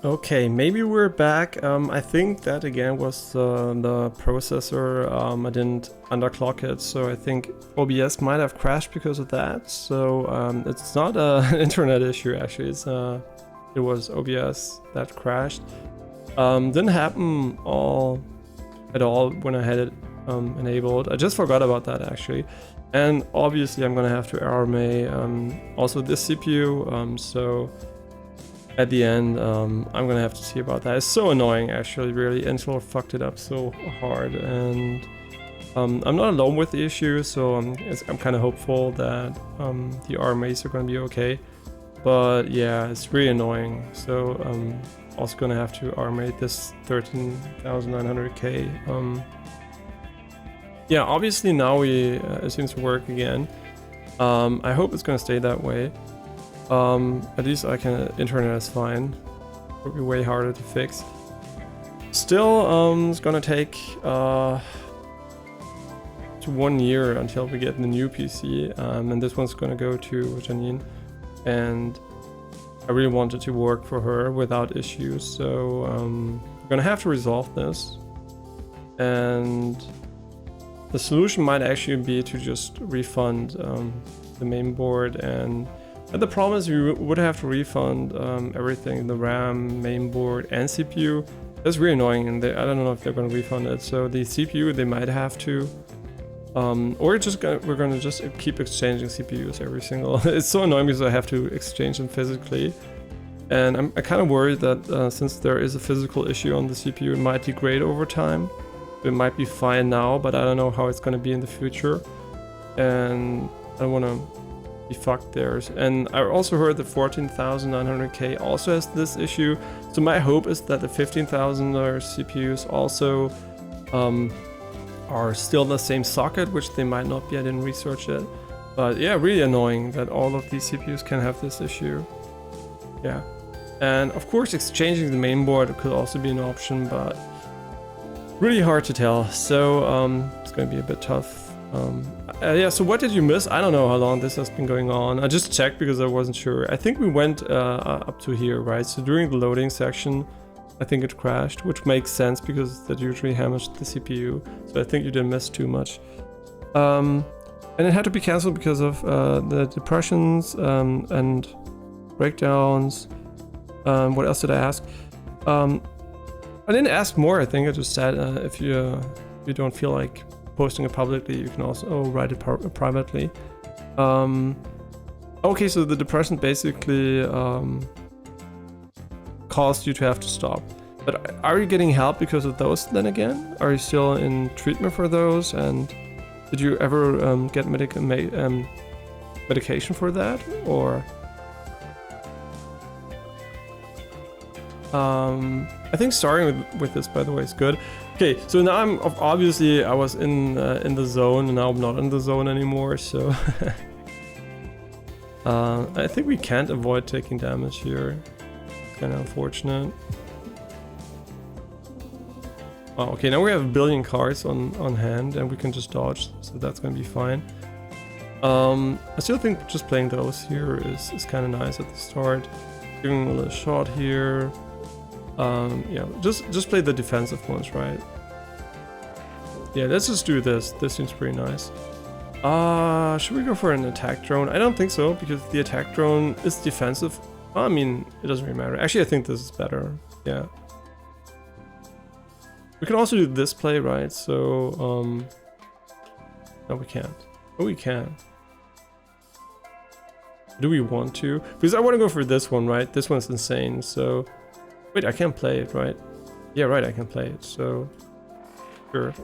Okay, maybe we're back. I think that again was the processor. I didn't underclock it, so I think OBS might have crashed because of that. So it's not an internet issue actually. It was OBS that crashed. Didn't happen at all when I had it enabled. I just forgot about that actually. And obviously I'm gonna have to RMA also this CPU. So at the end, I'm gonna have to see about that. It's so annoying, actually, really. Intel fucked it up so hard, and I'm not alone with the issue, so I'm kind of hopeful that the RMAs are gonna be okay. But yeah, it's really annoying. So also gonna have to RMA this 13,900K. Yeah, obviously now it seems to work again. I hope it's gonna stay that way. At least internet is fine. It'll be way harder to fix. Still, it's gonna take to 1 year until we get the new PC, and this one's gonna go to Janine, and I really wanted to work for her without issues, so I'm gonna have to resolve this, and the solution might actually be to just refund the main board, and the problem is you would have to refund everything, the RAM, mainboard, and CPU. That's really annoying, and I don't know if they're going to refund it. So the CPU, they might have to, or we're going to just keep exchanging CPUs every single. It's so annoying because I have to exchange them physically, and I'm kind of worried that since there is a physical issue on the CPU, it might degrade over time. It might be fine now, but I don't know how it's going to be in the future, and I don't want to be fucked there. And I also heard the 14,900K also has this issue, so my hope is that the 15,000 CPUs also are still the same socket, which they might not be. I didn't research it, but yeah, really annoying that all of these CPUs can have this issue. Yeah, and of course exchanging the main board could also be an option, but really hard to tell, so it's gonna be a bit tough. Yeah, so what did you miss? I don't know how long this has been going on. I just checked because I wasn't sure. I think we went up to here, right? So during the loading section, I think it crashed, which makes sense because that usually hammers the CPU. So I think you didn't miss too much. And it had to be cancelled because of the depressions and breakdowns. What else did I ask? I didn't ask more, I think. I just said if you don't feel like posting it publicly, you can also write it privately. Okay, so the depression basically caused you to have to stop. But are you getting help because of those then again? Are you still in treatment for those? And did you ever get medication for that? Or I think starting with this, by the way, is good. Okay, so now obviously I was in the zone, and now I'm not in the zone anymore. So I think we can't avoid taking damage here. It's kind of unfortunate. Oh, okay, now we have 1 billion cards on hand, and we can just dodge, so that's gonna be fine. I still think just playing those here is kind of nice at the start. Giving a little shot here. Yeah, just play the defensive ones, right? Yeah, let's just do this. This seems pretty nice. Should we go for an attack drone? I don't think so, because the attack drone is defensive. I mean, it doesn't really matter. Actually, I think this is better. Yeah. We can also do this play, right? So, no, we can't. Oh, we can. Do we want to? Because I want to go for this one, right? This one's insane, so... Wait, I can't play it, right? Yeah, right, I can play it, so... Sure.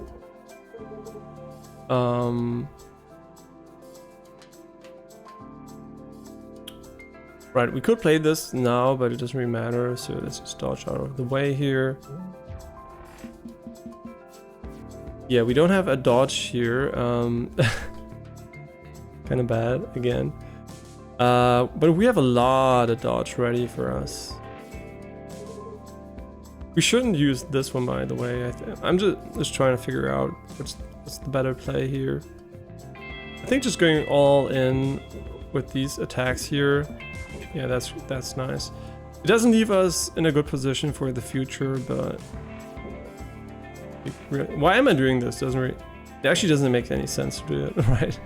Right, we could play this now, but it doesn't really matter, so let's just dodge out of the way here. Yeah, we don't have a dodge here. Kind of bad, again. But we have a lot of dodge ready for us. We shouldn't use this one, by the way. I'm just trying to figure out what's the better play here. I think just going all in with these attacks here. Yeah, that's nice. It doesn't leave us in a good position for the future, but why am I doing this? It actually doesn't make any sense to do it, right?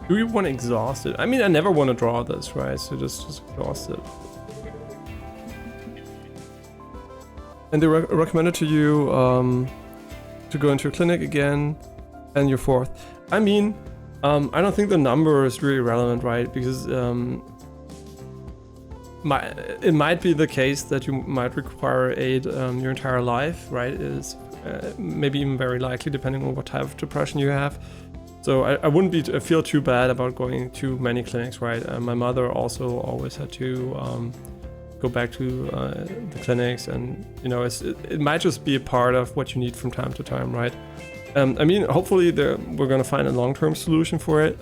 Do we want to exhaust it? I mean, I never want to draw this, right? So just exhaust it. And they recommended to you to go into a clinic again, and your fourth. I mean, I don't think the number is really relevant, right? Because it might be the case that you might require aid your entire life, right? It is maybe even very likely, depending on what type of depression you have. So I wouldn't feel too bad about going to many clinics, right? My mother also always had to go back to the clinics, and you know, it might just be a part of what you need from time to time, right? I mean, hopefully we're gonna find a long-term solution for it,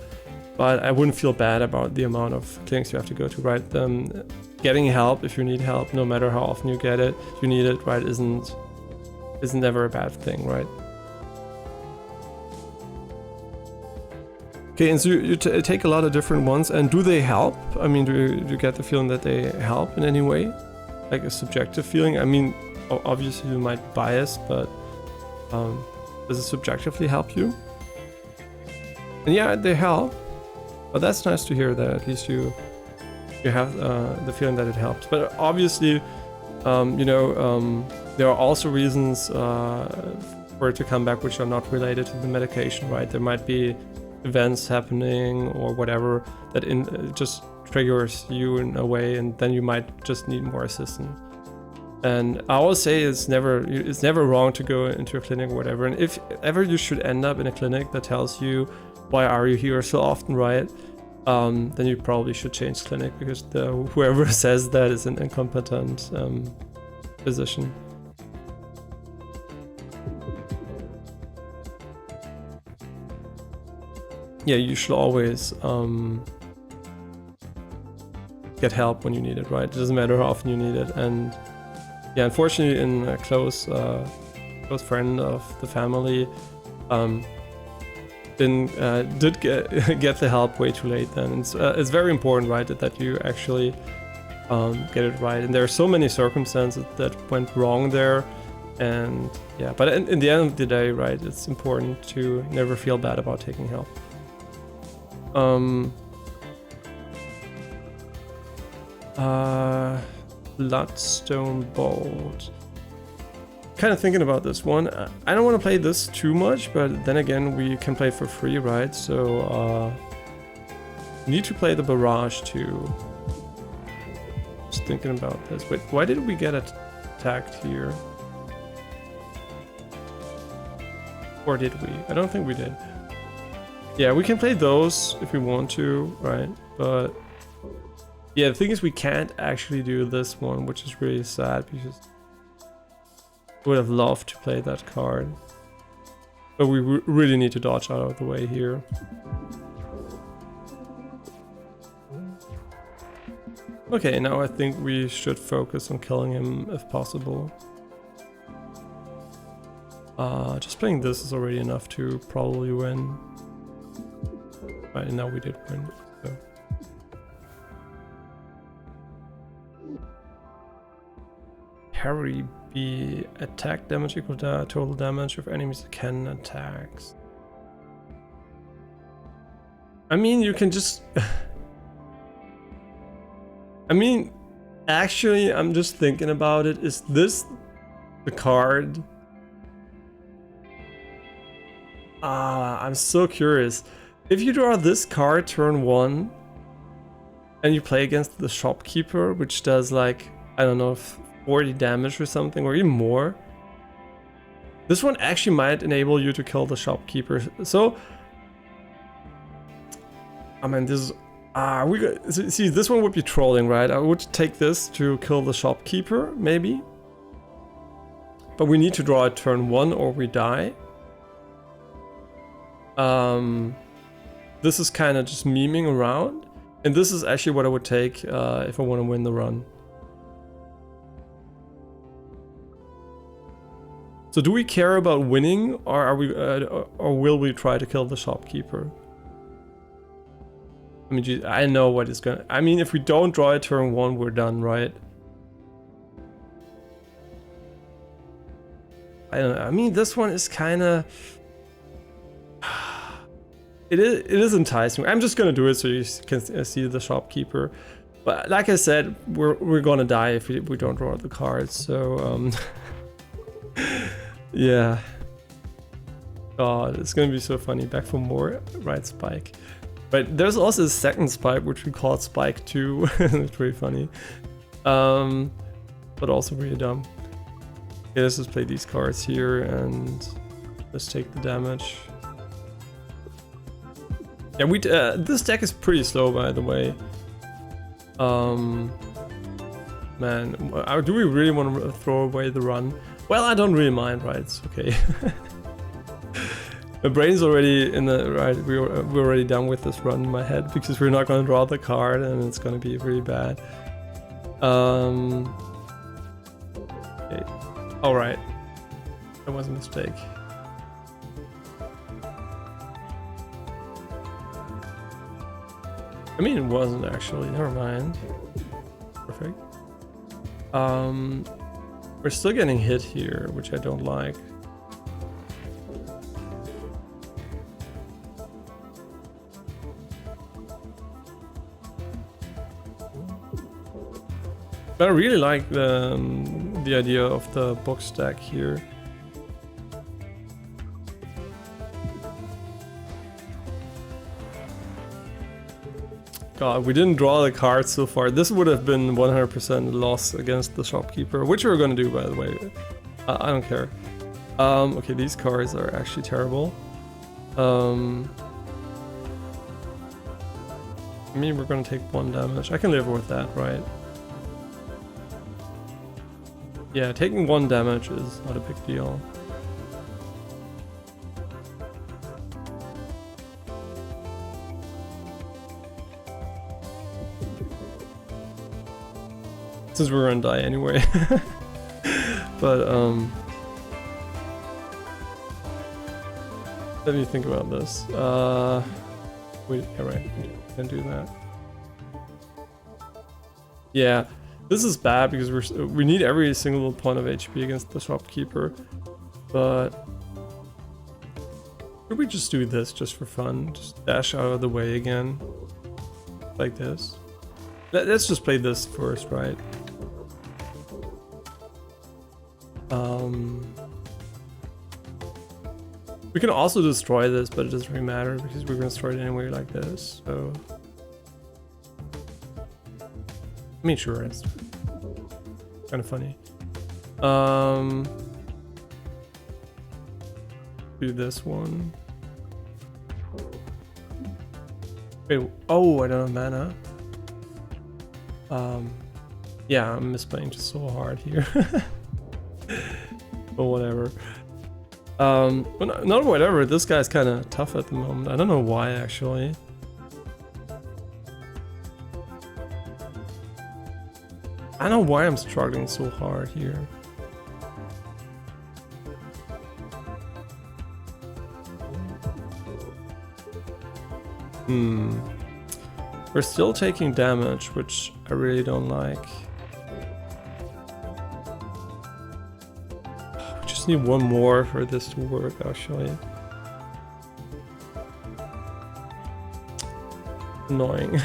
but I wouldn't feel bad about the amount of clinics you have to go to, right? Getting help if you need help, no matter how often you get it, you need it, right? Isn't ever a bad thing, right? Okay, and so you take a lot of different ones, and do they help? I mean, do you get the feeling that they help in any way? Like a subjective feeling? I mean, obviously you might bias, but does it subjectively help you? And yeah, they help, but that's nice to hear that at least you have the feeling that it helps. But obviously, you know, there are also reasons for it to come back which are not related to the medication, right? There might be events happening or whatever that just triggers you in a way, and then you might just need more assistance. And I always say it's never wrong to go into a clinic or whatever. And if ever you should end up in a clinic that tells you why are you here so often, right? Then you probably should change clinic, because whoever says that is an incompetent physician. Yeah, you should always get help when you need it, right? It doesn't matter how often you need it. And yeah, unfortunately, in a close friend of the family did get the help way too late. Then it's very important, right, that you actually get it right. And there are so many circumstances that went wrong there. And yeah, but in the end of the day, right, it's important to never feel bad about taking help. Bloodstone Bolt. Kind of thinking about this one. I don't want to play this too much, but then again, we can play for free, right? So need to play the Barrage too. Just thinking about this. Wait, why did we get attacked here? Or did we? I don't think we did. Yeah, we can play those if we want to, right? But yeah, the thing is we can't actually do this one, which is really sad, because I would have loved to play that card. But we really need to dodge out of the way here. Okay, now I think we should focus on killing him if possible. Just playing this is already enough to probably win. Right, and now we did win. So. Parry B. Attack damage equal to total damage of enemies that can attacks. I mean, you can just... I mean, actually, I'm just thinking about it. Is this the card? I'm so curious. If you draw this card turn 1 and you play against the shopkeeper, which does like, I don't know, 40 damage or something, or even more, this one actually might enable you to kill the shopkeeper. So, I mean, this is, see, this one would be trolling, right? I would take this to kill the shopkeeper, maybe. But we need to draw it turn 1 or we die. This is kind of just memeing around, and this is actually what I would take if I want to win the run. So do we care about winning, or are we, or will we try to kill the shopkeeper? I mean, geez, I know what is gonna. I mean, if we don't draw a turn 1, we're done, right? I don't know. I mean, this one is kind of. It is enticing. I'm just gonna do it so you can see the shopkeeper. But like I said, we're gonna die if we don't draw the cards. So yeah. God, it's gonna be so funny. Back for more, right? Spike. But there's also a second spike which we call Spike 2. It's pretty funny. But also really dumb. Okay, let's just play these cards here and let's take the damage. Yeah, this deck is pretty slow, by the way. Man, do we really want to throw away the run? Well, I don't really mind, right? It's okay. My brain's already in the right. We're already done with this run in my head because we're not going to draw the card and it's going to be really bad. Okay. All right, that was a mistake. I mean, it wasn't actually. Never mind. Perfect. We're still getting hit here, which I don't like. But I really like the idea of the box stack here. God, we didn't draw the cards so far. This would have been 100% loss against the shopkeeper, which we're gonna do, by the way. I don't care. Okay, these cards are actually terrible. I mean, we're gonna take 1 damage. I can live with that, right? Yeah, taking 1 damage is not a big deal. Since we're gonna die anyway. But let me think about this. Wait, yeah, right, we can do that. Yeah, this is bad because we need every single point of HP against the shopkeeper. But could we just do this just for fun? Just dash out of the way again, like this. Let's just play this first, right? We can also destroy this, but it doesn't really matter because we're gonna destroy it anyway like this, so... I mean, sure, it's kind of funny. Do this one. Wait, oh, I don't have mana. Yeah, I'm misplaying just so hard here. But whatever. But not whatever, this guy's kind of tough at the moment. I don't know why, actually. I don't know why I'm struggling so hard here. We're still taking damage, which I really don't like. We just need 1 more for this to work, actually. Annoying.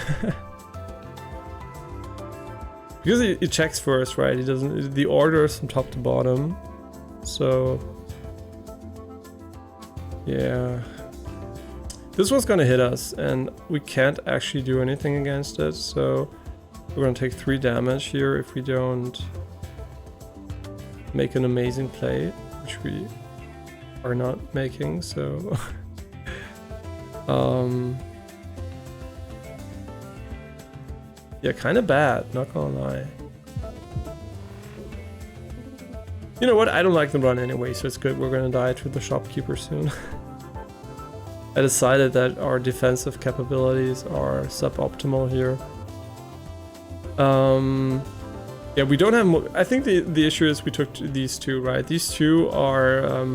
Because he checks first, right? He doesn't. The order is from top to bottom. So yeah. This one's gonna hit us, and we can't actually do anything against it, so we're gonna take 3 damage here if we don't make an amazing play, which we are not making, so... yeah, kind of bad, not gonna lie. You know what, I don't like the run anyway, so it's good, we're gonna die to the shopkeeper soon. I decided that our defensive capabilities are suboptimal here. Yeah, we don't have. I think the issue is we took these two, right? These two are.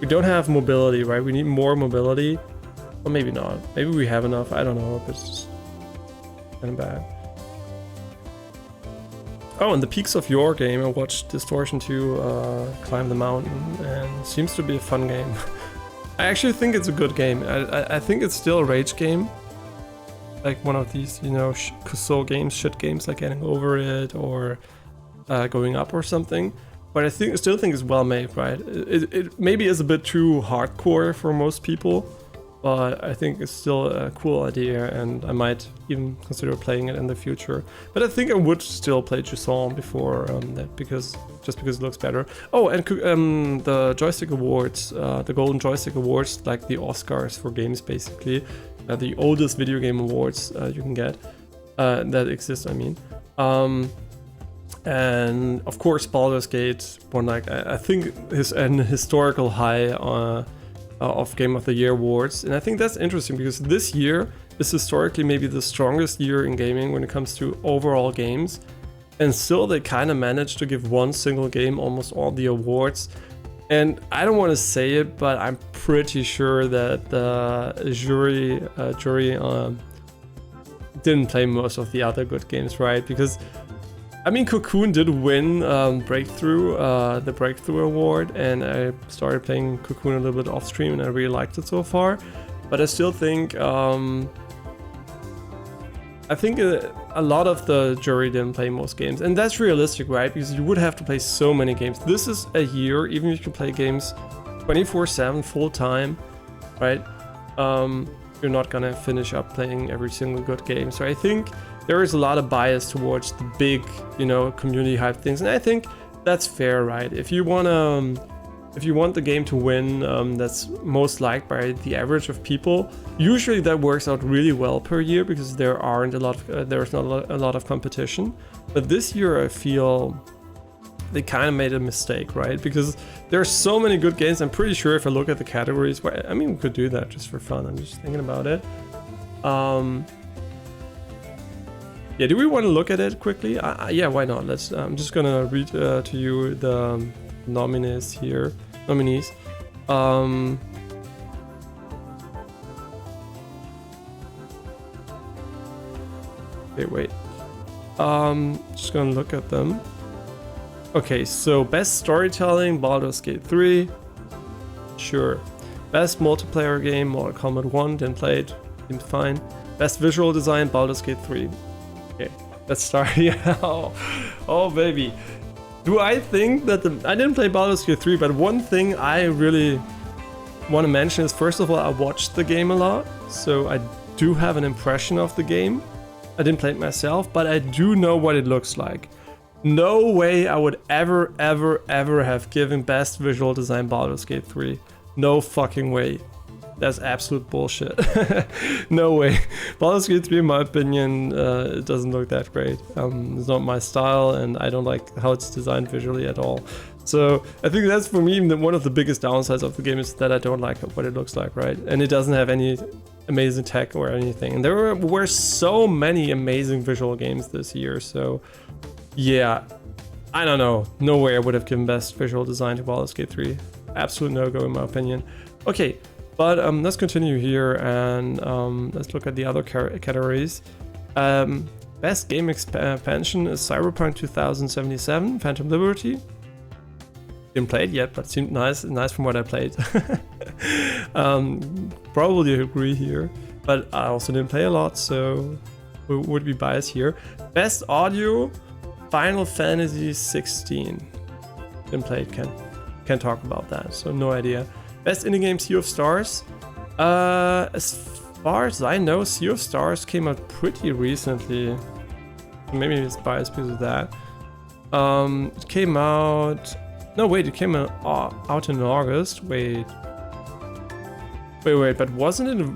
We don't have mobility, right? We need more mobility. Or maybe not. Maybe we have enough. I don't know if it's just kind of bad. Oh, and the peaks of your game. I watched Distortion 2 climb the mountain, and it seems to be a fun game. I actually think it's a good game. I think it's still a rage game. Like one of these, you know, soul games, shit games, like Getting Over It or Going Up or something. But I still think it's well made, right? It maybe is a bit too hardcore for most people, but I think it's still a cool idea, and I might even consider playing it in the future. But I think I would still play Jusant before that, just because it looks better. Oh, and the joystick awards, the Golden Joystick Awards, like the Oscars for games, basically, the oldest video game awards you can get that exist. I mean. And of course, Baldur's Gate won, like, I think an historical high of Game of the Year awards, and I think that's interesting because this year is historically maybe the strongest year in gaming when it comes to overall games, and still they kind of managed to give one single game almost all the awards. And I don't want to say it, but I'm pretty sure that the jury didn't play most of the other good games, right? Because I mean, Cocoon did win the Breakthrough Award, and I started playing Cocoon a little bit off stream, and I really liked it so far. But I still think a lot of the jury didn't play most games, and that's realistic, right? Because you would have to play so many games. This is a year, even if you play games 24/7 full time, right? You're not gonna finish up playing every single good game. So I think there is a lot of bias towards the big, you know, community hype things, and I think that's fair, right? If you want the game to win, that's most liked by the average of people. Usually that works out really well per year because there's not a lot of competition. But this year I feel they kind of made a mistake, right? Because there are so many good games. I'm pretty sure if I look at the categories, well, I mean, we could do that just for fun. I'm just thinking about it. Yeah, do we want to look at it quickly? Yeah, why not? Let's. I'm just gonna read to you the nominees here. Okay, wait. Just gonna look at them. Okay, so best storytelling, Baldur's Gate 3. Sure. Best multiplayer game, Mortal Kombat 1. Didn't play it. Seems fine. Best visual design, Baldur's Gate 3. Okay, let's start. Yeah. Oh, baby. Do I think that I didn't play Baldur's Gate 3, but one thing I really want to mention is, first of all, I watched the game a lot, so I do have an impression of the game. I didn't play it myself, but I do know what it looks like. No way I would ever have given best visual design Baldur's Gate 3. No fucking way. That's absolute bullshit. No way. Baldur's Gate 3, in my opinion, it doesn't look that great. It's not my style, and I don't like how it's designed visually at all. So I think that's, for me, one of the biggest downsides of the game is that I don't like what it looks like, right? And it doesn't have any amazing tech or anything. And there were so many amazing visual games this year, so yeah, I don't know. No way I would have given best visual design to Baldur's Gate 3. Absolute no-go in my opinion. Okay. But let's continue here and let's look at the other categories. Best game expansion is Cyberpunk 2077, Phantom Liberty. Didn't play it yet, but seemed nice from what I played. Probably agree here, but I also didn't play a lot, so we would be biased here. Best audio, Final Fantasy 16. Didn't play it, can't talk about that, so no idea. Best indie game, Sea of Stars. As far as I know, Sea of Stars came out pretty recently. Maybe it's biased because of that. It came out... No, wait, it came out in August. Wait, but wasn't it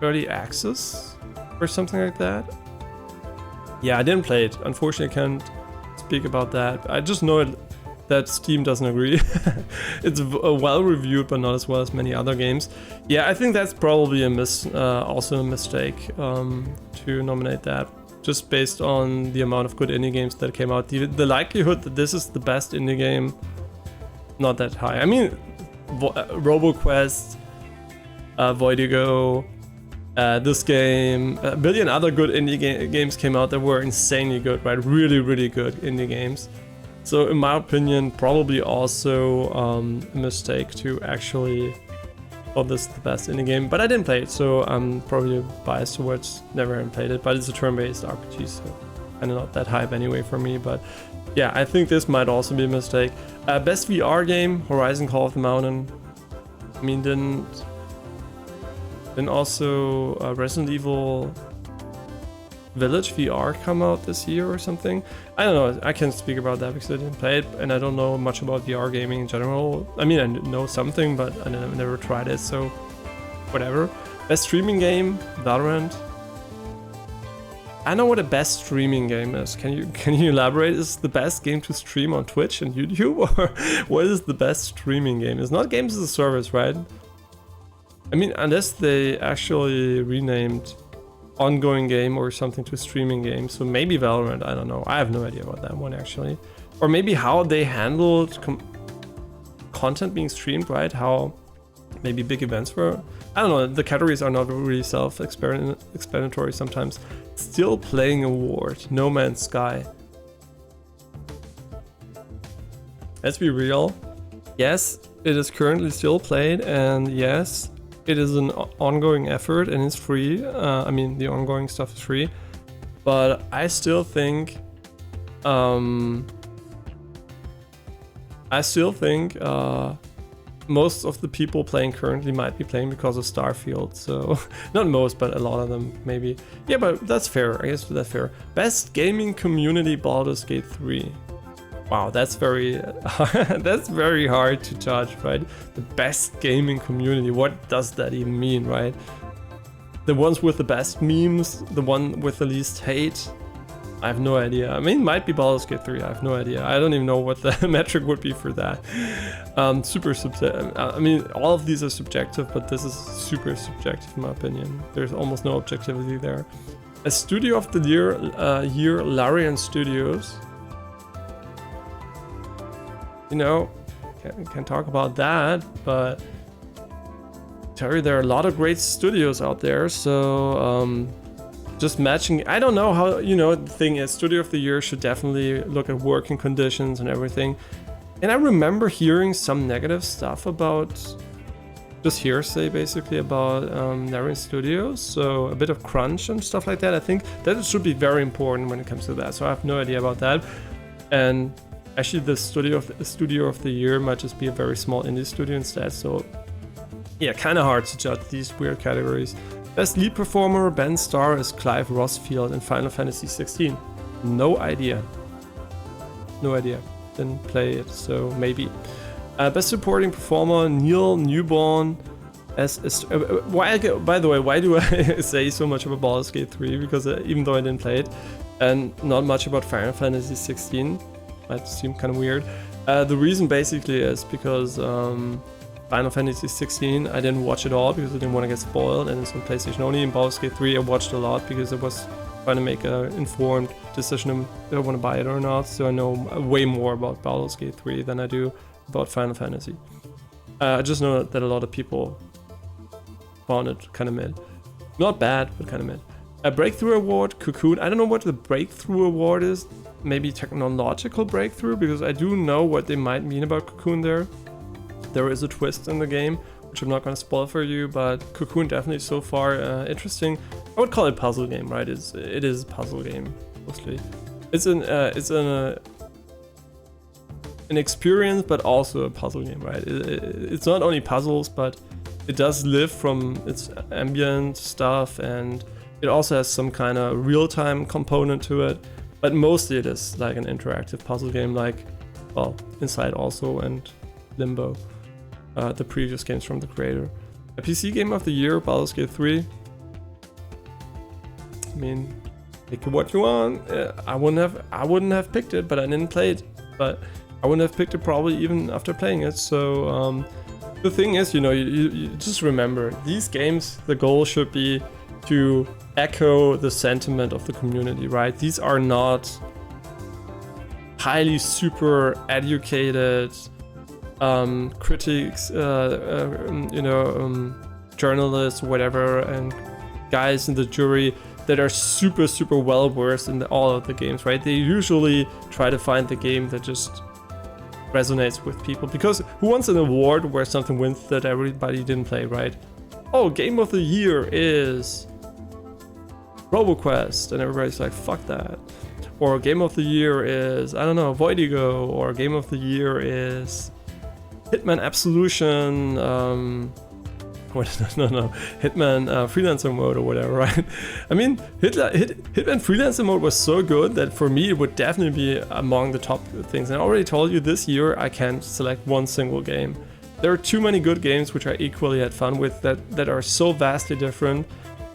early access or something like that? Yeah, I didn't play it. Unfortunately, I can't speak about that. I just know that Steam doesn't agree. It's well reviewed, but not as well as many other games. Yeah, I think that's probably also a mistake to nominate that. just based on the amount of good indie games that came out. The likelihood that this is the best indie game, not that high. I mean, Roboquest, Voidigo, this game, a billion other good indie games came out that were insanely good, right? Really, really good indie games. So in my opinion, probably also a mistake to actually call this the best indie game. But I didn't play it, so I'm probably biased towards never having played it. But it's a turn-based RPG, so kind of not that hype anyway for me. But yeah, I think this might also be a mistake. Best VR game, Horizon Call of the Mountain. I mean, didn't also Resident Evil Village VR come out this year or something? I don't know. I can't speak about that because I didn't play it and I don't know much about VR gaming in general. I mean, I know something, but I never tried it, so whatever. Best streaming game, Valorant. I know what a best streaming game is. Can you elaborate? Is the best game to stream on Twitch and YouTube, or what is the best streaming game? It's not games as a service, right? I mean, unless they actually renamed ongoing game or something to streaming game. So maybe Valorant, I don't know. I have no idea about that one actually. Or maybe how they handled content being streamed, right? How maybe big events were. I don't know. The categories are not really self-explanatory sometimes. Still playing award, No Man's Sky. Let's be real. Yes, it is currently still played, and yes, it is an ongoing effort and it's free. I mean, the ongoing stuff is free, but I still think, most of the people playing currently might be playing because of Starfield. So not most, but a lot of them maybe. Yeah, but that's fair. I guess that's fair. Best gaming community, Baldur's Gate 3. Wow, that's very that's very hard to judge, right? The best gaming community, what does that even mean, right? The ones with the best memes, the one with the least hate? I have no idea. I mean, it might be Baldur's Gate 3, I have no idea. I don't even know what the metric would be for that. Super subjective. I mean, all of these are subjective, but this is super subjective in my opinion. There's almost no objectivity there. A Studio of the Year, Larian Studios. You know, can talk about that, but Terry, there are a lot of great studios out there, so just matching. I don't know how, you know, the thing is, Studio of the Year should definitely look at working conditions and everything. And I remember hearing some negative stuff about, just hearsay basically, about Larian Studios, so a bit of crunch and stuff like that. I think that should be very important when it comes to that, so I have no idea about that. And actually, the Studio of the Year might just be a very small indie studio instead, so yeah, kind of hard to judge these weird categories. Best lead performer, Ben Starr as Clive Rossfield in Final Fantasy 16. No idea. No idea. Didn't play it, so maybe. Best supporting performer, Neil Newborn as... by the way, why do I say so much about Baldur's Gate 3? Because even though I didn't play it, and not much about Final Fantasy 16, might seem kind of weird. The reason basically is because Final Fantasy 16 I didn't watch it all because I didn't want to get spoiled, and it's on PlayStation only. In Baldur's Gate 3 I watched a lot because I was trying to make an informed decision if I want to buy it or not, so I know way more about Baldur's Gate 3 than I do about Final Fantasy. I just know that a lot of people found it kind of mid. Not bad, but kind of mid. A Breakthrough Award, Cocoon. I don't know what the Breakthrough Award is. Maybe technological breakthrough, because I do know what they might mean about Cocoon there. There is a twist in the game, which I'm not going to spoil for you, but Cocoon definitely so far interesting. I would call it a puzzle game, right? It is a puzzle game, mostly. It's an experience, but also a puzzle game, right? It's not only puzzles, but it does live from its ambient stuff, and it also has some kind of real-time component to it. But mostly it is like an interactive puzzle game, like, well, Inside also and Limbo, the previous games from the creator. A PC Game of the Year, Baldur's Gate 3. I mean, pick what you want. I wouldn't have picked it, but I didn't play it. But I wouldn't have picked it probably even after playing it. So the thing is, you know, you just remember these games. The goal should be to echo the sentiment of the community, right? These are not highly super educated critics, journalists, whatever, and guys in the jury that are super well versed in all of the games, right? They usually try to find the game that just resonates with people, because who wants an award where something wins that everybody didn't play, right? Oh, game of the year is Roboquest, and everybody's like, fuck that. Or game of the year is, I don't know, Voidigo, or game of the year is Hitman Absolution, no, Hitman Freelancer mode or whatever, right? I mean, Hitman Freelancer mode was so good that for me it would definitely be among the top things. And I already told you this year I can't select one single game. There are too many good games which I equally had fun with that are so vastly different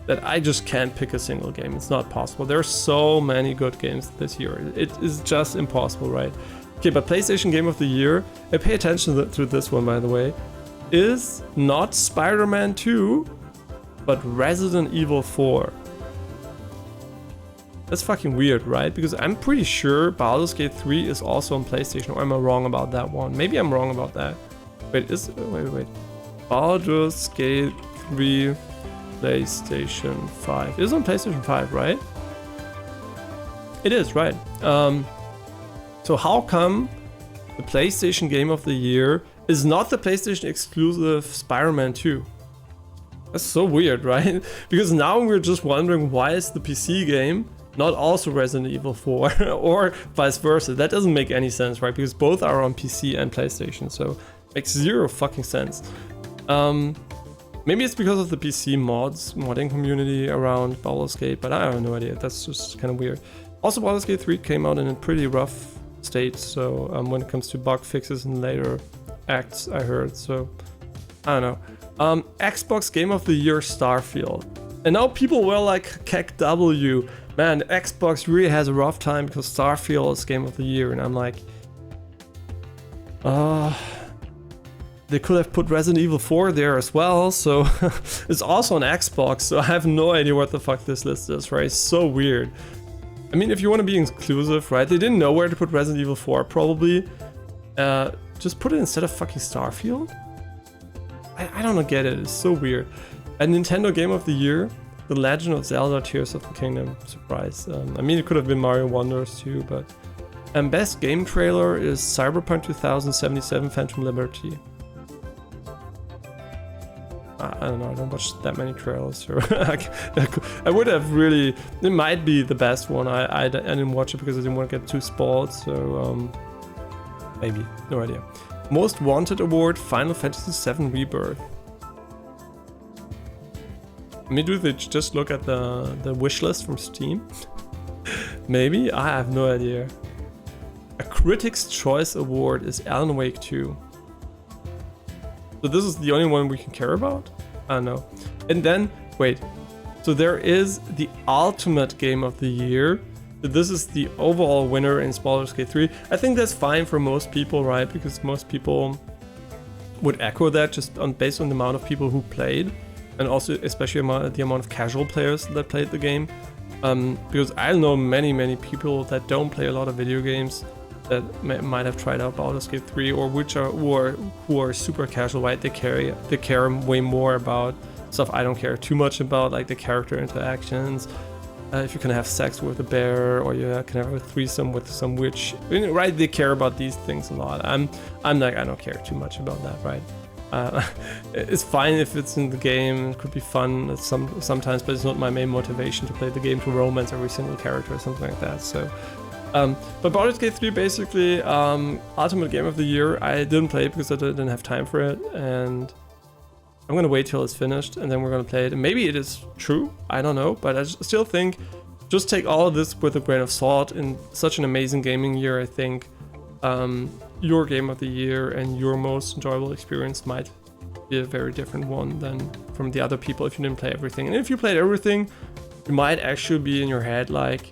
that I just can't pick a single game. It's not possible. There are so many good games this year. It is just impossible, right? Okay, but PlayStation Game of the Year, and pay attention to this one, by the way, is not Spider-Man 2, but Resident Evil 4. That's fucking weird, right? Because I'm pretty sure Baldur's Gate 3 is also on PlayStation, or am I wrong about that one? Maybe I'm wrong about that. Wait, wait. Baldur's Gate 3 PlayStation 5. It is on PlayStation 5, right? It is, right. So how come the PlayStation Game of the Year is not the PlayStation exclusive Spider-Man 2? That's so weird, right? Because now we're just wondering, why is the PC game not also Resident Evil 4 or vice versa? That doesn't make any sense, right? Because both are on PC and PlayStation, so it makes zero fucking sense. Maybe it's because of the PC modding community around Baldur's Gate, but I have no idea. That's just kind of weird. Also, Baldur's Gate 3 came out in a pretty rough state, so when it comes to bug fixes in later acts, I heard, so I don't know. Xbox Game of the Year Starfield. And now people were like, Keck W, man, Xbox really has a rough time because Starfield is Game of the Year, and I'm like, they could have put Resident Evil 4 there as well, so it's also on Xbox, so I have no idea what the fuck this list is, right? It's so weird. I mean, if you want to be inclusive, right? They didn't know where to put Resident Evil 4, probably. Just put it instead of fucking Starfield? I don't get it, it's so weird. A Nintendo Game of the Year, The Legend of Zelda Tears of the Kingdom, surprise. I mean, it could have been Mario Wonders too, but... best game trailer is Cyberpunk 2077 Phantom Liberty. I don't know, I don't watch that many trailers, so I would have really, it might be the best one. I didn't watch it because I didn't want to get too spoiled, so maybe, no idea. Most Wanted Award, Final Fantasy VII Rebirth. I mean, do they just look at the wish list from Steam? Maybe, I have no idea. A Critics' Choice Award is Alan Wake 2. So this is the only one we can care about? I don't know. And then, wait. So there is the Ultimate Game of the Year. So this is the overall winner in Baldur's Gate 3. I think that's fine for most people, right? Because most people would echo that just based on the amount of people who played. And also especially the amount of casual players that played the game. Because I know many people that don't play a lot of video games that might have tried out Baldur's Gate 3, or who are super casual, right? They care way more about stuff I don't care too much about, like the character interactions. If you can have sex with a bear, or you can have a threesome with some witch, right? They care about these things a lot. I'm like, I don't care too much about that, right? It's fine if it's in the game. It could be fun sometimes, but it's not my main motivation to play the game to romance every single character or something like that. So. But Baldur's Gate 3 basically, Ultimate Game of the Year, I didn't play it because I didn't have time for it, and I'm gonna wait till it's finished and then we're gonna play it. And maybe it is true, I don't know, but I still think just take all of this with a grain of salt. In such an amazing gaming year, I think your Game of the Year and your most enjoyable experience might be a very different one than from the other people if you didn't play everything. And if you played everything, you might actually be in your head like,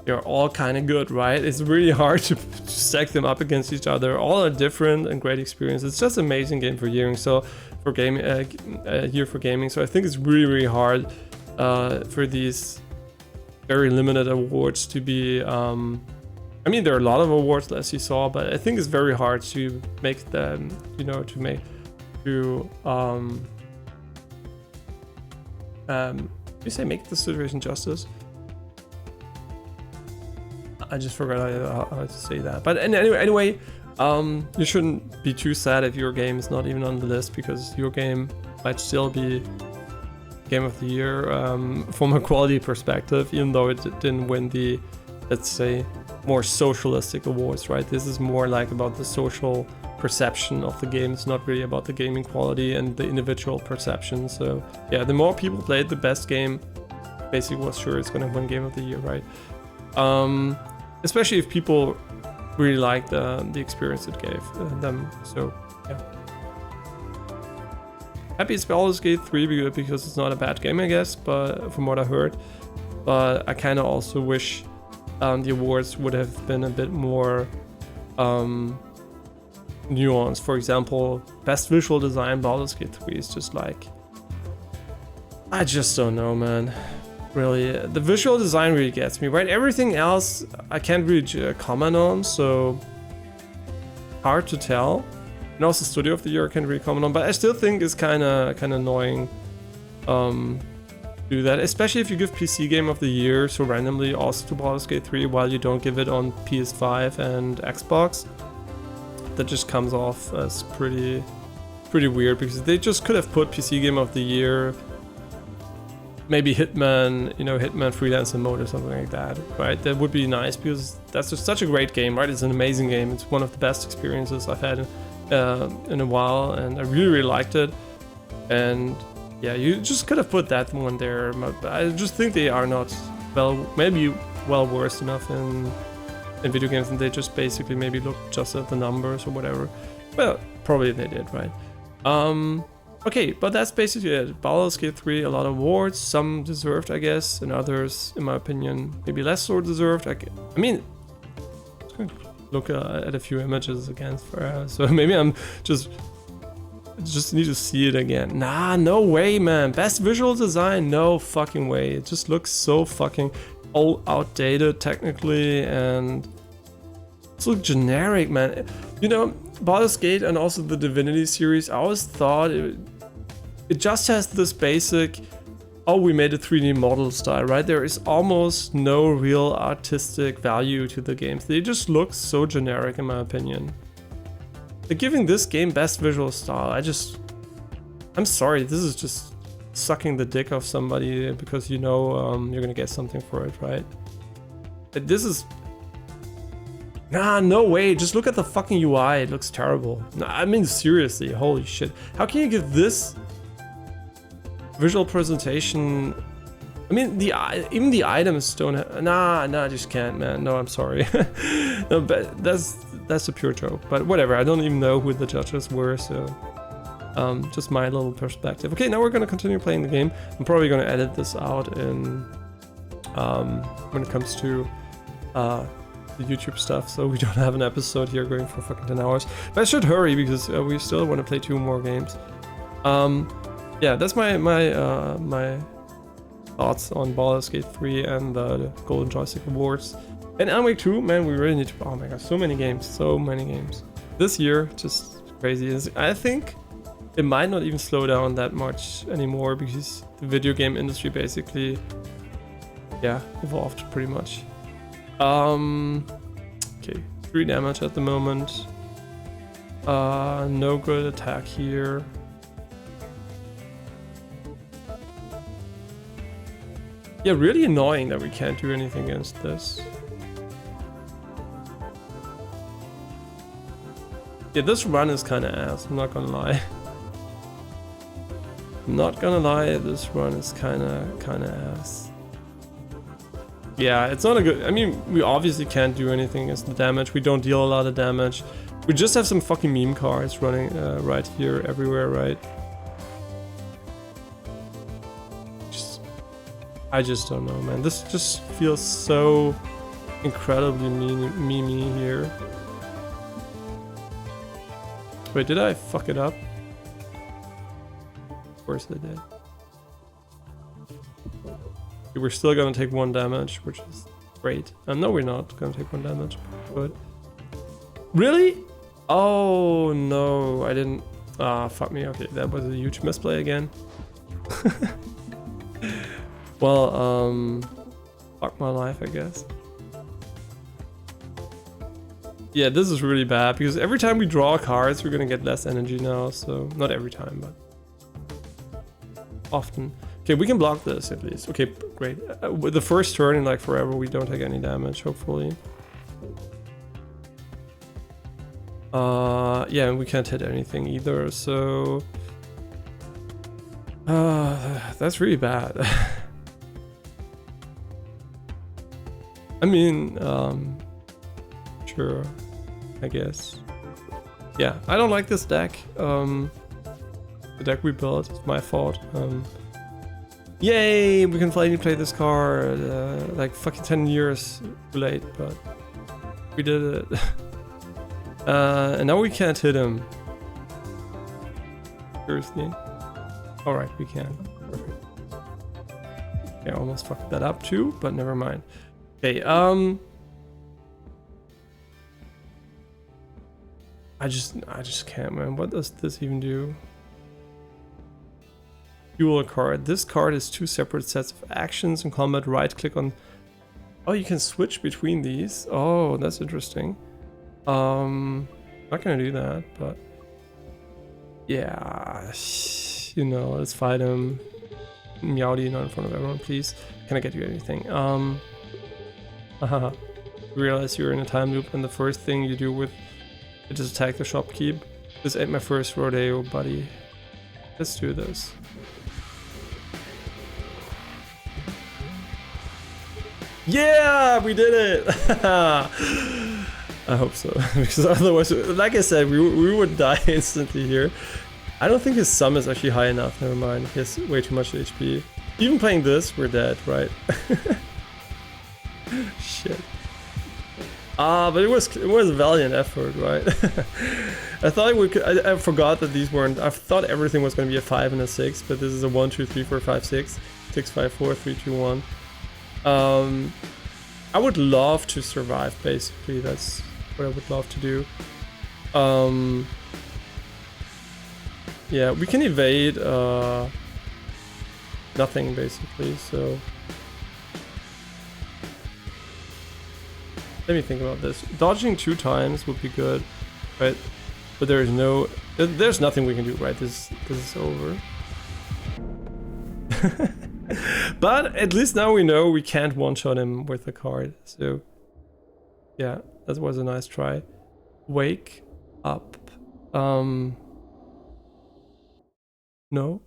they're all kind of good, right? It's really hard to stack them up against each other. All are different and great experience. It's just an amazing game for year. So for year for gaming. So I think it's really hard for these very limited awards to be. I mean, there are a lot of awards as you saw, but I think it's very hard to make them, you know, you say make the situation justice. I just forgot how to say that. But anyway, you shouldn't be too sad if your game is not even on the list, because your game might still be Game of the Year from a quality perspective, even though it didn't win the, let's say, more socialistic awards, right? This is more like about the social perception of the game. It's not really about the gaming quality and the individual perception. So yeah, the more people played, the best game basically was sure it's gonna win Game of the Year, right? Especially if people really liked the experience it gave them. So yeah, happy it's Baldur's Gate 3 because it's not a bad game, I guess, but from what I heard. But I kind of also wish the awards would have been a bit more nuanced. For example, best visual design, Baldur's Gate 3 is just like, I just don't know, man. Really, the visual design really gets me, right? Everything else I can't really comment on, so hard to tell. And also Studio of the Year I can't really comment on, but I still think it's kind of annoying do that, especially if you give PC Game of the Year so randomly also to Baldur's Gate 3 while you don't give it on PS5 and Xbox. That just comes off as pretty weird, because they just could have put PC Game of the Year, maybe Hitman, you know, Hitman Freelancer mode or something like that, right? That would be nice, because that's just such a great game, right? It's an amazing game. It's one of the best experiences I've had in a while, and I really liked it. And yeah, you just could have put that one there. I just think they are not maybe well versed enough in video games, and they just basically maybe look just at the numbers or whatever. Well, probably they did, right? Okay, but that's basically it. Baldur's Gate 3, a lot of awards, some deserved, I guess, and others, in my opinion, maybe less so deserved. I mean, look at a few images again, so maybe I'm just need to see it again. Nah, no way, man. Best visual design, no fucking way. It just looks so fucking outdated technically, and it's so generic, man. You know, Baldur's Gate and also the Divinity series, I always thought it just has this basic, oh, we made a 3D model style, right? There is almost no real artistic value to the games. They just look so generic, in my opinion. Like, giving this game best visual style, I'm sorry, this is just sucking the dick of somebody because you know you're gonna get something for it, right? This is... Nah, no way, just look at the fucking UI, it looks terrible. Nah, I mean, seriously, holy shit. How can you give this visual presentation... I mean, even the items don't have... Nah, I just can't, man. No, I'm sorry. No, but that's a pure joke. But whatever, I don't even know who the judges were, so... just my little perspective. Okay, now we're gonna continue playing the game. I'm probably gonna edit this out in... when it comes to... the YouTube stuff, so we don't have an episode here going for fucking 10 hours. But I should hurry, because we still want to play 2 more games. Yeah, that's my thoughts on Baldur's Gate 3 and the Golden Joystick Awards. And Alan Wake 2, man, we really need to... Oh my god, so many games. This year, just crazy. I think it might not even slow down that much anymore, because the video game industry basically, yeah, evolved pretty much. Okay, 3 damage at the moment. No good attack here. Yeah, really annoying that we can't do anything against this. Yeah, this run is kind of ass, I'm not gonna lie. I'm not gonna lie, this run is kind of ass. Yeah, it's not a good... I mean, we obviously can't do anything against the damage. We don't deal a lot of damage. We just have some fucking meme cards running right here, everywhere, right? I just don't know, man. This just feels so incredibly memey here. Wait, did I fuck it up? Of course I did. We're still gonna take 1 damage, which is great. No, we're not gonna take 1 damage, but... Really? Oh, no, I didn't... Ah, fuck me. Okay, that was a huge misplay again. Well, fuck my life, I guess. Yeah, this is really bad, because every time we draw cards, we're gonna get less energy now, so... Not every time, but... often. Okay, we can block this at least. Okay, great. With the first turn in like forever, we don't take any damage, hopefully. Yeah, and we can't hit anything either, so... that's really bad. I mean, sure, I guess. Yeah, I don't like this deck. The deck we built, it's my fault. Yay, we can finally play this card, like fucking 10 years too late, but we did it. And now we can't hit him. Seriously? Alright, we can. Perfect. Okay, I almost fucked that up too, but never mind. Okay, I just can't, man. What does this even do? Duel a card. This card has 2 separate sets of actions in combat. Right click on... Oh, you can switch between these. Oh, that's interesting. Not gonna do that, but... Yeah... You know, let's fight him. Meowdy, not in front of everyone, please. Can I get you anything? Haha. Realize you're in a time loop and the first thing you do with it is attack the shopkeep. This ain't my first rodeo, buddy. Let's do this. Yeah, we did it! I hope so, because otherwise, like I said, we would die instantly here. I don't think his sum is actually high enough, never mind. He has way too much HP. Even playing this, we're dead, right? Shit. But it was a valiant effort, right? I thought we could, I forgot that these weren't, I thought everything was going to be a 5 and a 6, but this is a 1, 2, 3, 4, 5, 6. 6, 5, 4, 3, 2, 1. I would love to survive, basically. That's what I would love to do. Yeah, we can evade nothing, basically, so... Let me think about this. Dodging 2 times would be good, right? But there's nothing we can do, right? This is over. But at least now we know we can't one-shot him with a card, so... Yeah, that was a nice try. Wake up. No?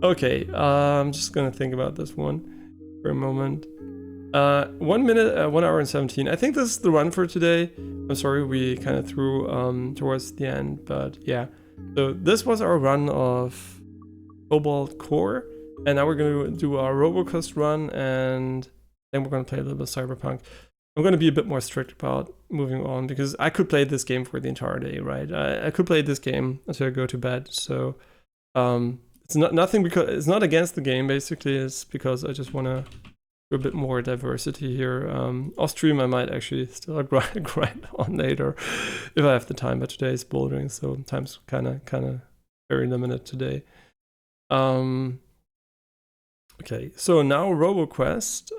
Okay, I'm just gonna think about this one for a moment. 1 minute, 1 hour and 17. I think this is the run for today. I'm sorry we kind of threw towards the end, but yeah. So this was our run of Cobalt Core, and now we're gonna do our Roboquest run, and then we're gonna play a little bit of Cyberpunk. I'm gonna be a bit more strict about moving on, because I could play this game for the entire day, right? I could play this game until I go to bed, so it's nothing because it's not against the game, basically. It's because I just want to do a bit more diversity here. Off stream I might actually still grind on later if I have the time, but today is bouldering, so time's kind of very limited today. Okay, so now Roboquest.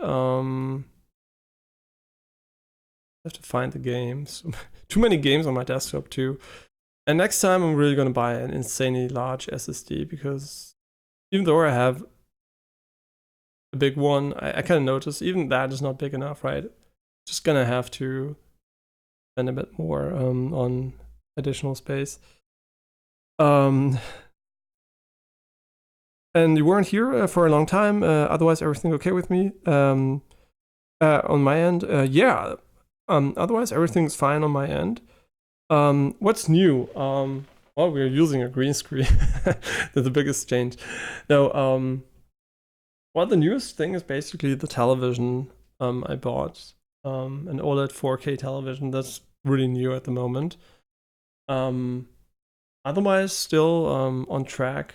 I have to find the games. Too many games on my desktop too. And next time I'm really gonna buy an insanely large SSD, because even though I have a big one, I kind of notice even that is not big enough, right? Just gonna have to spend a bit more on additional space. And you weren't here for a long time. Otherwise, everything okay with me? On my end, yeah. Otherwise, everything's fine on my end. What's new? Well, we're using a green screen. That's the biggest change. No, well, the newest thing is basically the television I bought. An OLED 4K television that's really new at the moment. Otherwise, still on track.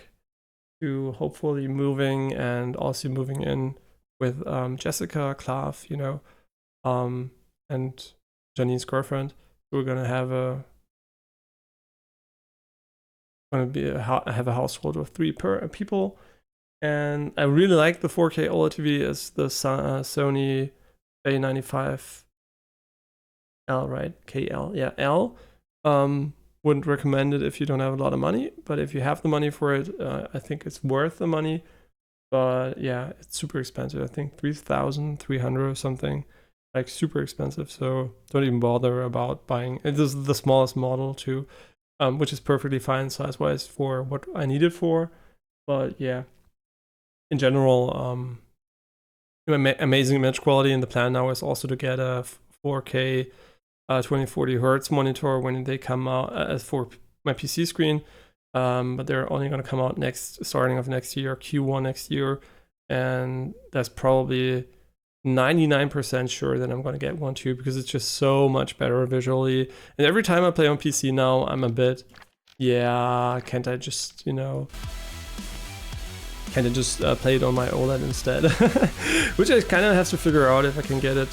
to hopefully moving and also moving in with Jessica, Clav, you know, and Janine's girlfriend. We're gonna have have a household of 3 people, and I really like the 4K OLED TV as the Sony A95L, right? KL, yeah, L. Wouldn't recommend it if you don't have a lot of money, but if you have the money for it, I think it's worth the money. But yeah, it's super expensive. I think 3,300 or something, like super expensive. So don't even bother about buying. It is the smallest model too, which is perfectly fine size-wise for what I need it for. But yeah, in general, amazing image quality. And the plan now is also to get a 4K 2040 hertz monitor when they come out for my PC screen. But they're only going to come out starting of next year, Q1 next year, and that's probably 99% sure that I'm going to get one too, because it's just so much better visually. And every time I play on PC now, I'm a bit, yeah, can't I just play it on my OLED instead? Which I kind of have to figure out if I can get it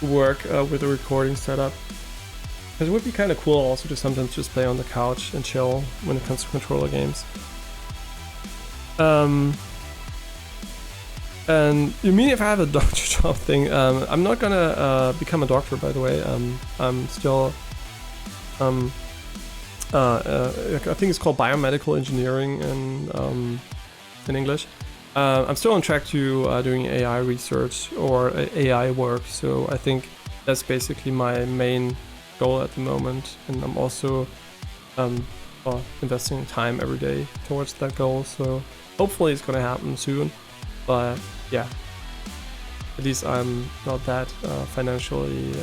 to work with a recording setup. Because it would be kind of cool also to sometimes just play on the couch and chill when it comes to controller games. And you mean if I have a doctor job thing? I'm not gonna become a doctor, by the way. I'm still, I think it's called biomedical engineering in English. I'm still on track to doing AI research or AI work, so I think that's basically my main goal at the moment, and I'm also investing time every day towards that goal, so hopefully it's gonna happen soon. But yeah, at least I'm not that financially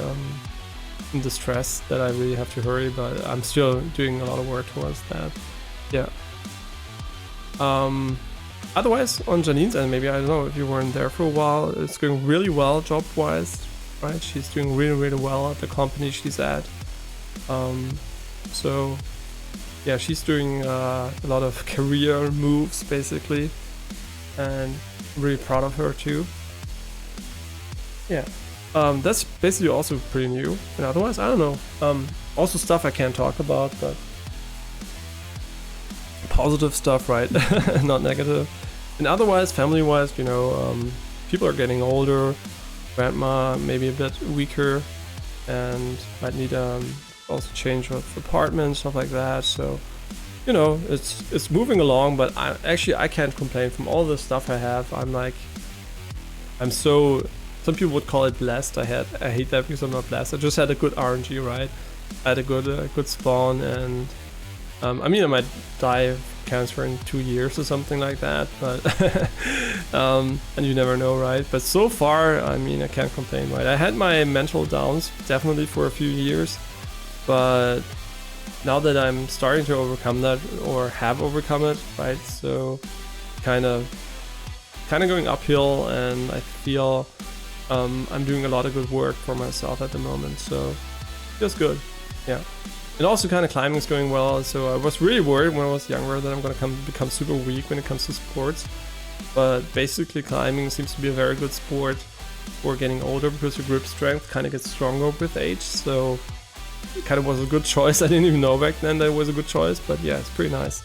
in distress that I really have to hurry, but I'm still doing a lot of work towards that. Yeah. Otherwise, on Janine's end, maybe, I don't know if you weren't there for a while, it's going really well job-wise, right? She's doing really, really well at the company she's at. So yeah, she's doing a lot of career moves, basically, and I'm really proud of her too. Yeah, that's basically also pretty new. And otherwise, I don't know. Also stuff I can't talk about, but positive stuff, right? Not negative. And otherwise, family-wise, you know, people are getting older. Grandma maybe a bit weaker, and might need also change of apartment, stuff like that. So, you know, it's moving along. But I can't complain from all the stuff I have. I'm so, some people would call it blessed. I hate that because I'm not blessed. I just had a good RNG, right? I had a good spawn, and I mean, I might die of cancer in 2 years or something like that, but and you never know, right? But so far, I mean, I can't complain, right? I had my mental downs definitely for a few years, but now that I'm starting to overcome that, or have overcome it, right? So kind of going uphill, and I feel I'm doing a lot of good work for myself at the moment, so feels good. Yeah. And also kind of climbing is going well, so I was really worried when I was younger that I'm gonna become super weak when it comes to sports. But basically climbing seems to be a very good sport for getting older, because your grip strength kind of gets stronger with age, so it kind of was a good choice. I didn't even know back then that it was a good choice, but yeah, it's pretty nice.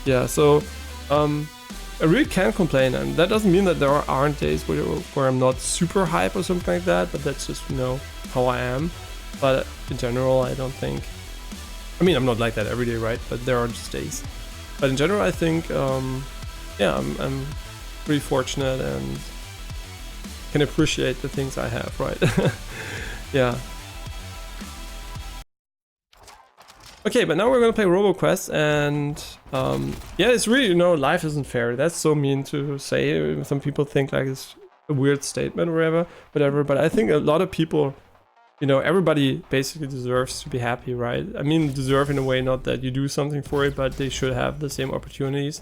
Yeah, so I really can't complain, and that doesn't mean that there aren't days where I'm not super hype or something like that, but that's just, you know, how I am. But in general, I don't think, I mean, I'm not like that every day, right? But there are just days. But in general, I think, yeah, I'm pretty fortunate and can appreciate the things I have, right? Yeah. Okay, but now we're gonna play Roboquest, and yeah, it's really, you know, life isn't fair. That's so mean to say. Some people think like it's a weird statement or whatever, but I think a lot of people, you know, everybody basically deserves to be happy, right? I mean, deserve in a way, not that you do something for it, but they should have the same opportunities.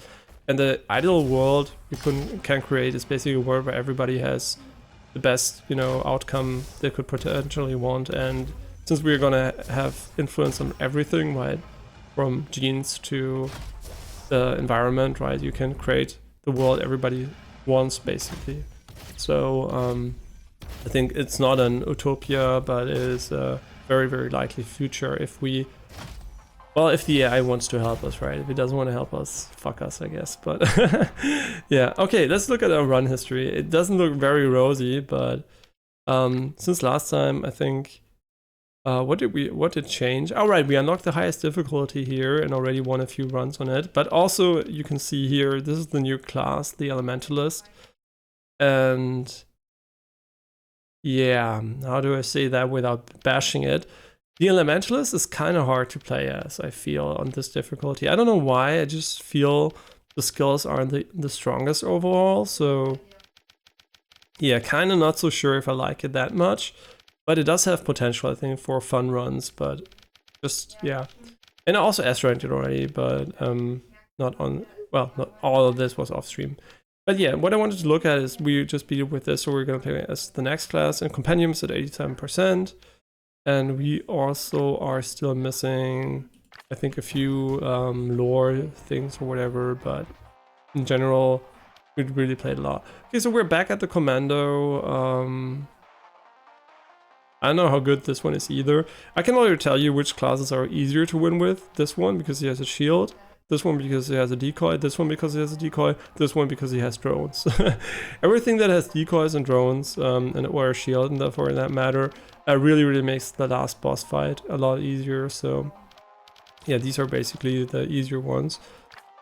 And the ideal world we can create is basically a world where everybody has the best, you know, outcome they could potentially want. And since we're gonna have influence on everything, right, from genes to the environment, right? You can create the world everybody wants, basically. So I think it's not an utopia, but it is a very, very likely future if we, well, if the AI wants to help us, right? If it doesn't want to help us, fuck us, I guess. But yeah, okay, let's look at our run history. It doesn't look very rosy, but since last time, I think, what did change? All right, we unlocked the highest difficulty here and already won a few runs on it. But also, you can see here, this is the new class, the Elementalist. And yeah, how do I say that without bashing it? The Elementalist is kind of hard to play as, I feel, on this difficulty. I don't know why, I just feel the skills aren't the strongest overall, so yeah, kind of not so sure if I like it that much. But it does have potential, I think, for fun runs, but just, yeah. And I also S-ranked it already, but not on, well, not all of this was off-stream. But yeah, what I wanted to look at is we just beat it with this, so we're going to play as the next class, and Compendium's at 87%. And we also are still missing, I think, a few lore things or whatever, but in general, we really played a lot. Okay, so we're back at the Commando. I don't know how good this one is either. I can already tell you which classes are easier to win with. This one because he has a shield, this one because he has a decoy, this one because he has a decoy, this one because he has drones. Everything that has decoys and drones and or a shield, and therefore in that matter, really makes the last boss fight a lot easier. So yeah, these are basically the easier ones.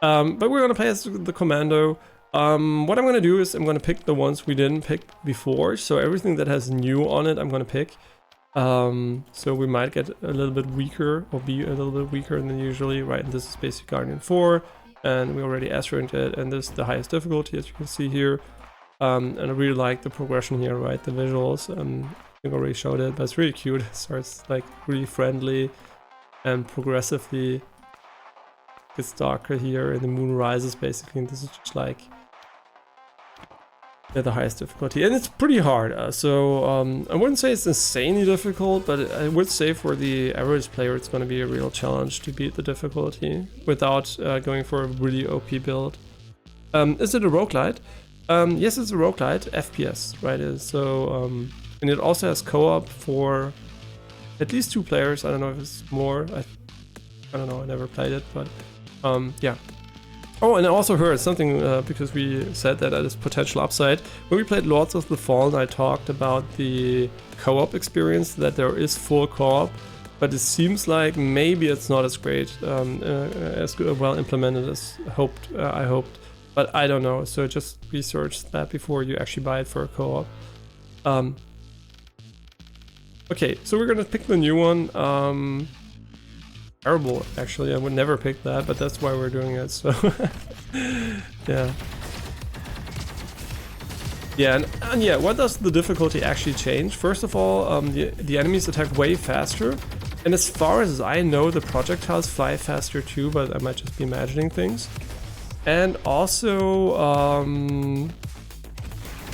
But we're gonna play as the Commando. What I'm gonna do is I'm gonna pick the ones we didn't pick before. So everything that has new on it, I'm gonna pick. So we might get a little bit weaker, or be a little bit weaker than usually, right? And this is basic Guardian 4, and we already S-ranked it, and this is the highest difficulty, as you can see here. And I really like the progression here, right? The visuals, I think I already showed it, but it's really cute. It starts like really friendly and progressively gets darker here, and the moon rises basically, and this is just like the highest difficulty, and it's pretty hard. So I wouldn't say it's insanely difficult, but I would say for the average player it's going to be a real challenge to beat the difficulty without going for a really OP build. Is it a roguelite? Yes, it's a roguelite FPS, right? So and it also has co-op for at least 2 players. I don't know if it's more. I don't know, I never played it, but yeah. Oh, and I also heard something, because we said that at its potential upside. When we played Lords of the Fallen, I talked about the co-op experience, that there is full co-op, but it seems like maybe it's not as great, as well implemented as hoped. I hoped, but I don't know. So just research that before you actually buy it for a co-op. Okay, so we're gonna pick the new one. Terrible, actually. I would never pick that, but that's why we're doing it, so yeah. Yeah, and yeah, what does the difficulty actually change? First of all, the enemies attack way faster, and as far as I know, the projectiles fly faster too, but I might just be imagining things. And also,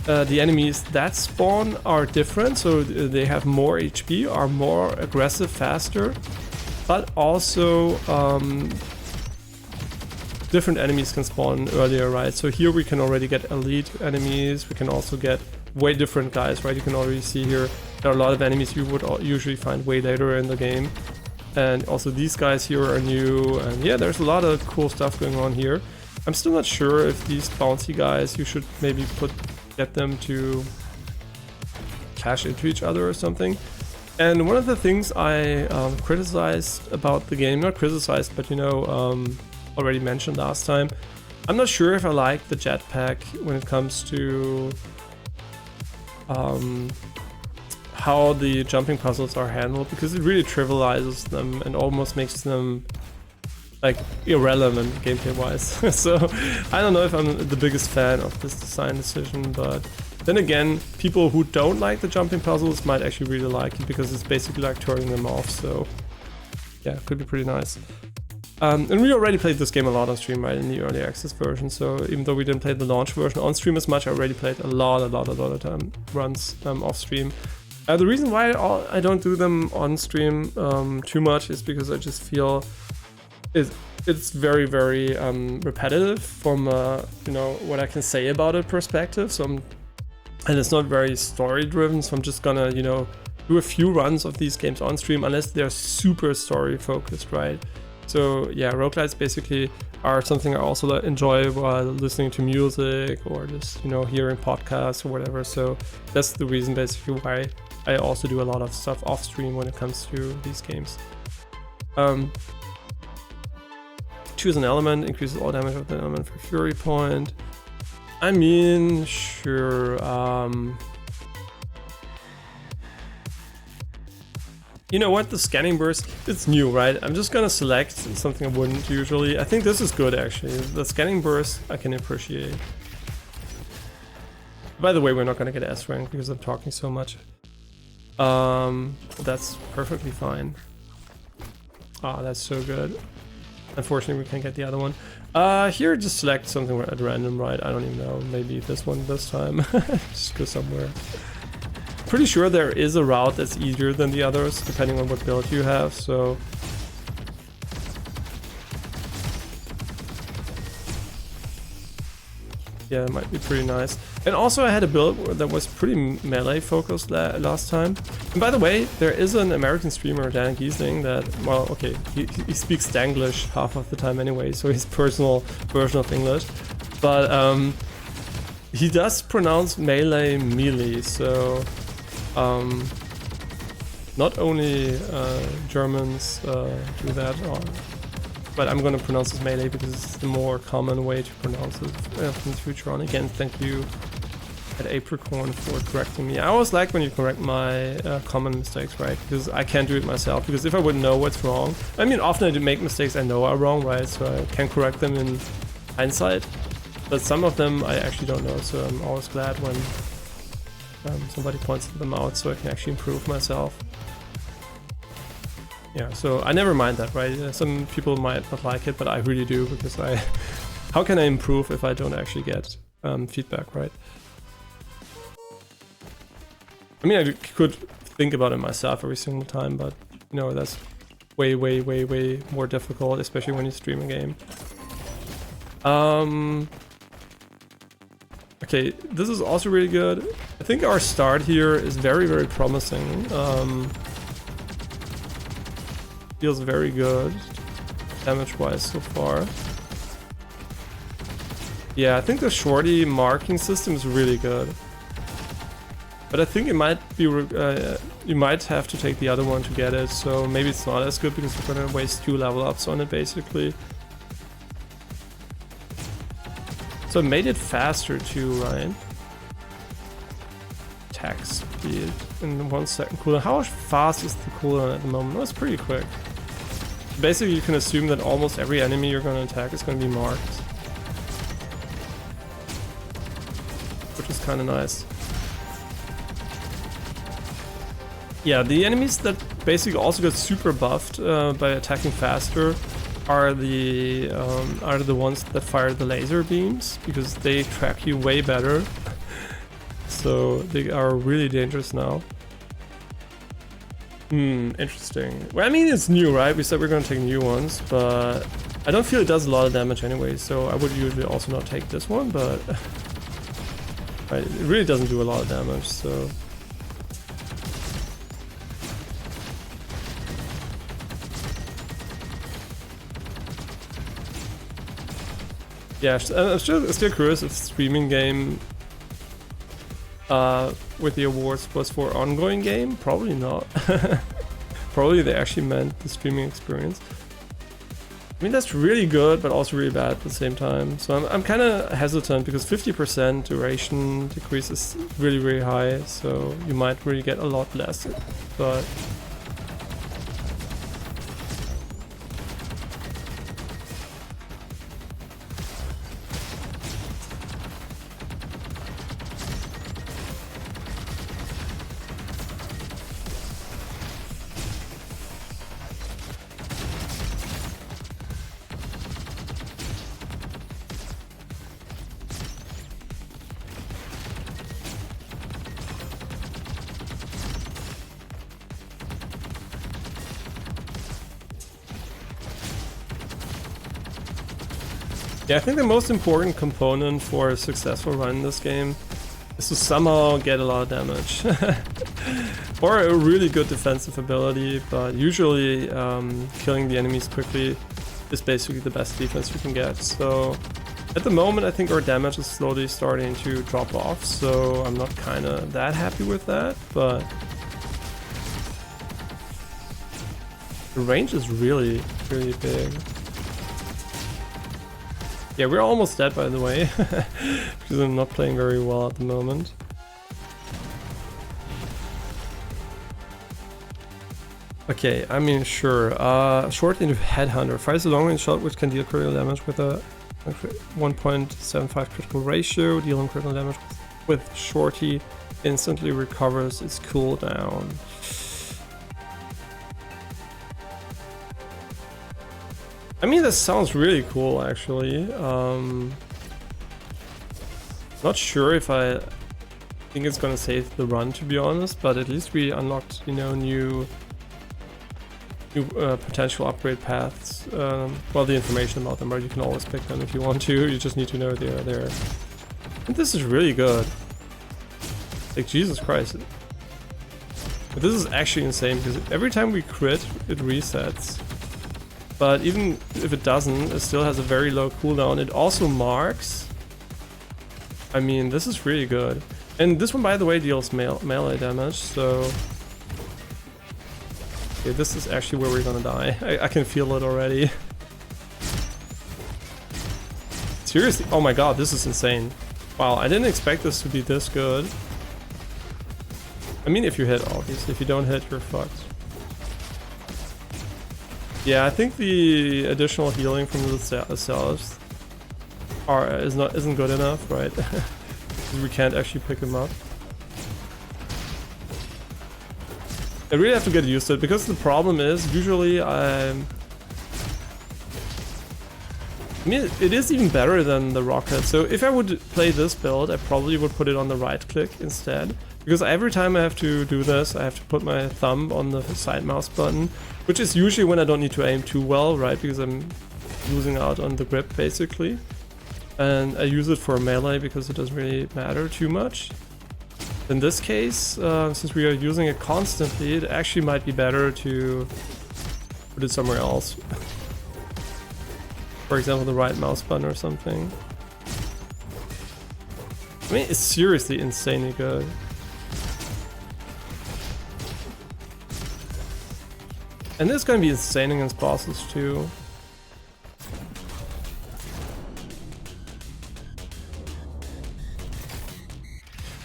the enemies that spawn are different, so they have more HP, are more aggressive, faster. But also, different enemies can spawn earlier, right? So here we can already get elite enemies. We can also get way different guys, right? You can already see here there are a lot of enemies you would usually find way later in the game. And also these guys here are new. And yeah, there's a lot of cool stuff going on here. I'm still not sure if these bouncy guys, you should maybe get them to clash into each other or something. And one of the things I criticized about the game, not criticized, but you know, already mentioned last time, I'm not sure if I like the jetpack when it comes to how the jumping puzzles are handled, because it really trivializes them and almost makes them like irrelevant gameplay wise. So I don't know if I'm the biggest fan of this design decision, but then again, people who don't like the jumping puzzles might actually really like it, because it's basically like turning them off. So yeah, it could be pretty nice. And we already played this game a lot on stream, right, in the early access version. So even though we didn't play the launch version on stream as much, I already played a lot of runs off stream. The reason why I don't do them on stream too much is because I just feel it's very, very repetitive from you know, what I can say about it perspective. So and it's not very story driven. So I'm just gonna, you know, do a few runs of these games on stream unless they're super story focused, right? So yeah, roguelites basically are something I also enjoy while listening to music or just, you know, hearing podcasts or whatever. So that's the reason basically why I also do a lot of stuff off stream when it comes to these games. Choose an element, increases all damage of the element for fury point. I mean, sure. You know what, the scanning burst, it's new, right? I'm just gonna select something I wouldn't usually. I think this is good actually. The scanning burst I can appreciate. By the way, we're not gonna get S rank because I'm talking so much. That's perfectly fine. Ah, that's so good. Unfortunately, we can't get the other one. Here, just select something at random, right? I don't even know. Maybe this one this time. Just go somewhere. Pretty sure there is a route that's easier than the others, depending on what build you have, so... Yeah, it might be pretty nice. And also I had a build that was pretty melee focused last time. And by the way, there is an American streamer, Dan Giesling, that, well, okay, he speaks Danglish half of the time anyway, so his personal version of English. But he does pronounce melee melee, so not only Germans do that, but I'm gonna pronounce this melee because it's the more common way to pronounce it from the future on. Again, thank you at Apricorn for correcting me. I always like when you correct my common mistakes, right? Because I can't do it myself, because if I wouldn't know what's wrong, I mean, often I do make mistakes I know are wrong, right? So I can correct them in hindsight, but some of them I actually don't know, so I'm always glad when somebody points them out so I can actually improve myself. Yeah, so I never mind that, right? Some people might not like it, but I really do, because how can I improve if I don't actually get feedback, right? I mean, I could think about it myself every single time, but, you know, that's way, way, way, way more difficult, especially when you stream a game. Okay, this is also really good. I think our start here is very, very promising. Feels very good, damage-wise so far. Yeah, I think the shorty marking system is really good. But I think it might be, you might have to take the other one to get it, so maybe it's not as good because we're gonna waste 2 level ups on it basically. So I made it faster too, right? Attack speed in 1 second cooldown. How fast is the cooldown at the moment? Oh, it's pretty quick. Basically, you can assume that almost every enemy you're going to attack is going to be marked, which is kind of nice. Yeah, the enemies that basically also get super buffed by attacking faster are the ones that fire the laser beams, because they track you way better. So they are really dangerous now. Interesting. Well, I mean, it's new, right? We said we're gonna take new ones, but I don't feel it does a lot of damage anyway, so I would usually also not take this one, but right, it really doesn't do a lot of damage, so... Yeah, I'm still curious if the streaming game with the awards was for ongoing game. Probably not. Probably they actually meant the streaming experience. I mean, that's really good, but also really bad at the same time. So I'm kind of hesitant because 50% duration decrease is really, really high. So you might really get a lot less, but... Yeah, I think the most important component for a successful run in this game is to somehow get a lot of damage. Or a really good defensive ability, but usually killing the enemies quickly is basically the best defense you can get. So at the moment I think our damage is slowly starting to drop off, so I'm not kinda that happy with that, but the range is really, really big. Yeah, we're almost dead, by the way, because I'm not playing very well at the moment. Okay, I mean, sure. Short into Headhunter. Fires a long-range shot which can deal critical damage with a 1.75 critical ratio. Dealing critical damage with Shorty instantly recovers its cooldown. I mean, this sounds really cool, actually. Not sure if I think it's gonna save the run, to be honest, but at least we unlocked, you know, new potential upgrade paths. Well, the information about them, but you can always pick them if you want to. You just need to know they're there. And this is really good. Like, Jesus Christ. But this is actually insane, because every time we crit, it resets. But even if it doesn't, it still has a very low cooldown. It also marks. I mean, this is really good. And this one, by the way, deals melee damage, so... Okay, this is actually where we're gonna die. I can feel it already. Seriously? Oh my god, this is insane. Wow, I didn't expect this to be this good. I mean, if you hit, obviously. If you don't hit, you're fucked. Yeah, I think the additional healing from the cells isn't good enough, right? We can't actually pick them up. I really have to get used to it, because the problem is usually I mean, it is even better than the rocket. So if I would play this build, I probably would put it on the right click instead. Because every time I have to do this, I have to put my thumb on the side mouse button, which is usually when I don't need to aim too well, right? Because I'm losing out on the grip, basically. And I use it for melee because it doesn't really matter too much. In this case, since we are using it constantly, it actually might be better to put it somewhere else. For example, the right mouse button or something. I mean, it's seriously insanely good. And this is going to be insane against bosses too.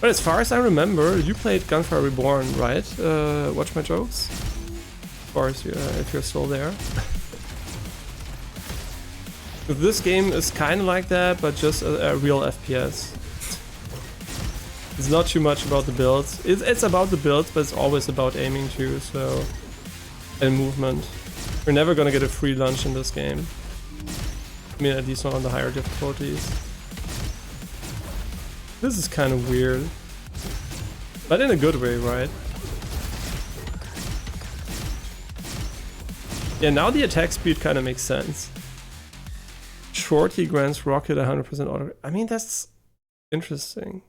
But as far as I remember, you played Gunfire Reborn, right? Watch my jokes? Of course, if you're still there. This game is kind of like that, but just a real FPS. It's not too much about the builds. It's about the builds, but it's always about aiming too, so... And movement. We're never gonna get a free lunch in this game. I mean, at least not on the higher difficulties. This is kind of weird. But in a good way, right? Yeah, now the attack speed kind of makes sense. Shorty grants Rocket 100% auto. I mean, that's interesting.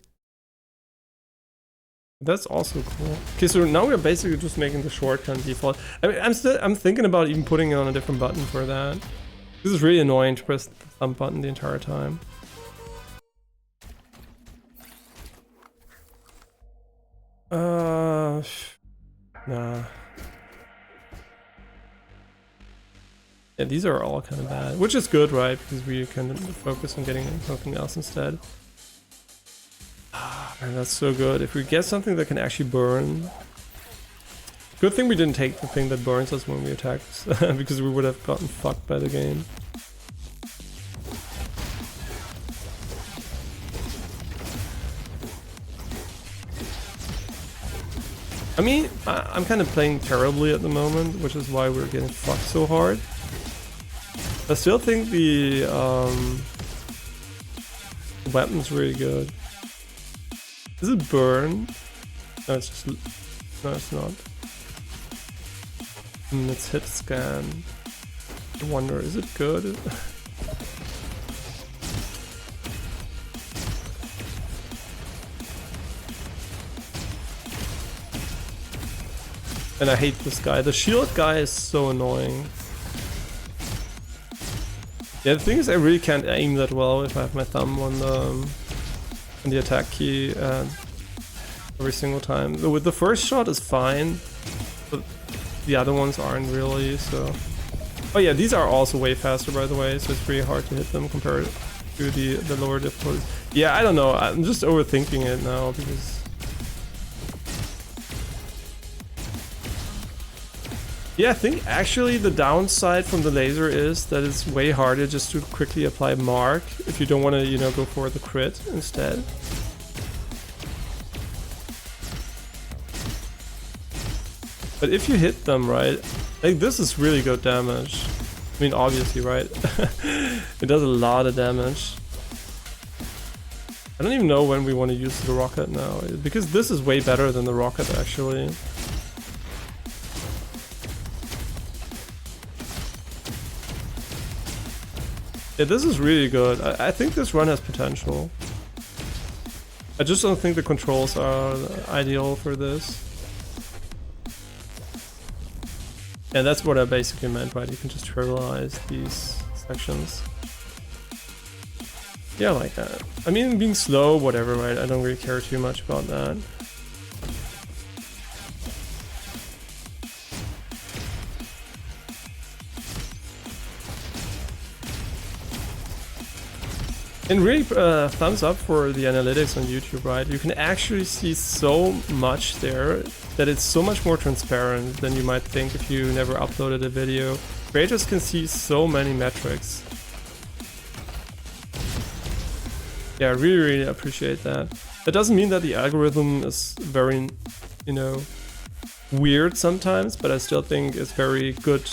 That's also cool. Okay, so now we're basically just making the shortcut default. I mean, I'm thinking about even putting it on a different button for that. This is really annoying to press the thumb button the entire time. Nah. Yeah, these are all kind of bad, which is good, right? Because we can focus on getting something else instead. Man, that's so good. If we get something that can actually burn... Good thing we didn't take the thing that burns us when we attacked, because we would have gotten fucked by the game. I mean, I'm kind of playing terribly at the moment, which is why we're getting fucked so hard. I still think the weapon's really good. Is it burn? No, it's just... No, it's not. Let's hit scan. I wonder, is it good? And I hate this guy. The shield guy is so annoying. Yeah, the thing is I really can't aim that well if I have my thumb on the attack key every single time. With the first shot is fine, but the other ones aren't really, so... Oh yeah, these are also way faster, by the way, so it's pretty hard to hit them compared to the lower difficulties. Yeah, I don't know, I'm just overthinking it now, because... Yeah, I think actually the downside from the laser is that it's way harder just to quickly apply mark if you don't want to, you know, go for the crit instead. But if you hit them right, like this is really good damage. I mean, obviously, right? It does a lot of damage. I don't even know when we want to use the rocket now, because this is way better than the rocket actually. Yeah, this is really good. I think this run has potential. I just don't think the controls are ideal for this. And that's what I basically meant, right? You can just trivialize these sections. Yeah, I like that. I mean, being slow, whatever, right? I don't really care too much about that. And really, thumbs up for the analytics on YouTube, right? You can actually see so much there that it's so much more transparent than you might think if you never uploaded a video. Creators can see so many metrics. Yeah, I really, really appreciate that. That doesn't mean that the algorithm is very, you know, weird sometimes, but I still think it's very good,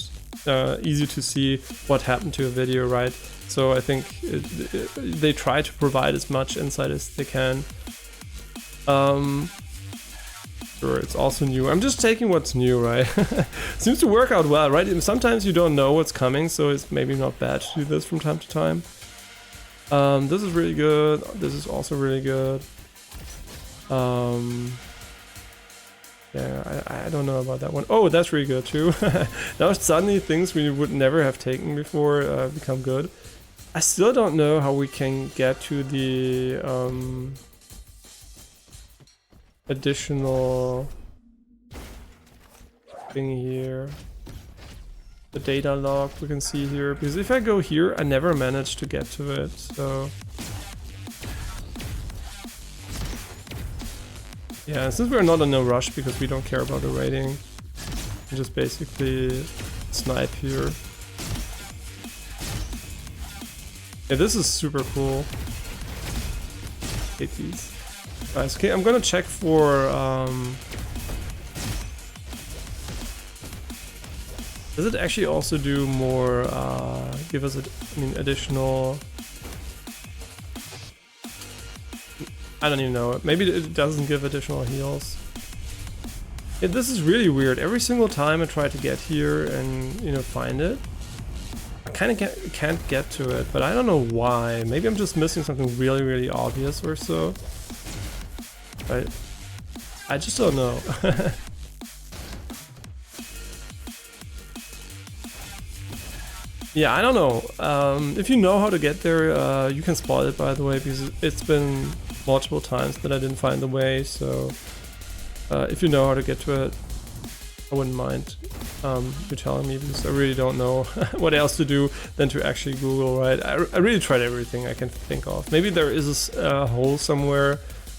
easy to see what happened to a video, right? So I think they try to provide as much insight as they can. Sure, it's also new. I'm just taking what's new, right? Seems to work out well, right? Sometimes you don't know what's coming, so it's maybe not bad to do this from time to time. This is really good. This is also really good. Yeah, I don't know about that one. Oh, that's really good too. Now suddenly things we would never have taken before become good. I still don't know how we can get to the additional thing here. The data log we can see here, because if I go here, I never managed to get to it, so... Yeah, since we're not in a rush because we don't care about the rating, we just basically snipe here. Yeah, this is super cool. Hate these guys. Okay, I'm gonna check for does it actually also do more give us additional, I don't even know, maybe it doesn't give additional heals. Yeah, this is really weird. Every single time I try to get here and, you know, find it, I kind of can't get to it, but I don't know why. Maybe I'm just missing something really, really obvious or so. Right? I just don't know. Yeah, I don't know. If you know how to get there, you can spot it, by the way, because it's been multiple times that I didn't find the way, so if you know how to get to it, I wouldn't mind you telling me, because I really don't know what else to do than to actually Google, right? I really tried everything I can think of. Maybe there is a hole somewhere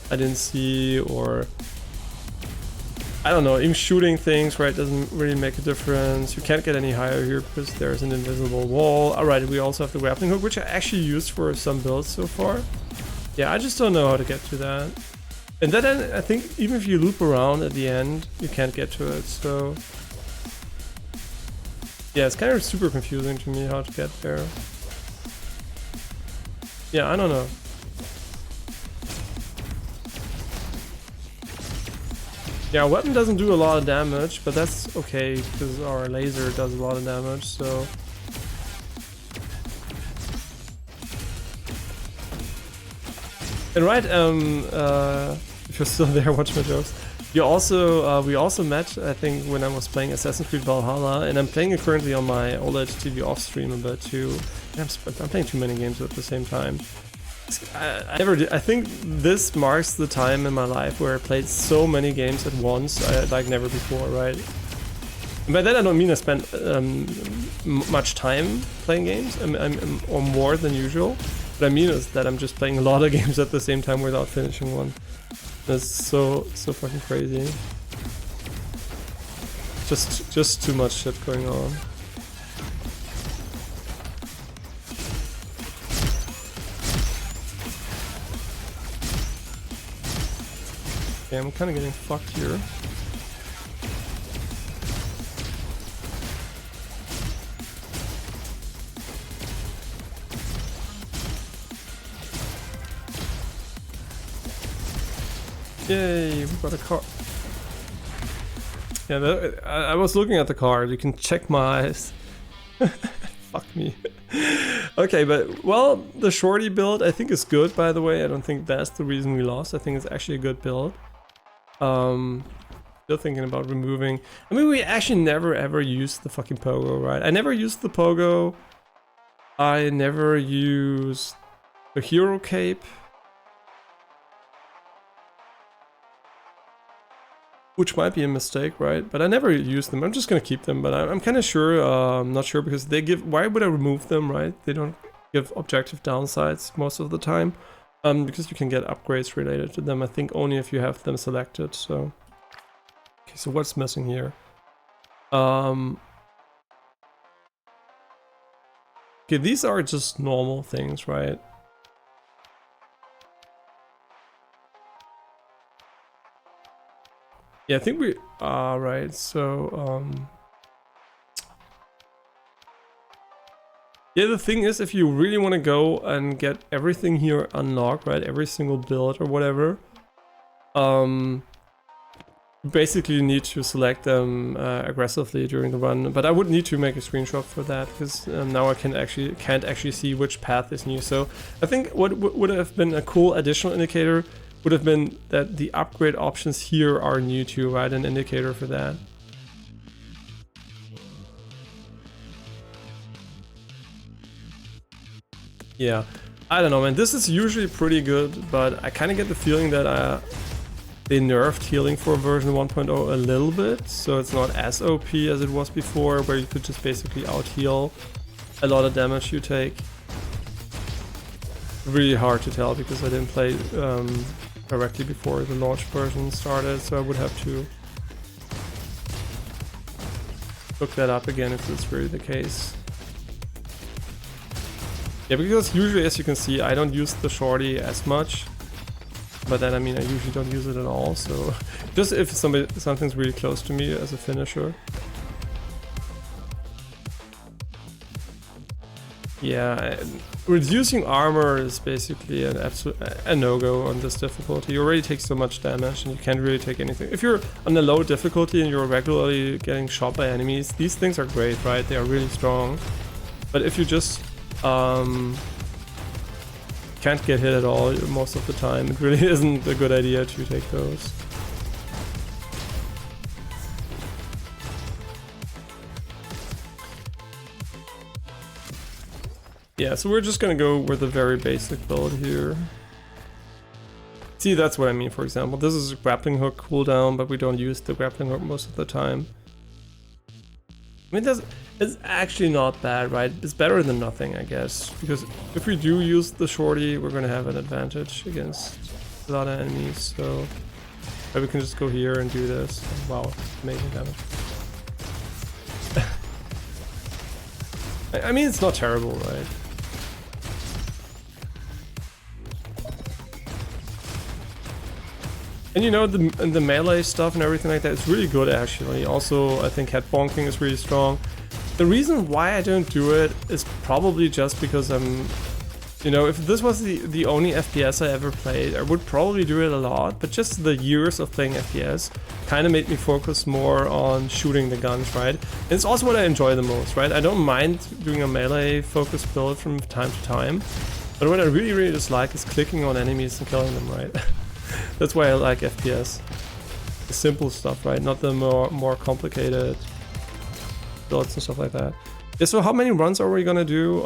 I didn't see, or I don't know, even shooting things, right, doesn't really make a difference. You can't get any higher here because there's an invisible wall. Alright, we also have the grappling hook, which I actually used for some builds so far. Yeah, I just don't know how to get to that. And then I think even if you loop around at the end, you can't get to it, so... Yeah, it's kind of super confusing to me how to get there. Yeah, I don't know. Yeah, our weapon doesn't do a lot of damage, but that's okay, because our laser does a lot of damage, so... And right, if you're still there, watch my jokes. You also we also met, I think, when I was playing Assassin's Creed Valhalla, and I'm playing it currently on my OLED TV off stream a bit too. And I'm playing too many games at the same time. I never did. I think this marks the time in my life where I played so many games at once, like never before, right? And by that I don't mean I spent much time playing games, or more than usual. What I mean is that I'm just playing a lot of games at the same time without finishing one. That's so fucking crazy. Just too much shit going on. Okay, I'm kind of getting fucked here. Yay, we got a car. Yeah, I was looking at the card. You can check my eyes. Fuck me. Okay, but, well, the shorty build I think is good, by the way. I don't think that's the reason we lost. I think it's actually a good build. Still thinking about removing... I mean, we actually never ever used the fucking pogo, right? I never used the pogo. I never used the hero cape. Which might be a mistake, right? But I never use them. I'm just gonna keep them, but I'm kind of sure, I'm not sure because they give... Why would I remove them, right? They don't give objective downsides most of the time. Because you can get upgrades related to them, I think only if you have them selected, so... Okay, so what's missing here? Okay, these are just normal things, right? Yeah, I think we are right. So, yeah, the thing is, if you really want to go and get everything here unlocked, right, every single build or whatever, basically you need to select them aggressively during the run. But I would need to make a screenshot for that because now I can't actually see which path is new. So I think what would have been a cool additional indicator would have been that the upgrade options here are new too, right? An indicator for that. Yeah, I don't know, man. This is usually pretty good, but I kind of get the feeling that they nerfed healing for version 1.0 a little bit, so it's not as OP as it was before, where you could just basically out-heal a lot of damage you take. Really hard to tell because I didn't play directly before the launch version started, so I would have to look that up again if it's really the case. Yeah, because usually, as you can see, I don't use the shorty as much, but then I mean I usually don't use it at all, so just if something's really close to me as a finisher. Yeah, reducing armor is basically a no-go on this difficulty. You already take so much damage and you can't really take anything. If you're on a low difficulty and you're regularly getting shot by enemies, these things are great, right? They are really strong. But if you just can't get hit at all most of the time, it really isn't a good idea to take those. Yeah, so we're just gonna go with a very basic build here. See, that's what I mean, for example. This is a grappling hook cooldown, but we don't use the grappling hook most of the time. I mean, it's actually not bad, right? It's better than nothing, I guess. Because if we do use the shorty, we're gonna have an advantage against a lot of enemies, so... But we can just go here and do this. Wow, amazing damage. I mean, it's not terrible, right? And you know, the melee stuff and everything like that is really good actually. Also, I think head bonking is really strong. The reason why I don't do it is probably just because I'm... You know, if this was the only FPS I ever played, I would probably do it a lot, but just the years of playing FPS kind of made me focus more on shooting the guns, right? And it's also what I enjoy the most, right? I don't mind doing a melee focused build from time to time, but what I really dislike is clicking on enemies and killing them, right? That's why I like FPS. simple stuff, right? Not the more complicated builds and stuff like that. Yeah, so how many runs are we gonna do?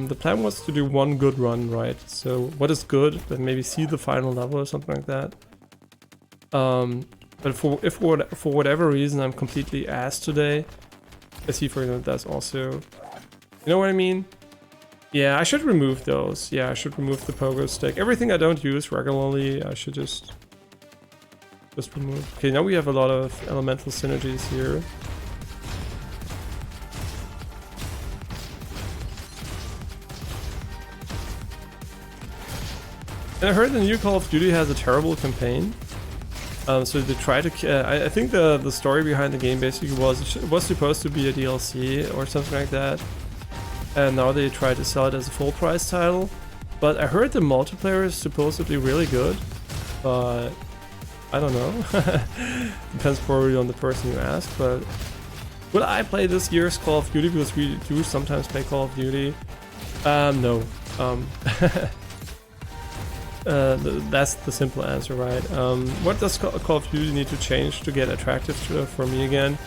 The plan was to do one good run, right? So what is good? But maybe see the final level or something like that. But for whatever reason I'm completely ass today. I see, for example, that's also, you know what I mean? Yeah, I should remove those. Yeah, I should remove the pogo stick. Everything I don't use regularly, I should just remove. Okay, now we have a lot of elemental synergies here. And I heard the new Call of Duty has a terrible campaign. So they try to. I think the story behind the game basically was it was supposed to be a DLC or something like that, and now they try to sell it as a full price title. But I heard the multiplayer is supposedly really good, but I don't know. Depends probably on the person you ask. But will I play this year's Call of Duty? Because we do sometimes play Call of Duty. No. That's the simple answer, right? What does Call of Duty need to change to get attractive for me again?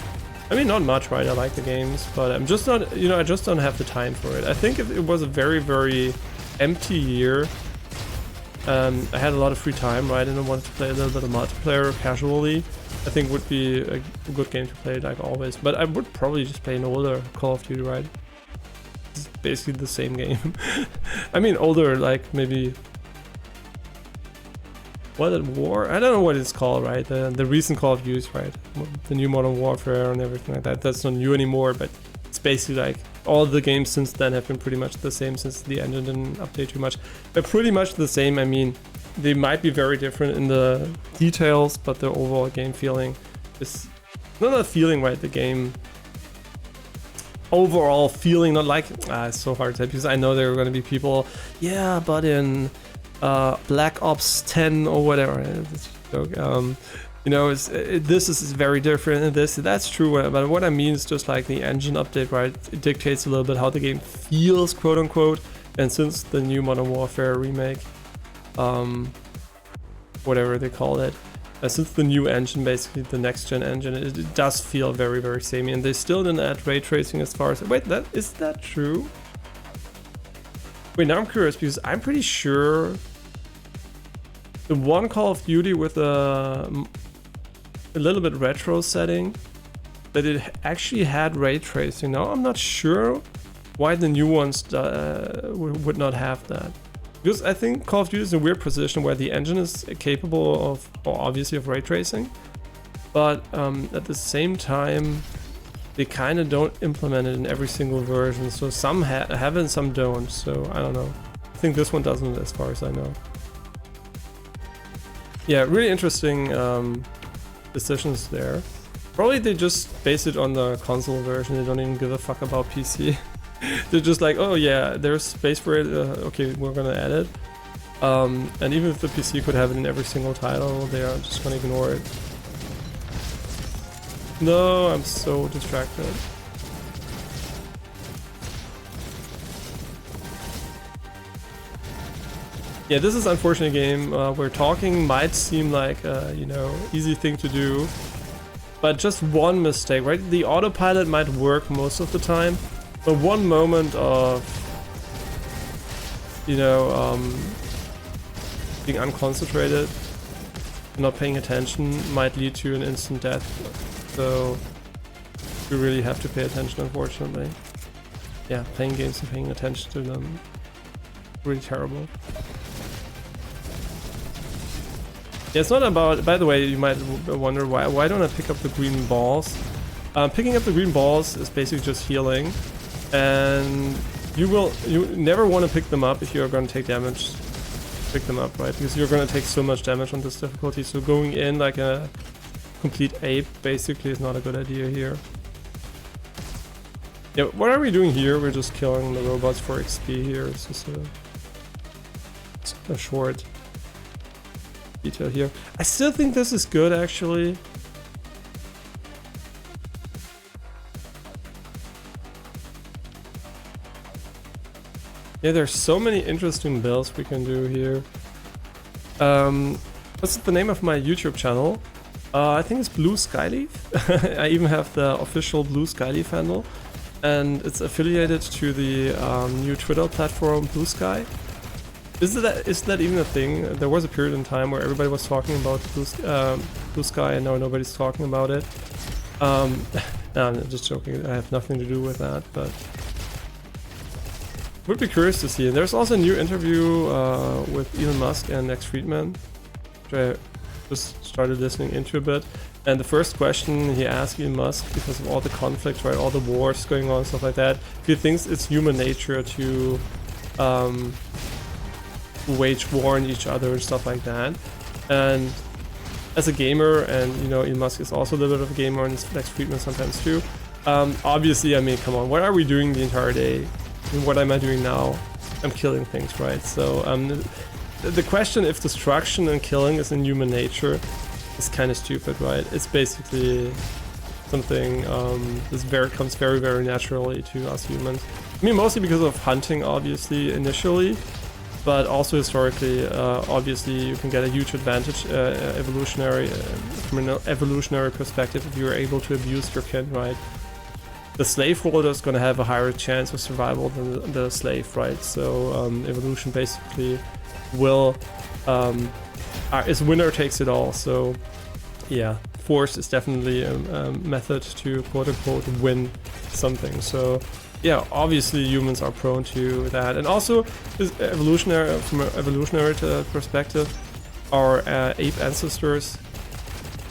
I mean, not much, right? I like the games, but I'm just not, you know, I just don't have the time for it. I think if it was a very, very empty year, I had a lot of free time, right? And I wanted to play a little bit of multiplayer casually. I think would be a good game to play, like always. But I would probably just play an older Call of Duty, right? It's basically the same game. I mean, older, like maybe... What at war? I don't know what it's called, right? The recent Call of Duty, right? The new Modern Warfare and everything like that. That's not new anymore, but it's basically like all the games since then have been pretty much the same since the engine didn't update too much. They're pretty much the same. I mean, they might be very different in the details, but the overall game feeling is not a feeling, right? The game overall feeling, not like it's so hard to say because I know there are going to be people, yeah, but in Black Ops 10 or whatever. You know, this is very different and that's true, but what I mean is just like the engine update, right? It dictates a little bit how the game feels, quote unquote. And since the new Modern Warfare remake, whatever they call it, since the new engine, basically the next gen engine, it does feel very, very samey. And they still didn't add ray tracing as far as, wait, is that true? Wait, now I'm curious because I'm pretty sure the one Call of Duty with a little bit retro setting, that it actually had ray tracing. Now I'm not sure why the new ones would not have that. Because I think Call of Duty is in a weird position where the engine is capable of, obviously, of ray tracing, but at the same time, they kind of don't implement it in every single version. So some have it and some don't. So I don't know. I think this one doesn't, as far as I know. Yeah, really interesting decisions there. Probably they just base it on the console version. They don't even give a fuck about PC. They're just like, oh yeah, there's space for it. Okay, we're gonna add it. And even if the PC could have it in every single title, they are just gonna ignore it. No, I'm so distracted. Yeah, this is an unfortunate game. Where talking might seem like a, you know, easy thing to do, but just one mistake, right? The autopilot might work most of the time, but one moment of, you know, being unconcentrated, not paying attention might lead to an instant death. So we really have to pay attention, unfortunately. Yeah, playing games and paying attention to them, really terrible. Yeah, it's not about, by the way, you might wonder why don't I pick up the green balls? Picking up the green balls is basically just healing, and you never want to pick them up if you're going to take damage. Pick them up, right? Because you're going to take so much damage on this difficulty. So going in like a complete ape basically is not a good idea here. Yeah, what are we doing here? We're just killing the robots for XP here. It's just a short detail here. I still think this is good, actually. Yeah, there's so many interesting builds we can do here. What's the name of my YouTube channel? I think it's Blue Skyleaf. I even have the official Blue Skyleaf handle, and it's affiliated to the new Twitter platform Blue Sky. Is that even a thing? There was a period in time where everybody was talking about Blue Sky, and now nobody's talking about it. No, I'm just joking. I have nothing to do with that, but would be curious to see. There's also a new interview with Elon Musk and Lex Friedman, which I just started listening into a bit. And the first question he asked Elon Musk, because of all the conflict, right, all the wars going on, stuff like that, if he thinks it's human nature to wage war on each other and stuff like that. And as a gamer, and you know, Elon Musk is also a little bit of a gamer, and Lex Friedman sometimes too. Obviously, I mean, come on, what are we doing the entire day? And what am I doing now? I'm killing things, right? So the question if destruction and killing is in human nature is kind of stupid, right? It's basically something this comes very, very naturally to us humans. I mean, mostly because of hunting, obviously, initially, but also historically, obviously, you can get a huge advantage from an evolutionary perspective if you're able to abuse your kin, right? The slaveholder is going to have a higher chance of survival than the slave, right? So evolution basically will is winner takes it all. So yeah, force is definitely a method to quote unquote win something. So yeah, obviously humans are prone to that, and also evolutionary from an evolutionary perspective, our ape ancestors,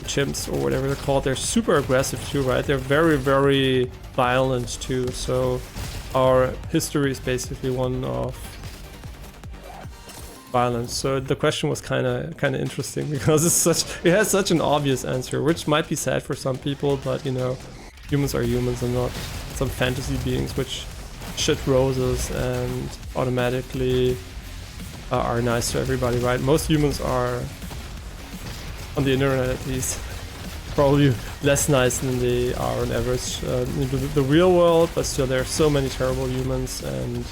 chimps or whatever they're called, they're super aggressive too, right? They're very, very violent too. So our history is basically one of violence. So the question was kind of interesting because it has such an obvious answer, which might be sad for some people, but you know, humans are humans and not some fantasy beings which shit roses and automatically are nice to everybody, right? Most humans are, on the internet at least, probably less nice than they are on average in the real world, but still there are so many terrible humans. And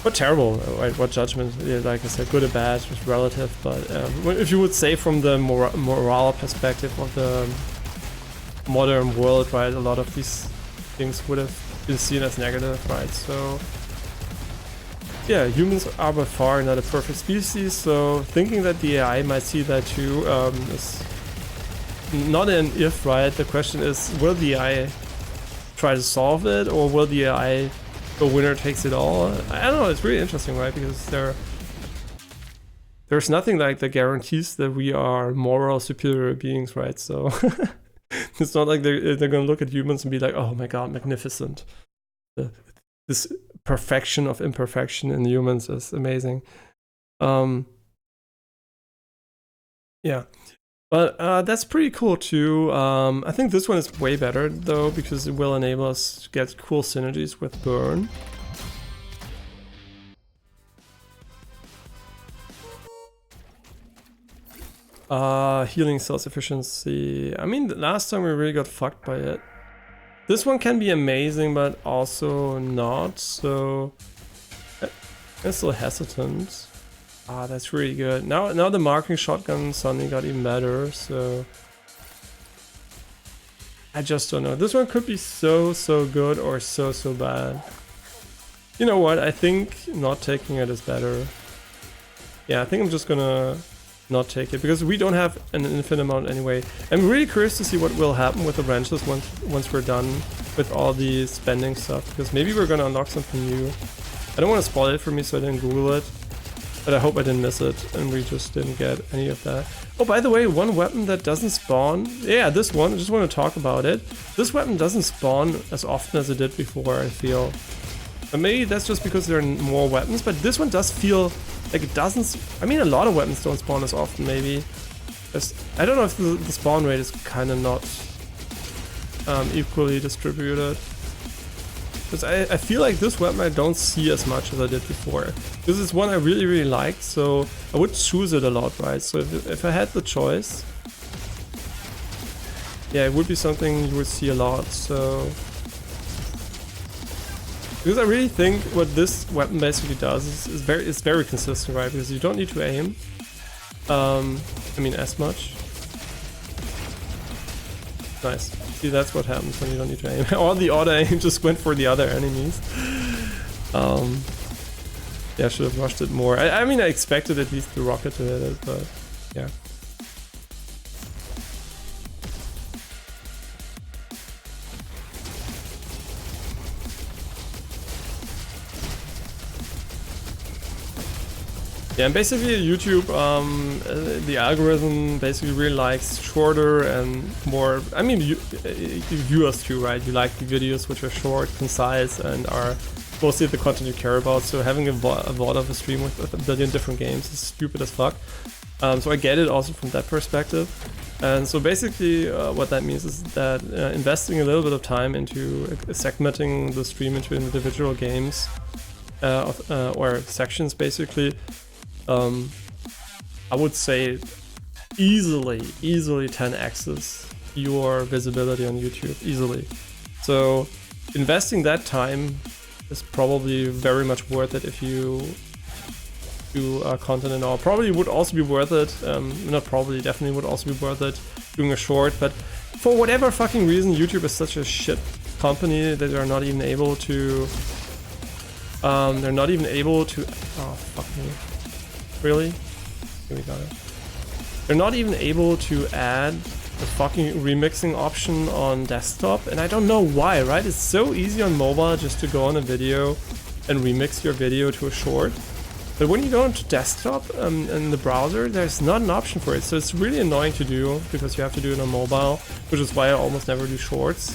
what terrible, right? What judgment, yeah, like I said, good or bad, just relative, but if you would say from the moral perspective of the modern world, right, a lot of these things would have been seen as negative, right? So yeah, humans are by far not a perfect species, so thinking that the AI might see that too is not an if, right? The question is, will the AI try to solve it, or will the AI go winner takes it all? I don't know, it's really interesting, right? Because there's nothing like that guarantees that we are moral superior beings, right? So it's not like they're gonna look at humans and be like, oh my god, magnificent. This perfection of imperfection in humans is amazing. Yeah, but that's pretty cool too. I think this one is way better though, because it will enable us to get cool synergies with burn. Healing self-sufficiency. I mean, the last time we really got fucked by it. This one can be amazing, but also not, so I'm still hesitant. Ah, that's really good. Now the marking shotgun suddenly got even better, so I just don't know. This one could be so good or so bad. You know what? I think not taking it is better. Yeah, I think I'm just gonna not take it, because we don't have an infinite amount anyway. I'm really curious to see what will happen with the wrenches once we're done with all the spending stuff, because maybe we're gonna unlock something new. I don't want to spoil it for me, so I didn't Google it, but I hope I didn't miss it and we just didn't get any of that. Oh, by the way, one weapon that doesn't spawn, yeah, this one, I just want to talk about it. This weapon doesn't spawn as often as it did before, I feel. And maybe that's just because there are more weapons, but this one does feel like it doesn't. I mean, a lot of weapons don't spawn as often, maybe. I don't know if the spawn rate is kind of not equally distributed. Because I feel like this weapon I don't see as much as I did before. This is one I really liked, so I would choose it a lot, right? So if I had the choice, yeah, it would be something you would see a lot, so. Because I really think what this weapon basically does is very consistent, right? Because you don't need to aim. I mean, as much. Nice. See, that's what happens when you don't need to aim. Or the auto aim just went for the other enemies. Yeah, I should have rushed it more. I mean, I expected at least the rocket to hit it, but yeah. Yeah, and basically YouTube, the algorithm basically really likes shorter and more, I mean, viewers too, right? You like the videos which are short, concise, and are mostly the content you care about. So having a VOD of a stream with a billion different games is stupid as fuck. So I get it also from that perspective. And so basically what that means is that investing a little bit of time into segmenting the stream into individual games or sections basically, I would say easily 10x's your visibility on YouTube, easily. So investing that time is probably very much worth it if you do content and all. Probably would also be worth it, not probably, definitely would also be worth it doing a short, but for whatever fucking reason YouTube is such a shit company that they're not even able to, oh fuck me. Really? Here we got it. They're not even able to add the fucking remixing option on desktop, and I don't know why, right? It's so easy on mobile just to go on a video and remix your video to a short. But when you go into desktop in the browser, there's not an option for it. So it's really annoying to do because you have to do it on mobile, which is why I almost never do shorts.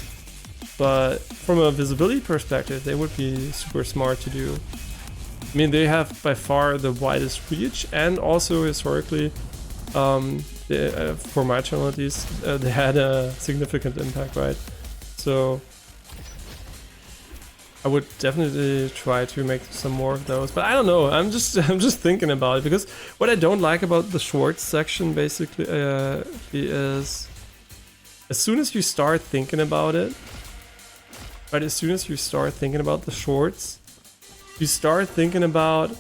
But from a visibility perspective, they would be super smart to do. I mean, they have by far the widest reach, and also historically, for my channel at least, they had a significant impact, right? So I would definitely try to make some more of those, but I don't know. I'm just thinking about it, because what I don't like about the shorts section basically is as soon as you start thinking about it, right? As soon as you start thinking about the shorts, you start thinking about,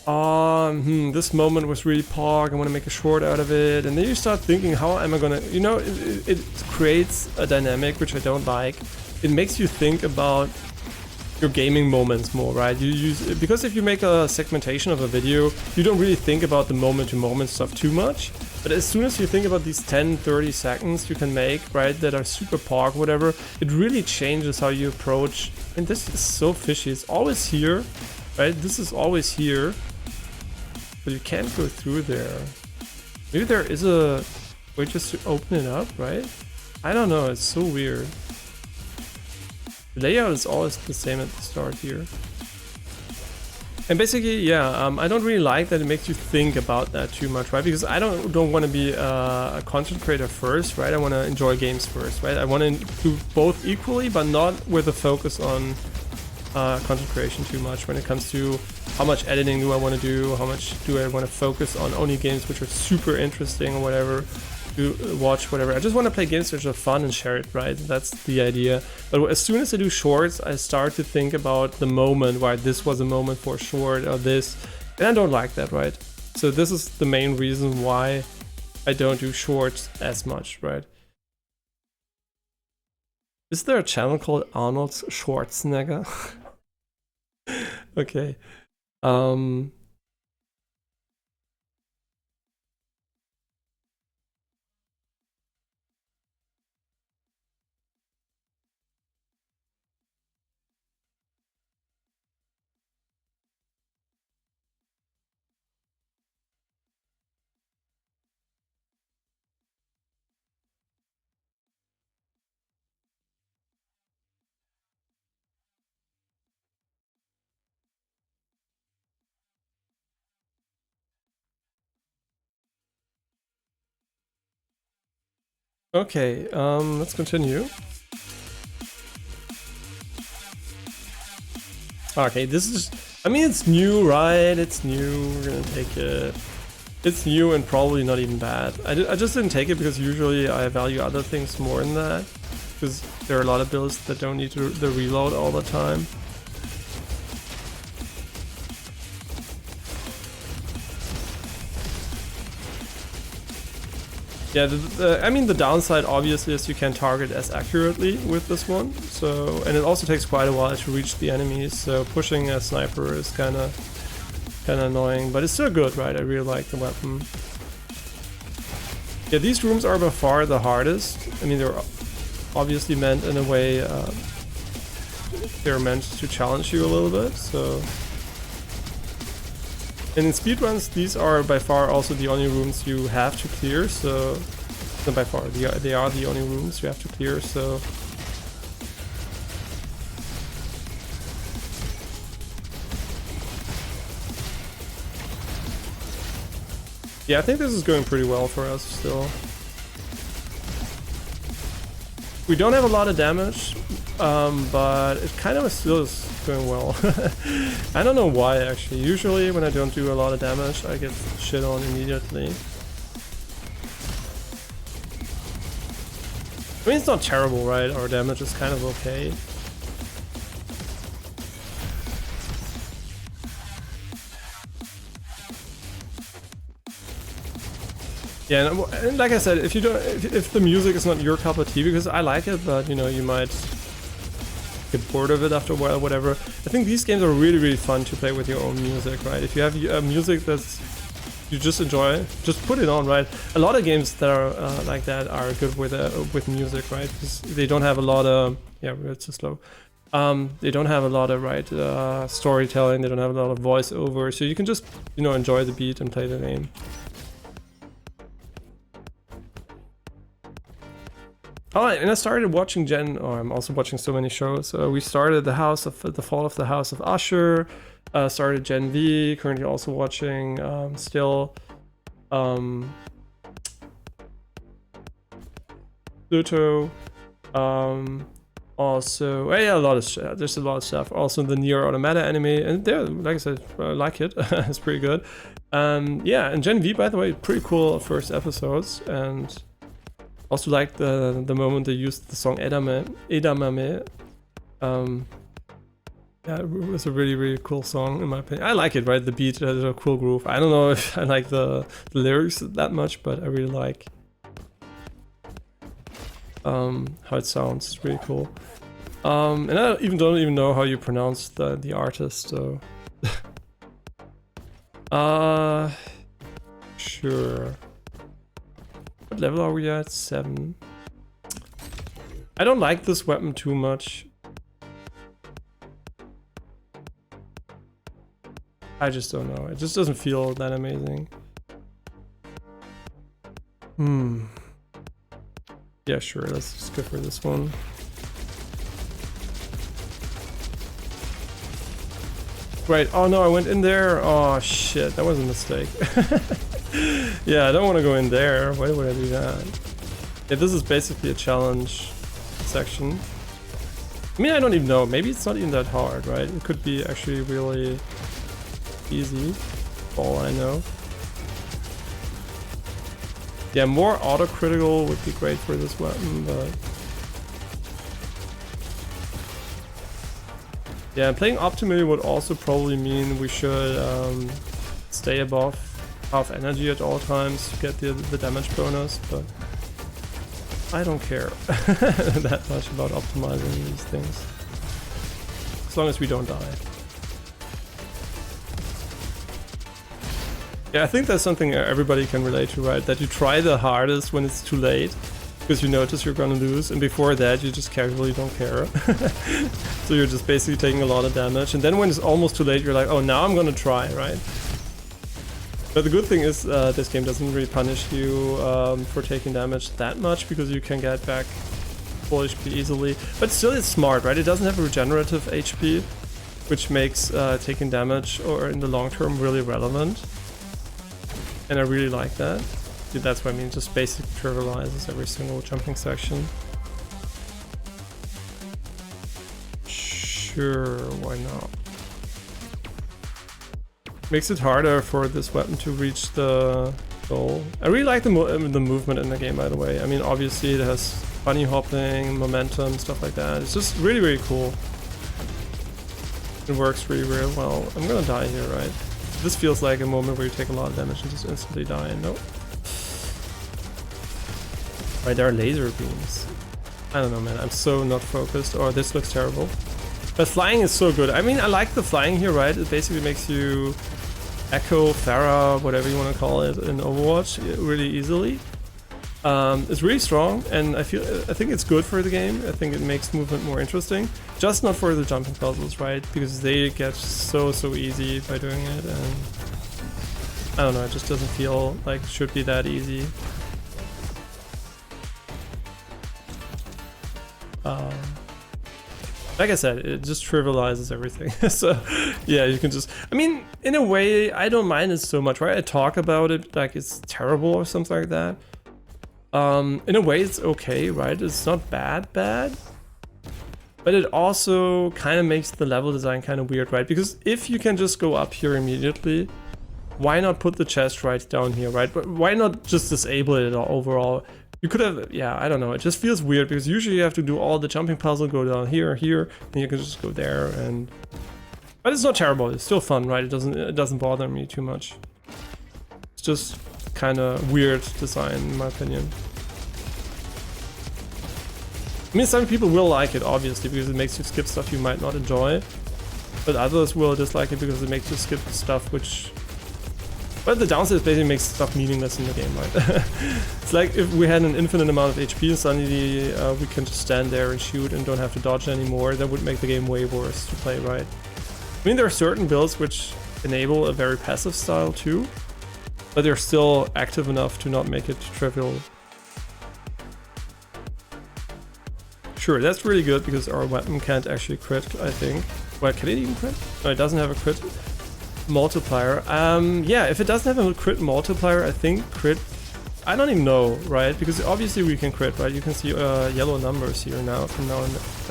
this moment was really pog, I want to make a short out of it, and then you start thinking, how am I gonna, you know, it creates a dynamic which I don't like. It makes you think about your gaming moments more, right? Because if you make a segmentation of a video, you don't really think about the moment-to-moment stuff too much. But as soon as you think about these 10-30 seconds you can make, right, that are super pog, whatever, it really changes how you approach. And this is so fishy. It's always here, right? This is always here, but you can't go through there. Maybe there is a way just to open it up, right? I don't know. It's so weird. The layout is always the same at the start here. And basically, yeah, I don't really like that it makes you think about that too much, right? Because I don't want to be a content creator first, right? I want to enjoy games first, right? I want to do both equally, but not with a focus on content creation too much when it comes to how much editing do I want to do, how much do I want to focus on only games which are super interesting or whatever. To watch whatever. I just want to play games which are fun and share it, right? That's the idea. But as soon as I do shorts, I start to think about the moment, why this was a moment for a short or this, and I don't like that, right? So this is the main reason why I don't do shorts as much, right? Is there a channel called Arnold Schwarzenegger? Okay. Okay, let's continue. Okay, this is, I mean, it's new, right? It's new, we're gonna take it. It's new and probably not even bad. I just didn't take it because usually I value other things more than that. Because there are a lot of builds that don't need the reload all the time. Yeah, I mean the downside obviously is you can't target as accurately with this one. So, and it also takes quite a while to reach the enemies. So pushing a sniper is kind of annoying, but it's still good, right? I really like the weapon. Yeah, these rooms are by far the hardest. I mean, they're obviously meant in a way, they're meant to challenge you a little bit, so. And in speedruns, these are by far also the only rooms you have to clear, so. Not by far, they are the only rooms you have to clear, so. Yeah, I think this is going pretty well for us still. We don't have a lot of damage, but it kind of still is going well. I don't know why actually. Usually when I don't do a lot of damage, I get shit on immediately. I mean, it's not terrible, right? Our damage is kind of okay. Yeah, and like I said, if you don't, if the music is not your cup of tea, because I like it, but you know, you might get bored of it after a while, whatever. I think these games are really, really fun to play with your own music, right? If you have music that's you just enjoy, just put it on, right? A lot of games that are like that are good with music, right? Because they don't have a lot of it's too slow. They don't have a lot of storytelling. They don't have a lot of voiceover, so you can just enjoy the beat and play the game. Oh, and I started watching I'm also watching so many shows. We started the Fall of the House of Usher, started Gen V, currently also watching still Pluto, also a lot of stuff. There's a lot of stuff. Also the Nier Automata anime, and there, like I said, I like it. It's pretty good. Yeah, and Gen V, by the way, pretty cool first episodes, and also like the moment they used the song Edamame. Yeah, it was a really, really cool song in my opinion. I like it, right? The beat has a cool groove. I don't know if I like the lyrics that much, but I really like how it sounds. It's really cool. And I don't even know how you pronounce the artist, so sure. What level are we at? 7. I don't like this weapon too much. I just don't know. It just doesn't feel that amazing. Yeah, sure. Let's just go for this one. Right. Oh no, I went in there. Oh shit, that was a mistake. Yeah, I don't want to go in there. Why would I do that? Yeah, this is basically a challenge section. I mean, I don't even know. Maybe it's not even that hard, right? It could be actually really easy, for all I know. Yeah, more autocritical would be great for this weapon, but yeah, playing optimally would also probably mean we should stay above half energy at all times to get the damage bonus, but I don't care that much about optimizing these things, as long as we don't die. Yeah, I think that's something everybody can relate to, right? That you try the hardest when it's too late, because you notice you're gonna lose, and before that you just casually don't care. So you're just basically taking a lot of damage, and then when it's almost too late, you're like, oh, now I'm gonna try, right? But the good thing is this game doesn't really punish you for taking damage that much, because you can get back full HP easily. But still, it's smart, right? It doesn't have a regenerative HP, which makes taking damage or in the long term really relevant. And I really like that. Dude, that's what I mean, just basically trivializes every single jumping section. Sure, why not? Makes it harder for this weapon to reach the goal. I really like the movement in the game, by the way. I mean, obviously it has bunny hopping, momentum, stuff like that. It's just really, really cool. It works really, really well. I'm gonna die here, right? This feels like a moment where you take a lot of damage and just instantly die. Nope. Right, there are laser beams. I don't know, man. I'm so not focused. Or this looks terrible. But flying is so good. I mean, I like the flying here, right? It basically makes you echo, Pharah, whatever you want to call it, in Overwatch really easily. It's really strong, and I think it's good for the game. I think it makes movement more interesting. Just not for the jumping puzzles, right? Because they get so easy by doing it, and I don't know, it just doesn't feel like it should be that easy. Like I said, it just trivializes everything. So yeah, you can just, I mean, in a way, I don't mind it so much, right? I talk about it like it's terrible or something like that. In a way, it's okay, right? It's not bad, but it also kind of makes the level design kind of weird, right? Because if you can just go up here immediately, why not put the chest right down here, right? But why not just disable it overall? You could have, yeah, I don't know. It just feels weird because usually you have to do all the jumping puzzle, go down here, and you can just go there. And but it's not terrible. It's still fun, right? It doesn't bother me too much. It's just kind of weird design, in my opinion. I mean, some people will like it, obviously, because it makes you skip stuff you might not enjoy. But others will dislike it because it makes you skip stuff which... But the downside is basically makes stuff meaningless in the game, right? It's like if we had an infinite amount of HP and suddenly we can just stand there and shoot and don't have to dodge anymore. That would make the game way worse to play, right? I mean, there are certain builds which enable a very passive style too, but they're still active enough to not make it trivial. Sure, that's really good because our weapon can't actually crit, I think. Well, can it even crit? No, it doesn't have a crit multiplier. Yeah, if it doesn't have a crit multiplier, I think crit... I don't even know, right? Because obviously we can crit, right? You can see yellow numbers here now, from now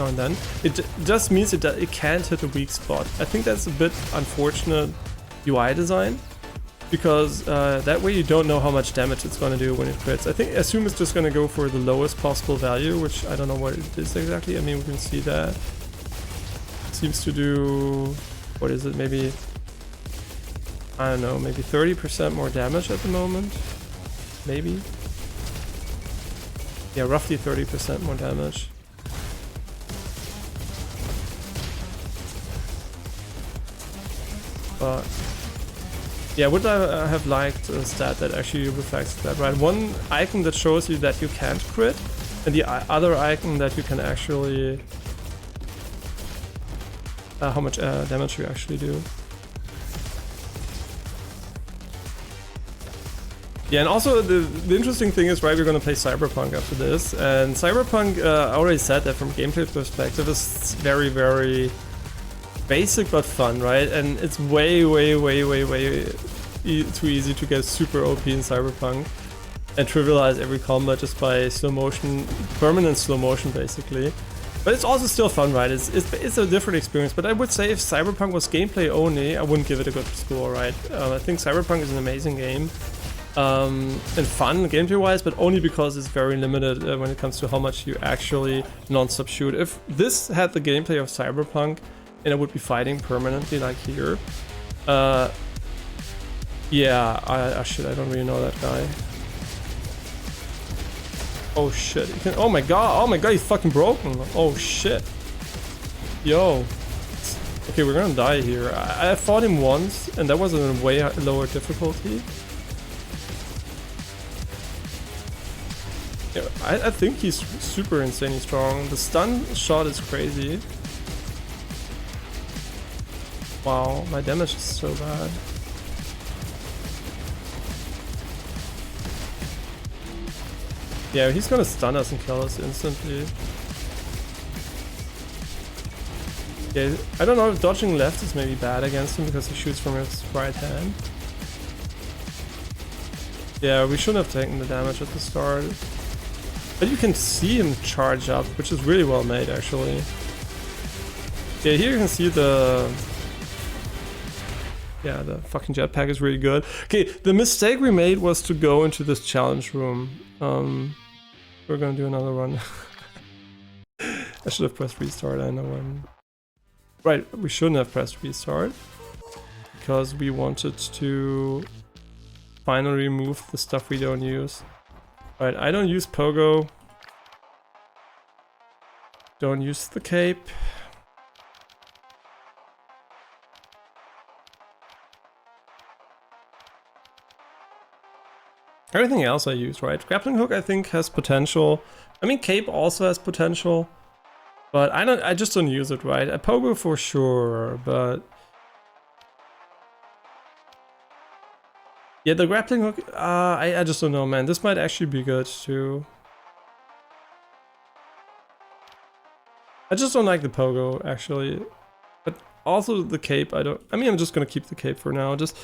and then. It just means it can't hit a weak spot. I think that's a bit unfortunate UI design, because that way you don't know how much damage it's going to do when it crits. Assume it's just going to go for the lowest possible value, which I don't know what it is exactly. I mean, we can see that it seems to do, what is it, maybe, I don't know, maybe 30% more damage at the moment, maybe. Yeah, roughly 30% more damage. But yeah, would I have liked a stat that actually reflects that, right? One icon that shows you that you can't crit, and the other icon that you can actually... how much damage you actually do. Yeah, and also the interesting thing is, right, we're gonna play Cyberpunk after this, and Cyberpunk, I already said that from a gameplay perspective, is very, very basic but fun, right? And it's way too easy to get super OP in Cyberpunk and trivialize every combat just by slow motion, permanent slow motion basically. But it's also still fun, right? It's a different experience. But I would say if Cyberpunk was gameplay only, I wouldn't give it a good score, right? I think Cyberpunk is an amazing game. And fun gameplay wise, but only because it's very limited when it comes to how much you actually non-stop shoot. If this had the gameplay of Cyberpunk and I would be fighting permanently like here, yeah, shit, I don't really know that guy. Oh shit, you can, oh my god, he's fucking broken. Oh shit. Yo. Okay, we're gonna die here. I fought him once and that was in a way lower difficulty. Yeah, I think he's super insanely strong. The stun shot is crazy. Wow, my damage is so bad. Yeah, he's gonna stun us and kill us instantly. Yeah, I don't know if dodging left is maybe bad against him because he shoots from his right hand. Yeah, we shouldn't have taken the damage at the start. But you can see him charge up, which is really well made actually. Yeah, here you can see the... Yeah, the fucking jetpack is really good. Okay, the mistake we made was to go into this challenge room. We're gonna do another run. I should have pressed restart, I know when. Right, we shouldn't have pressed restart. Because we wanted to finally remove the stuff we don't use. Right, I don't use Pogo. Don't use the cape. Everything else I use, right? Grappling hook I think has potential. I mean, cape also has potential, but I just don't use it, right? A Pogo for sure, but yeah, the grappling hook, I just don't know, man. This might actually be good too. I just don't like the Pogo actually, but also the cape. I mean, I'm just gonna keep the cape for now. Just.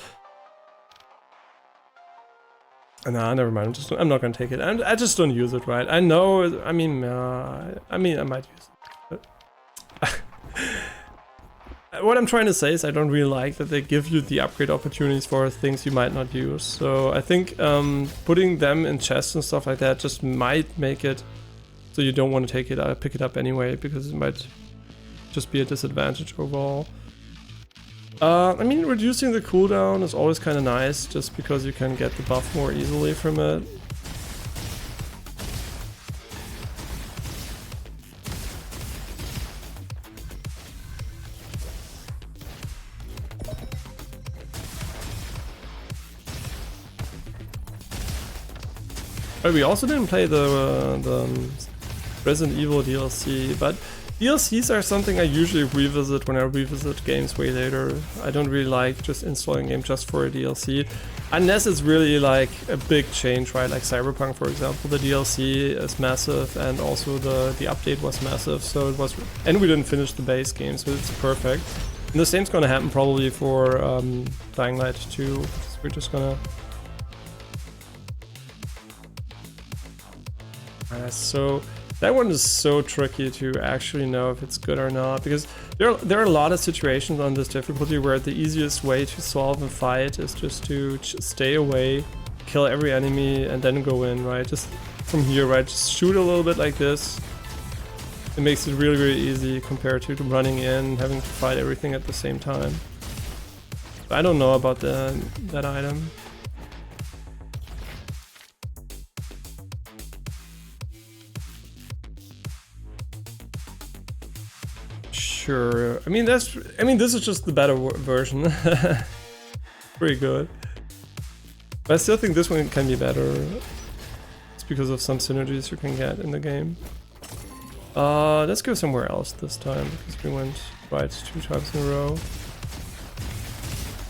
Nah, never mind. I'm not gonna take it. I just don't use it, right? I know. I mean, I might use it. But what I'm trying to say is, I don't really like that they give you the upgrade opportunities for things you might not use. So I think putting them in chests and stuff like that just might make it so you don't want to take it, pick it up anyway, because it might just be a disadvantage overall. I mean, reducing the cooldown is always kind of nice, just because you can get the buff more easily from it. But we also didn't play the Resident Evil DLC, but DLCs are something I usually revisit when I revisit games way later. I don't really like just installing a game just for a DLC, unless it's really like a big change, right? Like Cyberpunk, for example, the DLC is massive, and also the update was massive, so it was, and we didn't finish the base game, so it's perfect. And the same's gonna happen probably for Dying Light 2. So we're just gonna. So that one is so tricky to actually know if it's good or not, because there are a lot of situations on this difficulty where the easiest way to solve a fight is just to stay away, kill every enemy, and then go in, right? Just from here, right? Just shoot a little bit like this. It makes it really, really easy compared to running in, having to fight everything at the same time. I don't know about that item. Sure. I mean, this is just the better version. Pretty good. But I still think this one can be better. It's because of some synergies you can get in the game. Let's go somewhere else this time, because we went right 2 times in a row.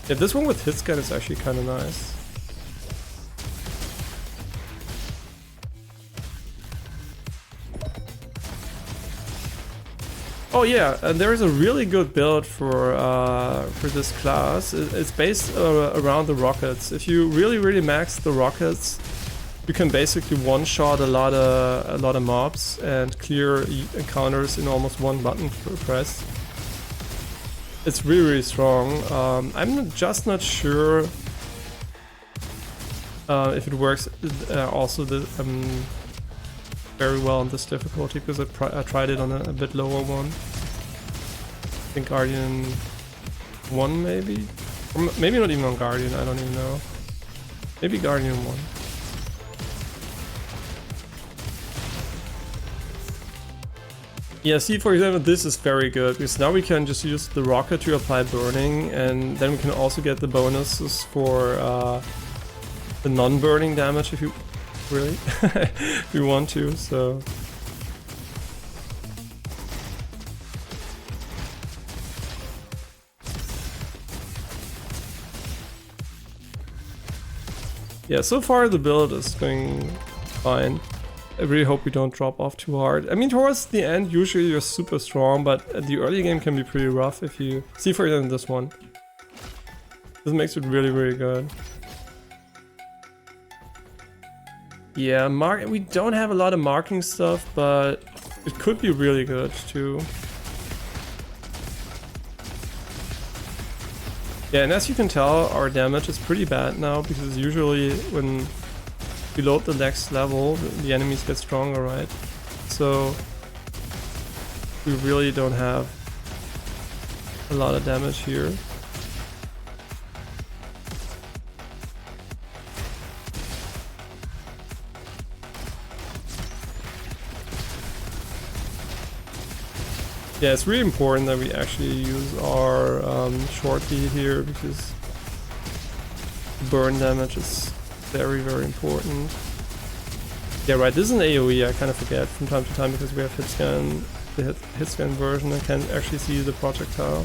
Yeah, this one with hit scan is actually kind of nice. Oh yeah, and there is a really good build for this class. It's based around the rockets. If you really max the rockets, you can basically one-shot a lot of mobs and clear encounters in almost one button press. It's really strong. I'm just not sure if it works also very well on this difficulty, because I tried it on a bit lower one. I think Guardian 1 maybe? Or maybe not even on Guardian, I don't even know. Maybe Guardian 1. Yeah, see, for example, this is very good, because now we can just use the rocket to apply burning, and then we can also get the bonuses for the non-burning damage if you really if you want to. So yeah, so far the build is going fine. I really hope we don't drop off too hard. I mean, towards the end usually you're super strong, but the early game can be pretty rough if you see, for example, this one. This makes it really good. Yeah, we don't have a lot of marking stuff, but it could be really good too. Yeah, and as you can tell, our damage is pretty bad now, because usually when we load the next level, the enemies get stronger, right? So we really don't have a lot of damage here. Yeah, it's really important that we actually use our short beat here, because burn damage is very, very important. Yeah, right, this is an AoE, I kind of forget from time to time because we have hit scan, the hit scan version. I can't actually see the projectile.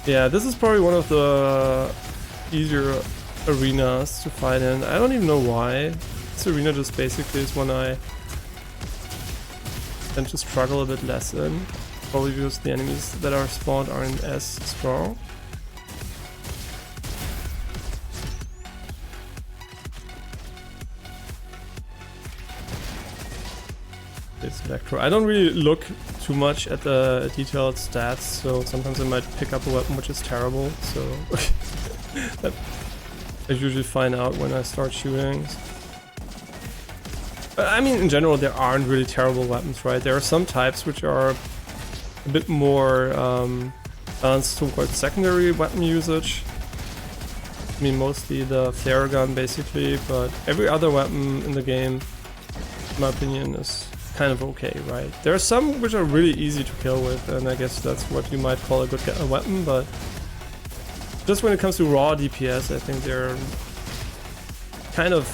Yeah, this is probably one of the easier arenas to fight in. I don't even know why. This arena just basically is one I tend to struggle a bit less in. Probably because the enemies that are spawned aren't as strong. It's Electro. I don't really look too much at the detailed stats, so sometimes I might pick up a weapon which is terrible, so that I usually find out when I start shooting. But I mean, in general, there aren't really terrible weapons, right? There are some types which are a bit more balanced towards secondary weapon usage. I mean, mostly the flare gun, basically, but every other weapon in the game, in my opinion, is kind of okay, right? There are some which are really easy to kill with, and I guess that's what you might call a good weapon, but just when it comes to raw DPS, I think they're kind of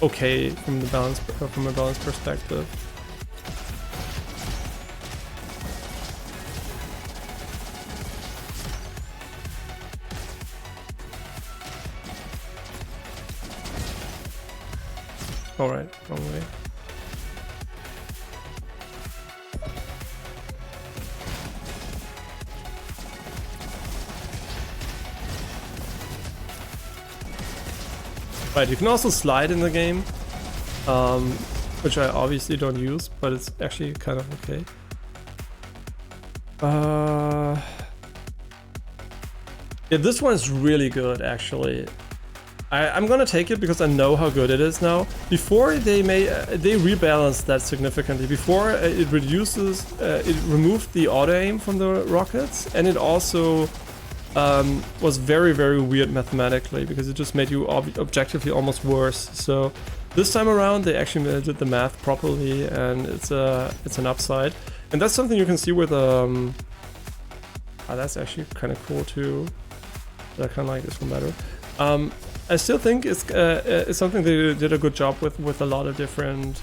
okay from a balance perspective. All right, wrong way. Right, you can also slide in the game, which I obviously don't use, but it's actually kind of okay. Yeah, this one is really good, actually. I'm gonna take it because I know how good it is now. Before they rebalanced that significantly. Before it removed the auto aim from the rockets, and it also was very, very weird mathematically because it just made you objectively almost worse. So this time around they actually did the math properly, and it's an upside. And that's something you can see with that's actually kind of cool too. I kind of like this one better. I still think it's something they did a good job with a lot of different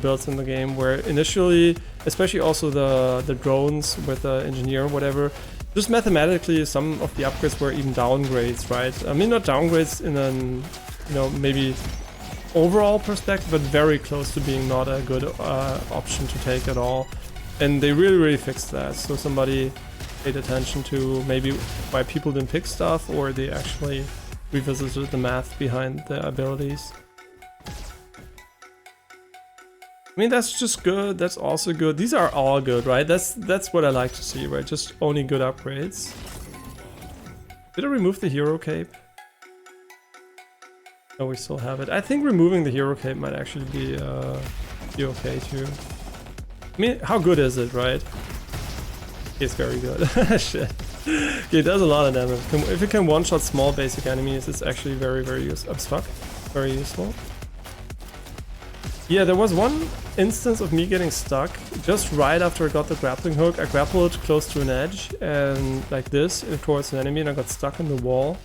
builds in the game, where initially, especially also the drones with the engineer or whatever, just mathematically some of the upgrades were even downgrades, right? I mean, not downgrades in an maybe overall perspective, but very close to being not a good option to take at all. And they really fixed that. So somebody paid attention to maybe why people didn't pick stuff, or they actually revisited the math behind the abilities. I mean, that's just good. That's also good. These are all good, right? That's what I like to see, right? Just only good upgrades. Did I remove the hero cape? No, we still have it. I think removing the hero cape might actually be okay too. I mean, how good is it, right? It's very good. Shit. It does a lot of damage. If it can one-shot small basic enemies, it's actually very useful. I'm stuck. Very useful. Yeah, there was one instance of me getting stuck just right after I got the grappling hook. I grappled close to an edge and like this towards an enemy, and I got stuck in the wall.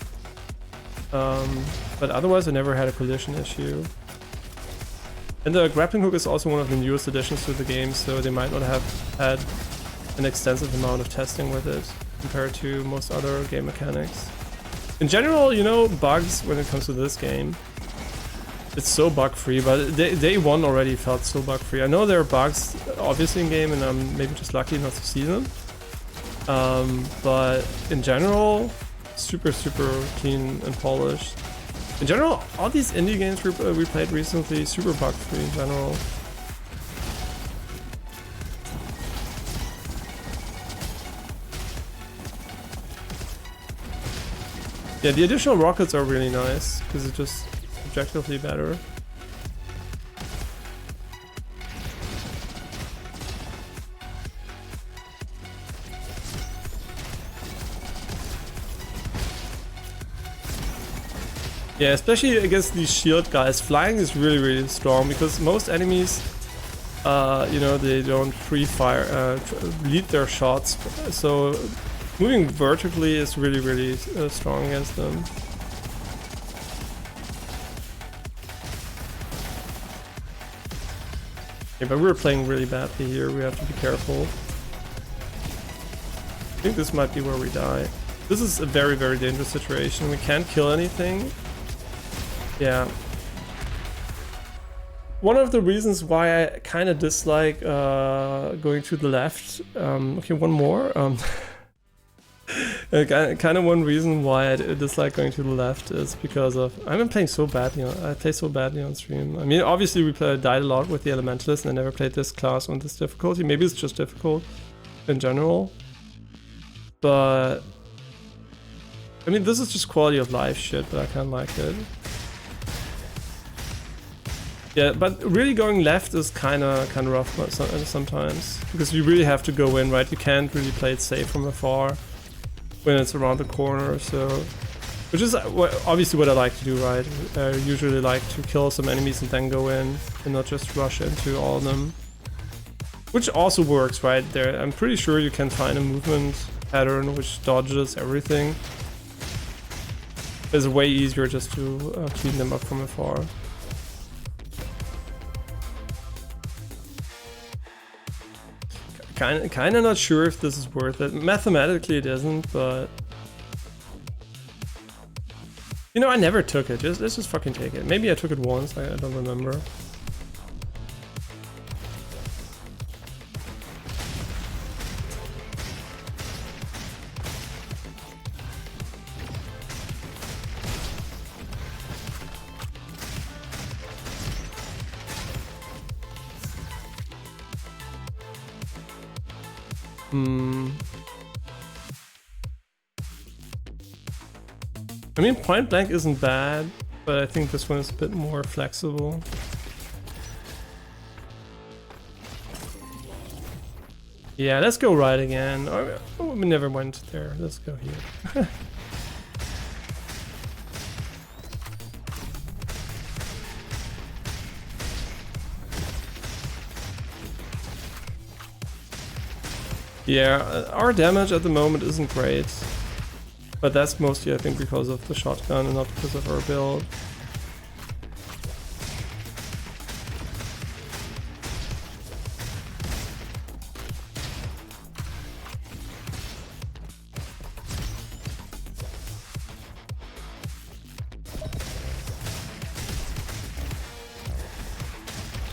But otherwise I never had a collision issue. And the grappling hook is also one of the newest additions to the game, so they might not have had an extensive amount of testing with it compared to most other game mechanics. In general, bugs when it comes to this game, it's so bug-free, but day one already felt so bug-free. I know there are bugs obviously in game, and I'm maybe just lucky not to see them. But in general, super clean and polished. In general, all these indie games we played recently, super bug-free in general. Yeah, the additional rockets are really nice because it's just objectively better. Yeah, especially against these shield guys, flying is really, really strong because most enemies, you know, they don't pre-fire, lead their shots. So moving vertically is really, really strong against them. Yeah, but we're playing really badly here. We have to be careful. I think this might be where we die. This is a very, very dangerous situation. We can't kill anything. Yeah. One of the reasons why I kind of dislike going to the left. Okay, one more. Kind of one reason why I dislike going to the left is because of I've been playing so badly. I play so badly on stream. I mean, obviously we died a lot with the Elementalist, and I never played this class on this difficulty. Maybe it's just difficult in general, but I mean, this is just quality of life shit, but I kind of like it. Yeah, but really going left is kind of rough sometimes because you really have to go in, right? You can't really play it safe from afar when it's around the corner. So, which is obviously what I like to do, right? I usually like to kill some enemies and then go in and not just rush into all of them, which also works, right? There, I'm pretty sure you can find a movement pattern which dodges everything. It's way easier just to clean them up from afar. Kind of not sure if this is worth it. Mathematically it isn't, but you know, I never took it. Let's just fucking take it. Maybe I took it once, I don't remember. I mean, point blank isn't bad, but I think this one is a bit more flexible. Yeah, let's go right again. Oh, we never went there. Let's go here. Yeah, our damage at the moment isn't great, but that's mostly, I think, because of the shotgun and not because of our build.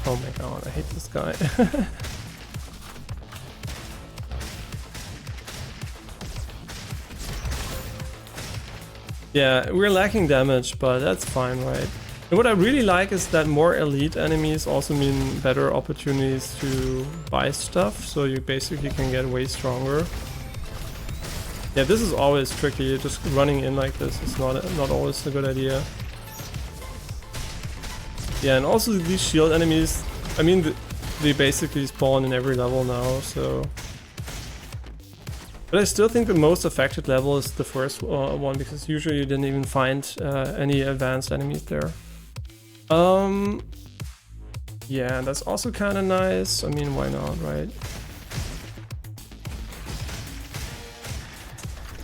Oh my god, I hate this guy. Yeah, we're lacking damage, but that's fine, right? And what I really like is that more elite enemies also mean better opportunities to buy stuff, so you basically can get way stronger. Yeah, this is always tricky. Just running in like this is not always a good idea. Yeah, and also these shield enemies, I mean, they basically spawn in every level now, so... But I still think the most affected level is the first one, because usually you didn't even find any advanced enemies there. Yeah, that's also kind of nice. I mean, why not, right?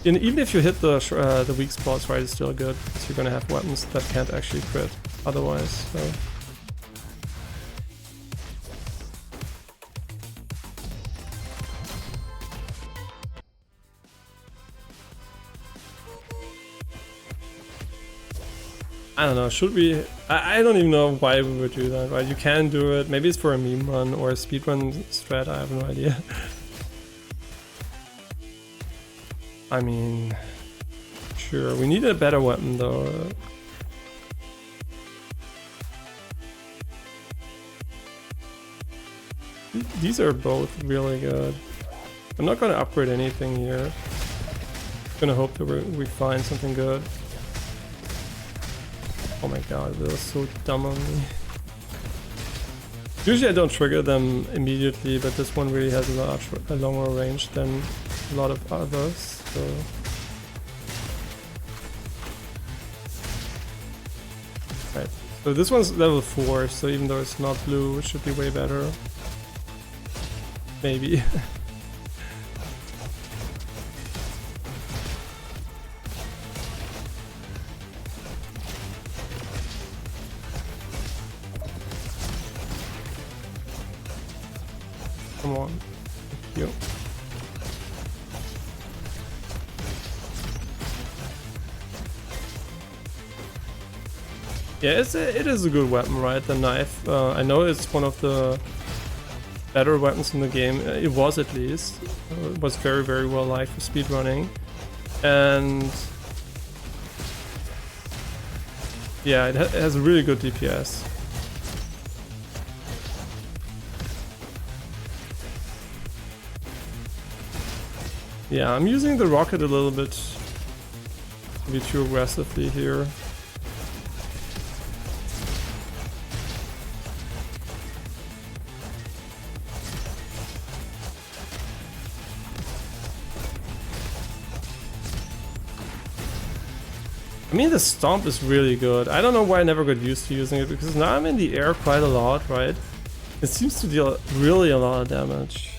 And even if you hit the weak spots, right, it's still good, because you're gonna have weapons that can't actually crit otherwise, so... I don't know, should we... I don't even know why we would do that, right? You can do it, maybe it's for a meme run or a speedrun strat, I have no idea. I mean... Sure, we need a better weapon though. These are both really good. I'm not gonna upgrade anything here. I'm gonna hope that we find something good. Oh my god, that was so dumb on me. Usually I don't trigger them immediately, but this one really has a longer range than a lot of others, so... So this one's level 4, so even though it's not blue, it should be way better. Maybe. Come on. Thank you. Yeah, it is a good weapon, right? The knife. I know it's one of the better weapons in the game. It was, at least. It was very, very well liked for speedrunning. And yeah, it has a really good DPS. Yeah, I'm using the rocket a little bit, maybe too aggressively here. I mean, the stomp is really good. I don't know why I never got used to using it, because now I'm in the air quite a lot, right? It seems to deal really a lot of damage.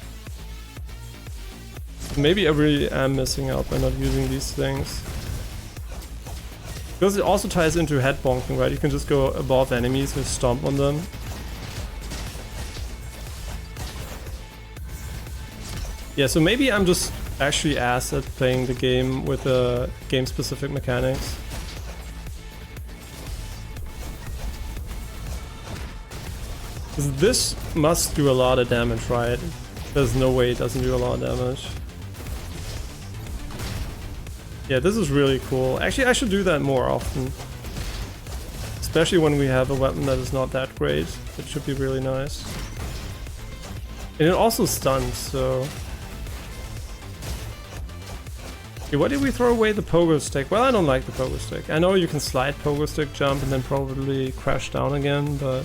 Maybe I really am missing out by not using these things. Because it also ties into head bonking, right? You can just go above enemies and stomp on them. Yeah, so maybe I'm just actually ass at playing the game with game-specific mechanics. Because this must do a lot of damage, right? There's no way it doesn't do a lot of damage. Yeah, this is really cool. Actually, I should do that more often. Especially when we have a weapon that is not that great. It should be really nice. And it also stuns, so... Okay, why did we throw away the pogo stick? Well, I don't like the pogo stick. I know you can slide pogo stick jump and then probably crash down again, but...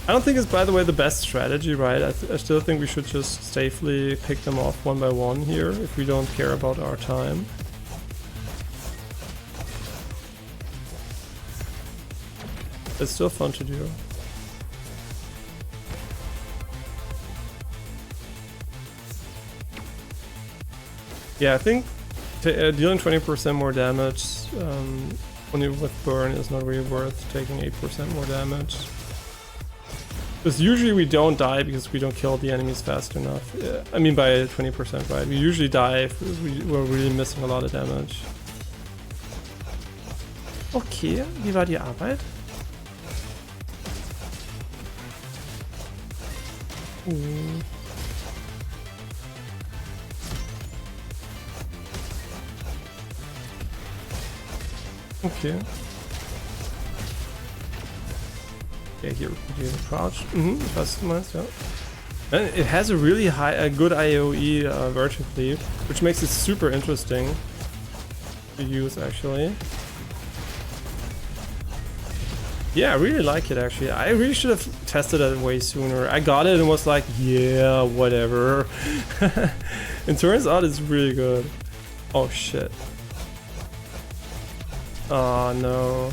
I don't think it's, by the way, the best strategy, right? I still think we should just safely pick them off one by one here, if we don't care about our time. It's still fun to do. Yeah, I think dealing 20% more damage only with burn is not really worth taking 8% more damage. Because usually we don't die because we don't kill the enemies fast enough. I mean by 20%, right? We usually die if we're really missing a lot of damage. Okay, wie war die Arbeit? Okay. Yeah, here we can do the crouch. Customized, yeah. And it has a really good AOE vertically, which makes it super interesting to use, actually. Yeah, I really like it, actually. I really should have tested it way sooner. I got it and was like, yeah, whatever. It turns out it's really good. Oh, shit. Oh, no.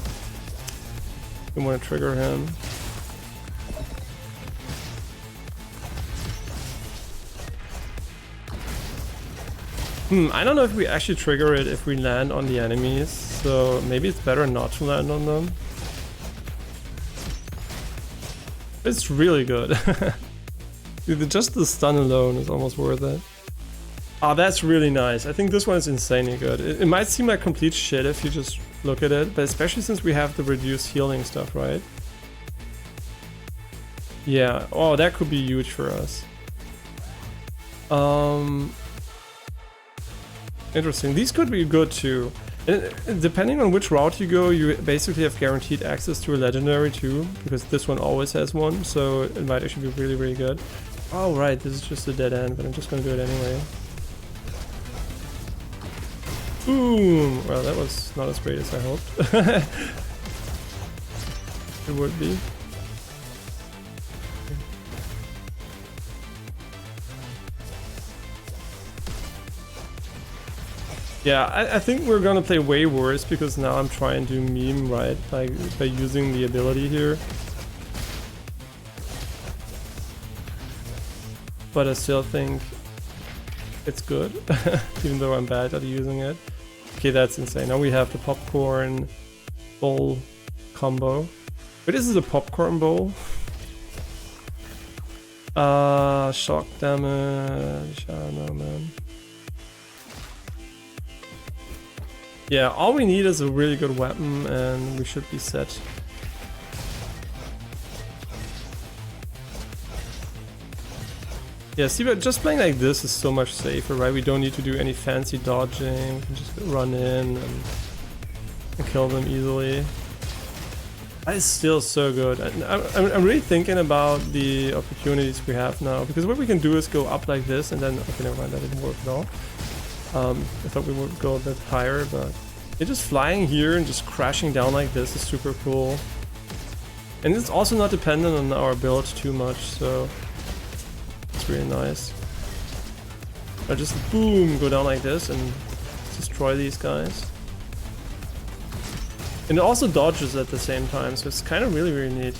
We want to trigger him. I don't know if we actually trigger it if we land on the enemies, so maybe it's better not to land on them. It's really good. Dude, just the stun alone is almost worth it. Oh, that's really nice. I think this one is insanely good. It might seem like complete shit if you just look at it, but especially since we have the reduced healing stuff, right? Yeah. Oh, that could be huge for us. Interesting. These could be good too. And depending on which route you go, you basically have guaranteed access to a legendary too, because this one always has one, so it might actually be really, really good. Oh, right, this is just a dead end, but I'm just gonna do it anyway. Boom! Well, that was not as great as I hoped. It would be. Yeah, I think we're gonna play way worse because now I'm trying to meme, right? Like, by using the ability here. But I still think it's good, even though I'm bad at using it. Okay, that's insane. Now we have the popcorn bowl combo. But this is a popcorn bowl. Shock damage. I don't know, man. Yeah, all we need is a really good weapon and we should be set. Yeah, see, but just playing like this is so much safer, right? We don't need to do any fancy dodging. We can just run in and kill them easily. That is still so good. I'm really thinking about the opportunities we have now, because what we can do is go up like this and then... Okay, never mind, that didn't work at all. I thought we would go a bit higher, but just flying here and just crashing down like this is super cool. And it's also not dependent on our build too much, so it's really nice. I just boom, go down like this and destroy these guys. And it also dodges at the same time, so it's kind of really, really neat.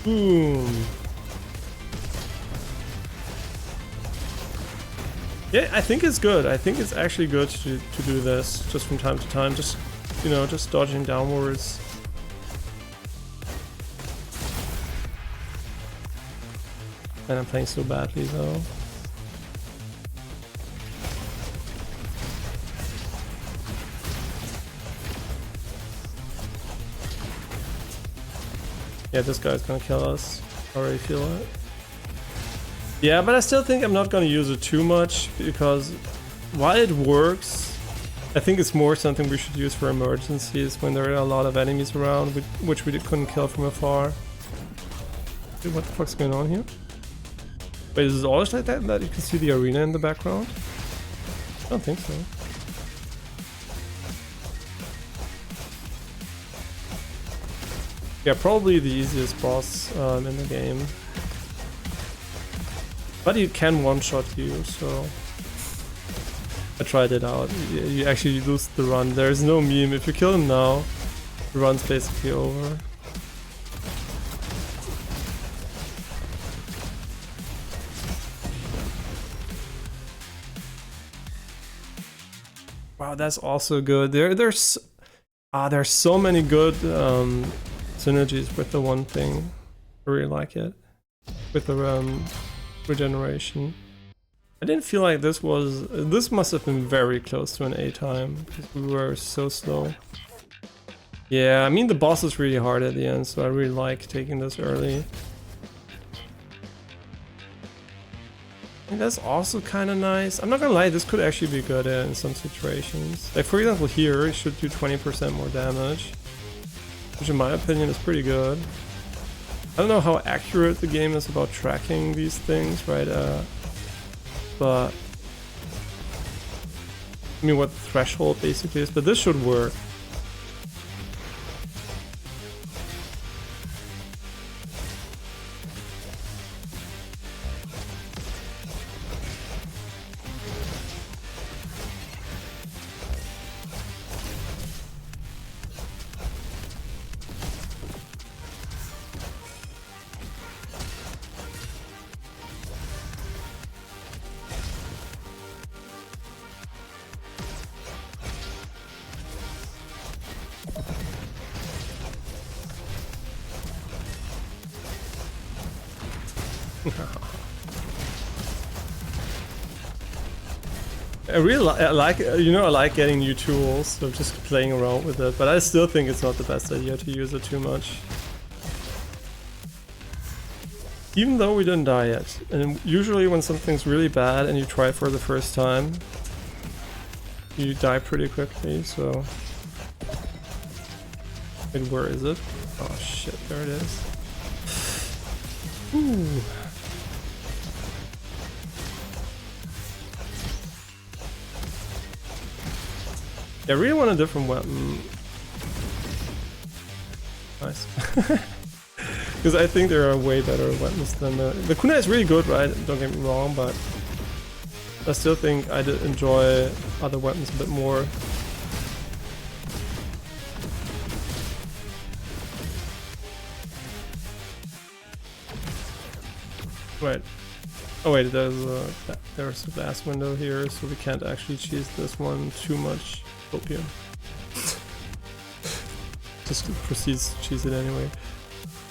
Boom. Yeah, I think it's good. I think it's actually good to do this just from time to time. Just, you know, just dodging downwards. And I'm playing so badly though. Yeah, this guy's gonna kill us. I already feel it. Yeah, but I still think I'm not gonna use it too much, because while it works, I think it's more something we should use for emergencies when there are a lot of enemies around, which we couldn't kill from afar. Dude, what the fuck's going on here? Wait, is it always like that you can see the arena in the background? I don't think so. Yeah, probably the easiest boss in the game. But he can one-shot you, so... I tried it out. You actually lose the run. There's no meme. If you kill him now, the run's basically over. Wow, that's also good. There's so many good synergies with the one thing. I really like it. With the regeneration. I didn't feel like this must have been very close to an A time, because we were so slow. Yeah, I mean the boss is really hard at the end, so I really like taking this early. And that's also kind of nice. I'm not gonna lie, this could actually be good in some situations. Like for example here, it should do 20% more damage, which in my opinion is pretty good. I don't know how accurate the game is about tracking these things, right? But I mean what the threshold basically is, but this should work. I really like, you know, I like getting new tools, so just playing around with it, but I still think it's not the best idea to use it too much. Even though we didn't die yet, and usually when something's really bad and you try for the first time, you die pretty quickly, so... Wait, where is it? Oh shit, there it is. Ooh. Yeah, I really want a different weapon. Nice. Because I think there are way better weapons than the kunai is really good, right? Don't get me wrong, but I still think I did enjoy other weapons a bit more. Right. Oh wait, there's a glass window here, so we can't actually cheese this one too much. Opium. Just proceeds to cheese it anyway.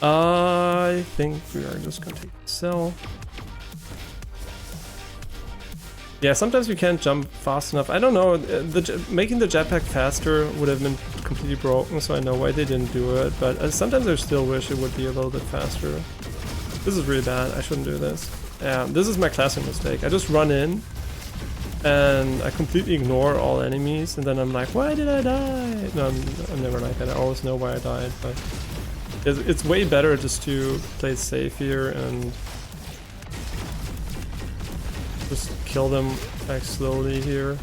I think we are just gonna take the cell. Yeah, sometimes we can't jump fast enough. I don't know, making the jetpack faster would have been completely broken, so I know why they didn't do it, but sometimes I still wish it would be a little bit faster. This is really bad, I shouldn't do this. Yeah, this is my classic mistake. I just run in, and I completely ignore all enemies, and then I'm like, why did I die? No, I'm never like that, I always know why I died, but it's way better just to play safe here and just kill them like slowly here.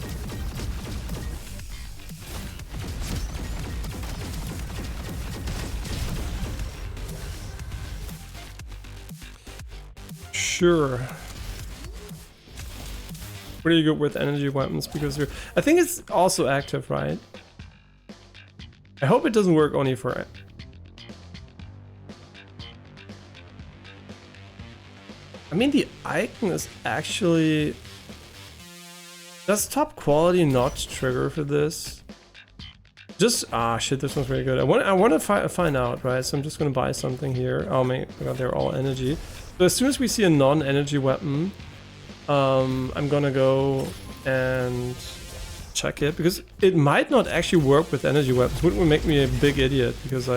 Sure. Pretty good with energy weapons because I think it's also active, right? I hope it doesn't work only for it. I mean, the icon is actually... Does top quality not trigger for this? Just... Ah, shit, this one's really good. I want to find out, right? So I'm just going to buy something here. Oh my god, they're all energy. So as soon as we see a non-energy weapon, I'm going to go and check it. Because it might not actually work with energy weapons. Wouldn't make me a big idiot because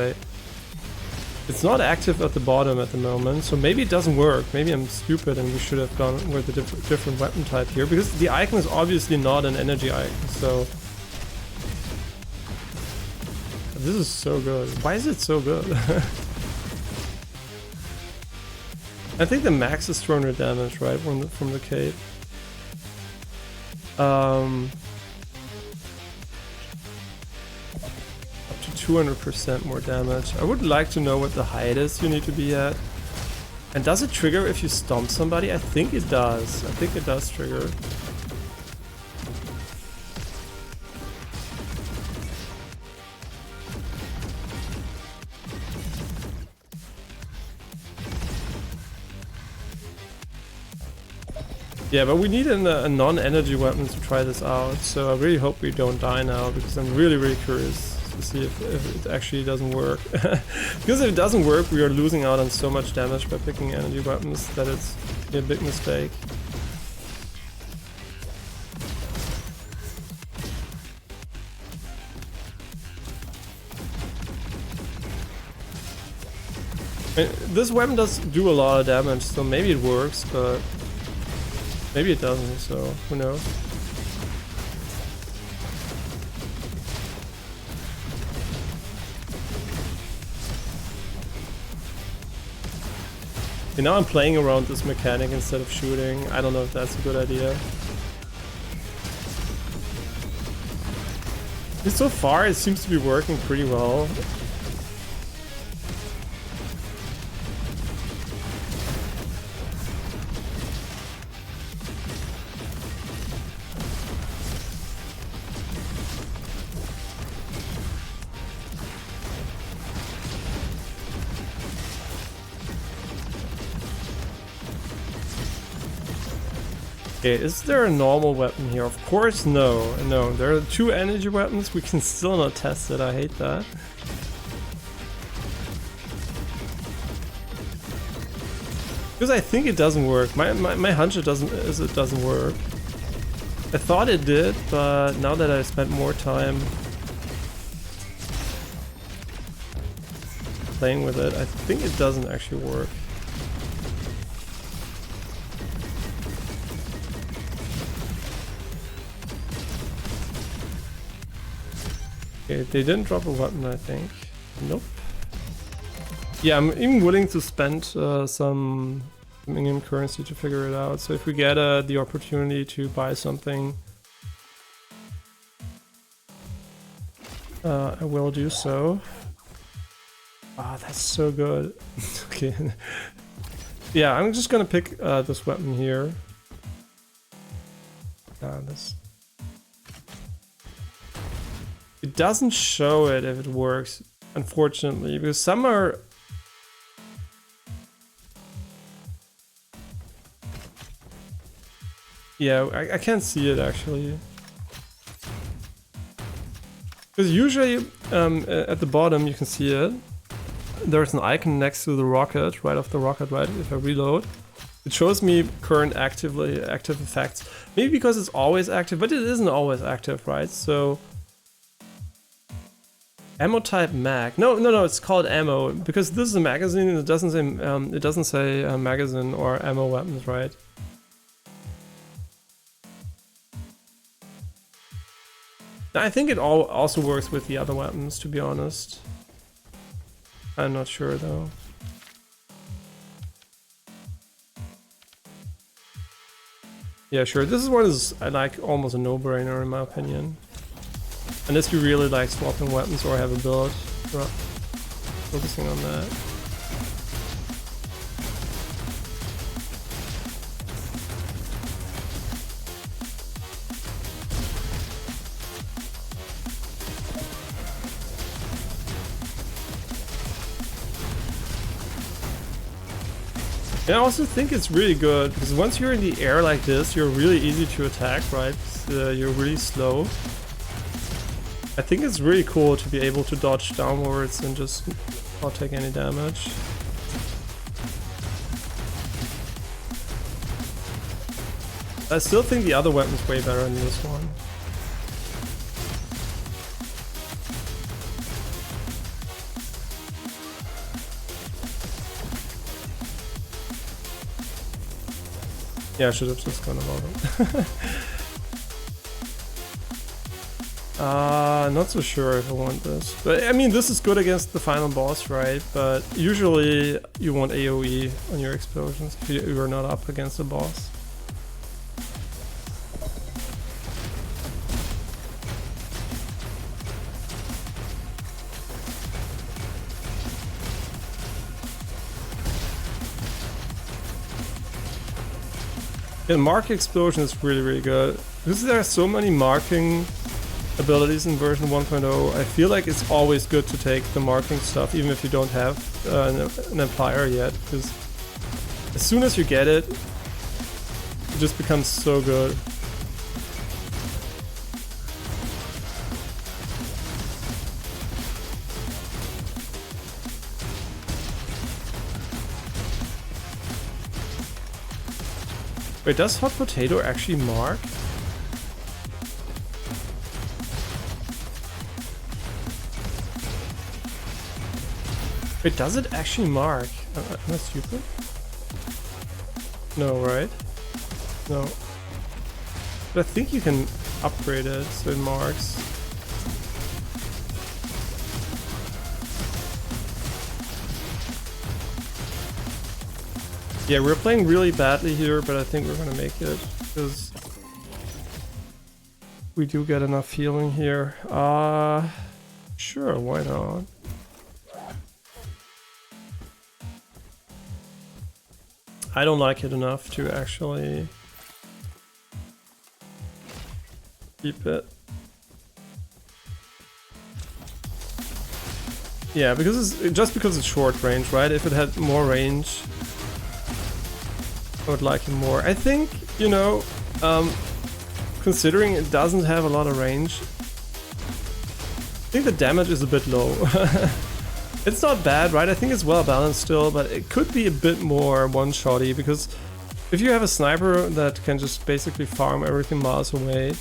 it's not active at the bottom at the moment, so maybe it doesn't work. Maybe I'm stupid and we should have gone with a different weapon type here, because the icon is obviously not an energy icon, so... This is so good. Why is it so good? I think the max is 200 damage, right, from the cape. 200% more damage. I would like to know what the height is you need to be at. And does it trigger if you stomp somebody? I think it does. I think it does trigger. Yeah, but we need a non-energy weapon to try this out, so I really hope we don't die now, because I'm really curious to see if it actually doesn't work. Because if it doesn't work, we are losing out on so much damage by picking energy weapons that it's a big mistake. I mean, this weapon does do a lot of damage, so maybe it works, but maybe it doesn't, so who knows. Okay, now I'm playing around this mechanic instead of shooting. I don't know if that's a good idea. But so far it seems to be working pretty well. Okay, is there a normal weapon here? Of course no. No, there are 2 energy weapons. We can still not test it. I hate that. Because I think it doesn't work. My hunch it doesn't work. I thought it did, but now that I spent more time playing with it, I think it doesn't actually work. Okay, they didn't drop a weapon, I think. Nope. Yeah, I'm even willing to spend some in-game currency to figure it out. So if we get the opportunity to buy something, I will do so. Ah, that's so good. Okay. Yeah, I'm just gonna pick this weapon here. this. It doesn't show it if it works, unfortunately, because some are. Yeah, I can't see it actually. Because usually at the bottom you can see it. There's an icon next to the rocket, right off the rocket, right? If I reload, it shows me current active effects. Maybe because it's always active, but it isn't always active, right? So ammo type mag. No, it's called ammo because this is a magazine and it doesn't say magazine or ammo weapons, right? I think it also works with the other weapons, to be honest. I'm not sure though. Yeah, sure. This is one is like almost a no-brainer in my opinion. Unless you really like swapping weapons or have a build, focusing on that. And I also think it's really good because once you're in the air like this, you're really easy to attack, right? You're really slow. I think it's really cool to be able to dodge downwards and just not take any damage. I still think the other weapon's way better than this one. Yeah, I should have just gone about it. Not so sure if I want this. But I mean, this is good against the final boss, right? But usually you want AoE on your explosions if you're not up against the boss. Yeah, mark explosion is really good. Because there are so many marking abilities in version 1.0, I feel like it's always good to take the marking stuff, even if you don't have an applier yet, because as soon as you get it, it just becomes so good. Wait, does hot potato actually mark? Wait, does it actually mark? Am I stupid? No, right? No. But I think you can upgrade it so it marks. Yeah, we're playing really badly here, but I think we're gonna make it because we do get enough healing here. Sure, why not? I don't like it enough to actually keep it. Yeah, because it's short range, right? If it had more range, I would like it more. I think, you know, considering it doesn't have a lot of range, I think the damage is a bit low. It's not bad, right? I think it's well balanced still, but it could be a bit more one-shotty, because if you have a sniper that can just basically farm everything miles away,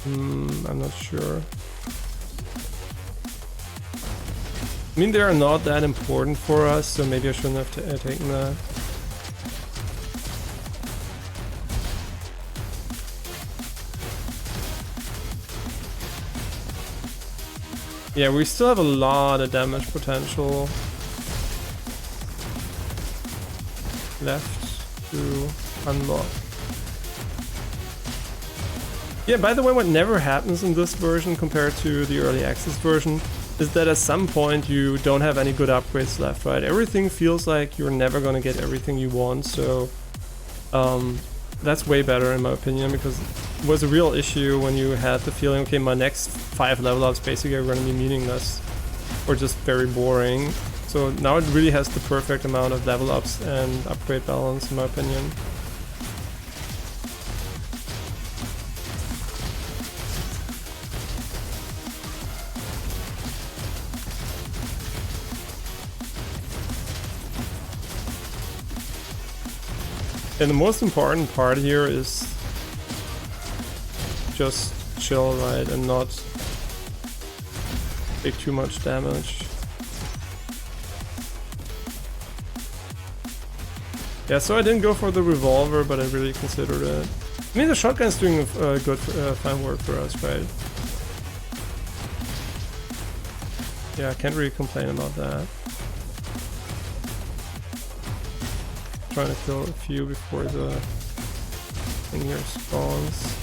I'm not sure. I mean, they are not that important for us, so maybe I shouldn't have taken that. Yeah, we still have a lot of damage potential left to unlock. Yeah, by the way, what never happens in this version compared to the early access version is that at some point you don't have any good upgrades left, right? Everything feels like you're never gonna get everything you want, so that's way better in my opinion, because it was a real issue when you had the feeling, okay, my next 5 level ups basically are gonna be meaningless or just very boring. So now it really has the perfect amount of level ups and upgrade balance in my opinion. And the most important part here is just chill, right, and not take too much damage. Yeah, so I didn't go for the revolver, but I really considered it. I mean, the shotgun is doing good, fine work for us, right? Yeah, I can't really complain about that. Trying to kill a few before the thing here spawns.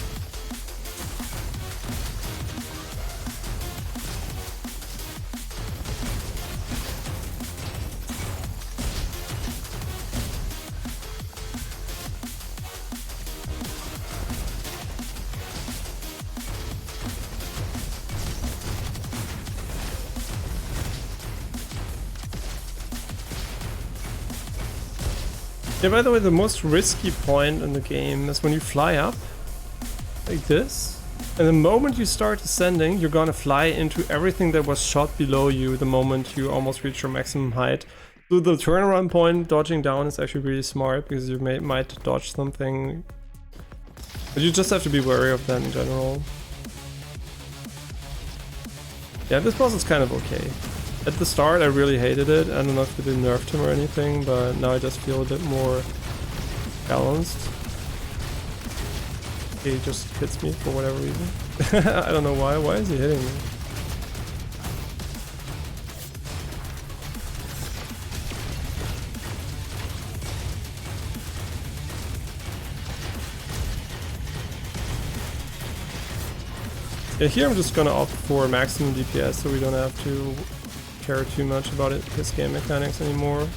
Yeah, by the way, the most risky point in the game is when you fly up, like this, and the moment you start descending, you're gonna fly into everything that was shot below you the moment you almost reach your maximum height. So the turnaround point, dodging down, is actually really smart, because you might dodge something, but you just have to be wary of that in general. Yeah, this boss is kind of okay. At the start I really hated it. I don't know if they nerfed him or anything, but now I just feel a bit more balanced. He just hits me for whatever reason. I don't know why. Why is he hitting me? Yeah, here I'm just gonna opt for maximum DPS so we don't have to care too much about his game mechanics anymore.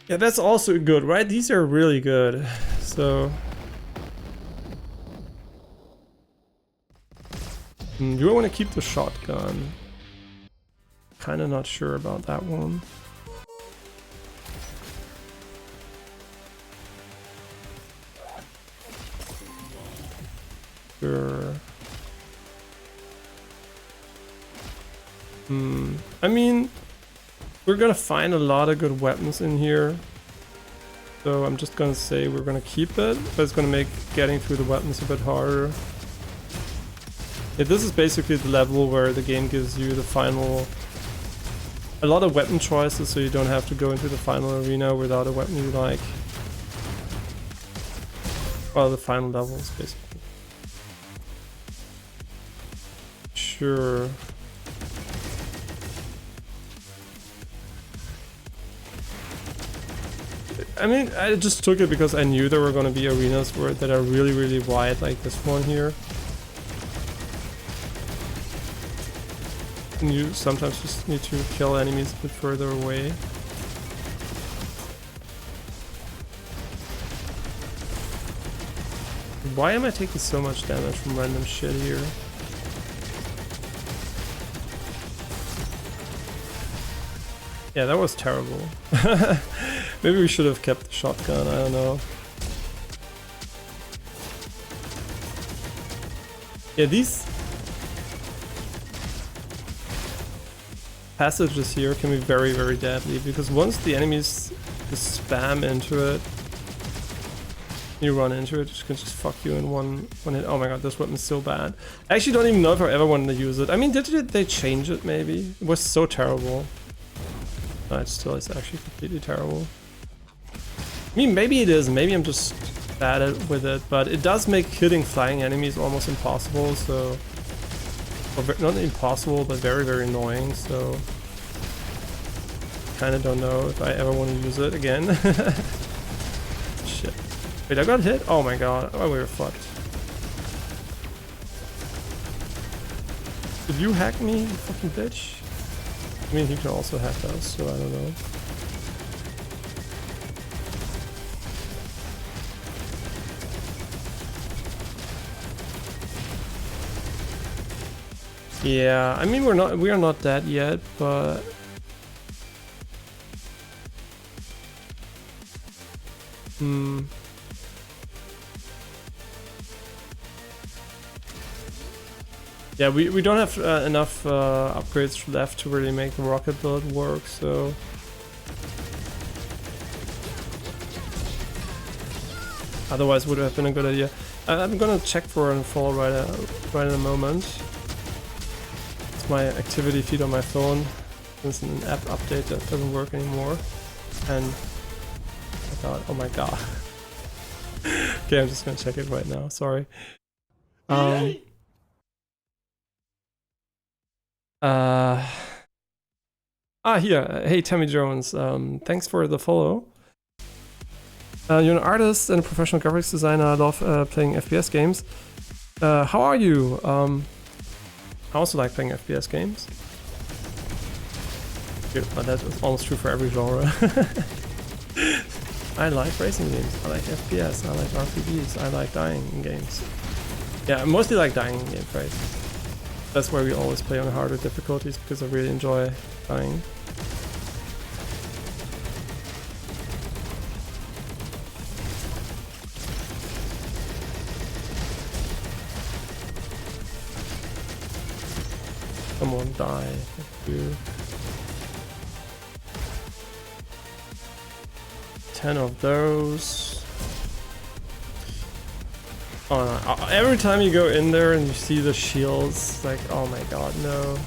Yeah, that's also good, right? These are really good. So do I want to keep the shotgun? Kinda not sure about that one. Sure. I mean, we're gonna find a lot of good weapons in here, so I'm just gonna say we're gonna keep it, but it's gonna make getting through the weapons a bit harder. Yeah, this is basically the level where the game gives you the final, a lot of weapon choices, so you don't have to go into the final arena without a weapon you like. Well, the final levels, basically. Sure. I mean, I just took it because I knew there were going to be arenas that are really, really wide, like this one here. And you sometimes just need to kill enemies a bit further away. Why am I taking so much damage from random shit here? Yeah, that was terrible. Maybe we should have kept the shotgun, I don't know. Yeah, these passages here can be very, very deadly, because once the enemies just spam into it, you run into it, it can just fuck you in one hit. Oh my god, this weapon's so bad. I actually don't even know if I ever wanted to use it. I mean, did they change it maybe? It was so terrible. No, it still is actually completely terrible. I mean, maybe it is, maybe I'm just bad with it, but it does make hitting flying enemies almost impossible, so... Or not impossible, but very, very annoying, so... Kinda don't know if I ever want to use it again. Shit. Wait, I got hit? Oh my god, oh, we were fucked. Did you hack me, you fucking bitch? I mean, he can also hack us, so I don't know. Yeah, I mean we are not dead yet, but yeah, we don't have enough upgrades left to really make the rocket build work, so otherwise would have been a good idea. I'm gonna check for an fall right in a moment. It's my activity feed on my phone. There's an app update that doesn't work anymore, and oh my god. Okay, I'm just gonna check it right now. Sorry. Here. Hey, Tammy Jones. Thanks for the follow. You're an artist and a professional graphics designer. I love playing FPS games. How are you? I also like playing FPS games. But that is almost true for every genre. I like racing games. I like FPS. I like RPGs. I like dying in games. Yeah, I mostly like dying in games, right? That's why we always play on harder difficulties, because I really enjoy dying. Someone die. Thank you. 10 of those. Oh no. Every time you go in there and you see the shields, like, oh my god, no.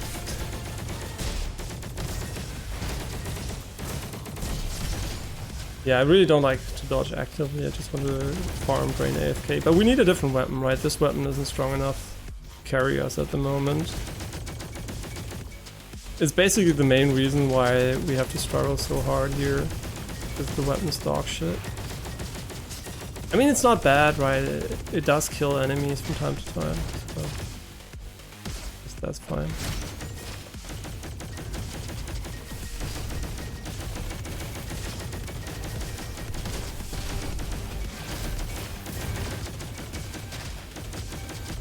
Yeah, I really don't like to dodge actively, I just want to farm drain AFK. But we need a different weapon, right? This weapon isn't strong enough to carry us at the moment. It's basically the main reason why we have to struggle so hard here, because the weapon's dog shit. I mean, it's not bad, right? It does kill enemies from time to time, so that's fine.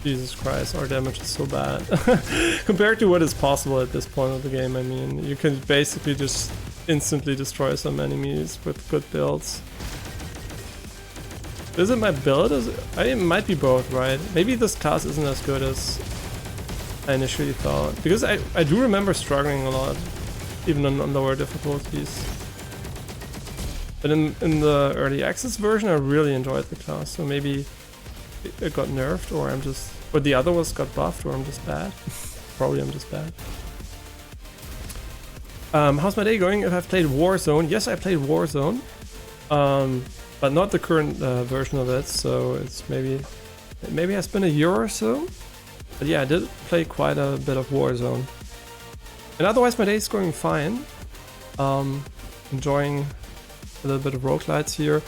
Jesus Christ, our damage is so bad. Compared to what is possible at this point of the game, I mean, you can basically just instantly destroy some enemies with good builds. Is it my build? It might be both, right? Maybe this class isn't as good as I initially thought. Because I do remember struggling a lot, even on lower difficulties. But in the early access version, I really enjoyed the class, so maybe it got nerfed, or or the other was got buffed, or I'm just bad. Probably I'm just bad. How's my day going? If I've played Warzone, yes, I played Warzone, but not the current version of it. So it's maybe has been a year or so. But yeah, I did play quite a bit of Warzone, and otherwise my day is going fine. Enjoying a little bit of Roguelites here.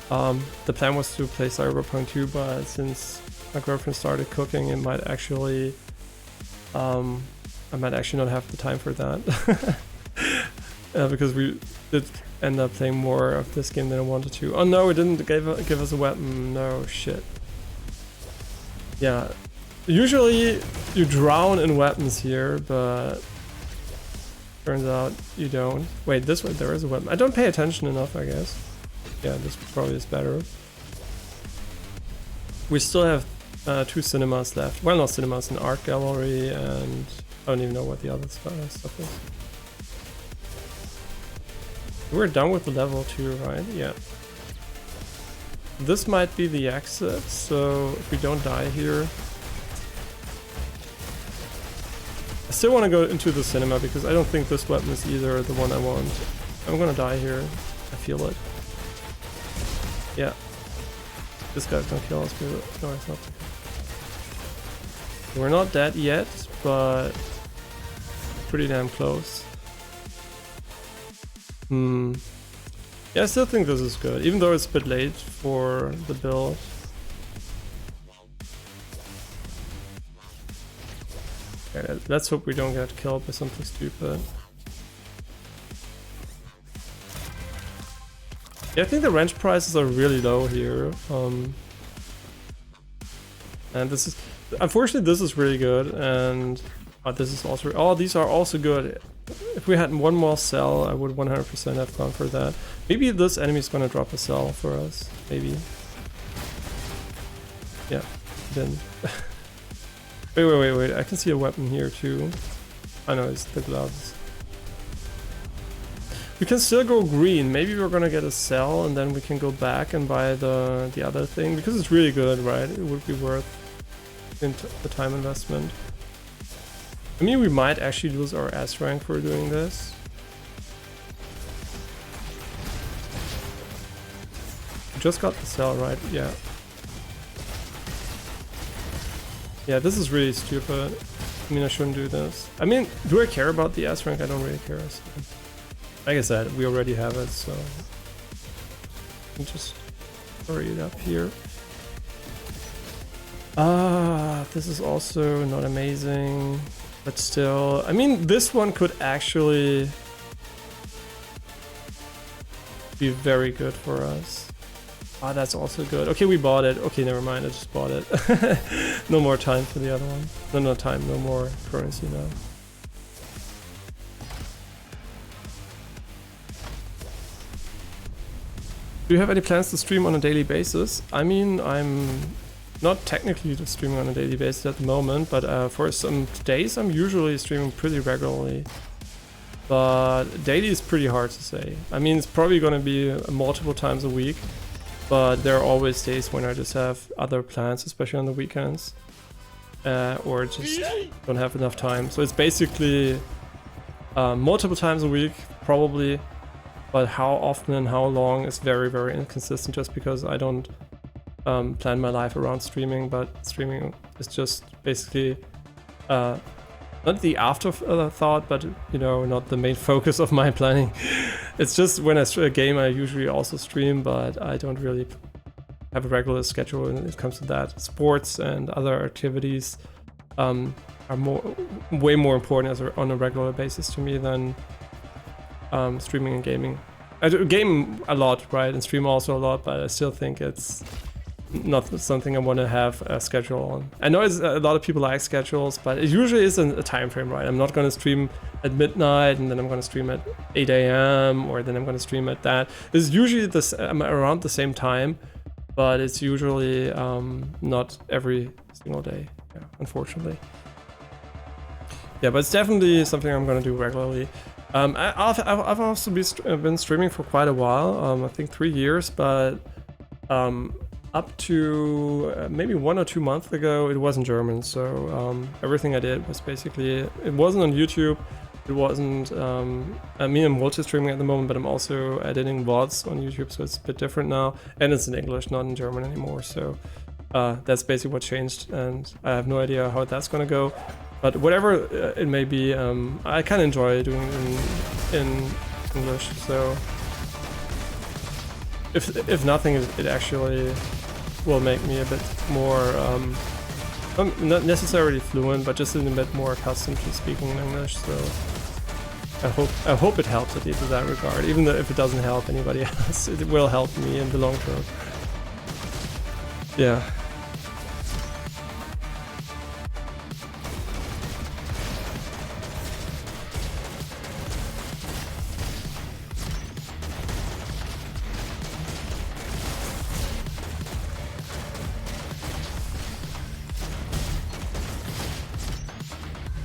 The plan was to play Cyberpunk 2, but since my girlfriend started cooking, it might actually, I might actually not have the time for that. Because we did end up playing more of this game than I wanted to. Oh no, it didn't give us a weapon. No, shit. Yeah, usually you drown in weapons here, but turns out you don't. Wait, this one, there is a weapon. I don't pay attention enough, I guess. Yeah, this probably is better. We still have 2 cinemas left. Well, not cinemas, an art gallery, and I don't even know what the other stuff is. We're done with the level 2, right? Yeah. This might be the exit, so if we don't die here... I still want to go into the cinema because I don't think this weapon is either the one I want. I'm gonna die here. I feel it. Yeah. This guy's gonna kill us, but no, it's not. We're not dead yet, but pretty damn close. Yeah, I still think this is good, even though it's a bit late for the build. Okay, let's hope we don't get killed by something stupid. Yeah, I think the wrench prices are really low here. And this is, unfortunately, this is really good, and this is also, oh, these are also good. If we had one more cell, I would 100% have gone for that. Maybe this enemy is gonna drop a cell for us, maybe. Yeah, then. Wait, I can see a weapon here too. I know, it's the gloves. We can still go green. Maybe we're gonna get a cell and then we can go back and buy the other thing, because it's really good, right? It would be worth the time investment. I mean, we might actually lose our S rank for doing this. We just got the cell, right? Yeah. Yeah, this is really stupid. I mean, I shouldn't do this. I mean, do I care about the S rank? I don't really care. So. Like I said, we already have it, so let me just hurry it up here. This is also not amazing, but still, I mean, this one could actually be very good for us. Ah, that's also good. Okay, we bought it. Okay, never mind, I just bought it. No more time for the other one. No time, no more currency now. Do you have any plans to stream on a daily basis? I mean, I'm not technically streaming on a daily basis at the moment, but for some days I'm usually streaming pretty regularly. But daily is pretty hard to say. I mean, it's probably going to be multiple times a week, but there are always days when I just have other plans, especially on the weekends, or just don't have enough time. So it's basically multiple times a week, probably. But how often and how long is very, very inconsistent, just because I don't plan my life around streaming, but streaming is just basically not the afterthought, but you know, not the main focus of my planning. It's just when I game, I usually also stream, but I don't really have a regular schedule when it comes to that. Sports and other activities are way more important on a regular basis to me than streaming and gaming. I do game a lot, right, and stream also a lot, but I still think it's not something I want to have a schedule on. I know a lot of people like schedules, but it usually isn't a time frame, right? I'm not going to stream at midnight and then I'm going to stream at 8 a.m. or then I'm going to stream at that. It's usually around the same time, but it's usually not every single day, yeah, unfortunately. Yeah, but it's definitely something I'm going to do regularly. I've also been streaming for quite a while, I think 3 years, but up to maybe 1 or 2 months ago, it was in German. So everything I did was basically, it wasn't on YouTube, it wasn't, I mean, I'm multi-streaming at the moment, but I'm also editing VODs on YouTube, so it's a bit different now, and it's in English, not in German anymore. So that's basically what changed, and I have no idea how that's gonna go. But whatever it may be, I kind of enjoy doing it in English. So if nothing, it actually will make me a bit more, not necessarily fluent, but just a bit more accustomed to speaking in English. So I hope it helps at least in that regard. Even though if it doesn't help anybody else, it will help me in the long term. Yeah.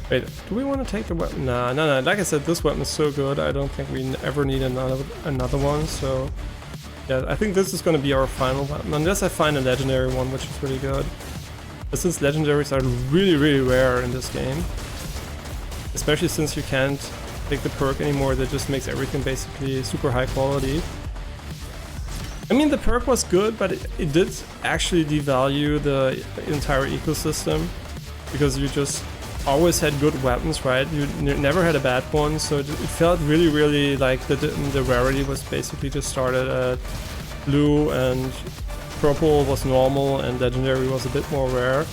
Wait, do we want to take the weapon? Nah, no. Like I said, this weapon is so good. I don't think we ever need another one. So yeah, I think this is going to be our final weapon, unless I find a legendary one, which is really good. But since legendaries are really, really rare in this game, especially since you can't take the perk anymore, that just makes everything basically super high quality. I mean, the perk was good, but it did actually devalue the entire ecosystem, because you just always had good weapons, right? You never had a bad one, so it felt really, really like the rarity was basically just started at blue, and purple was normal and legendary was a bit more rare.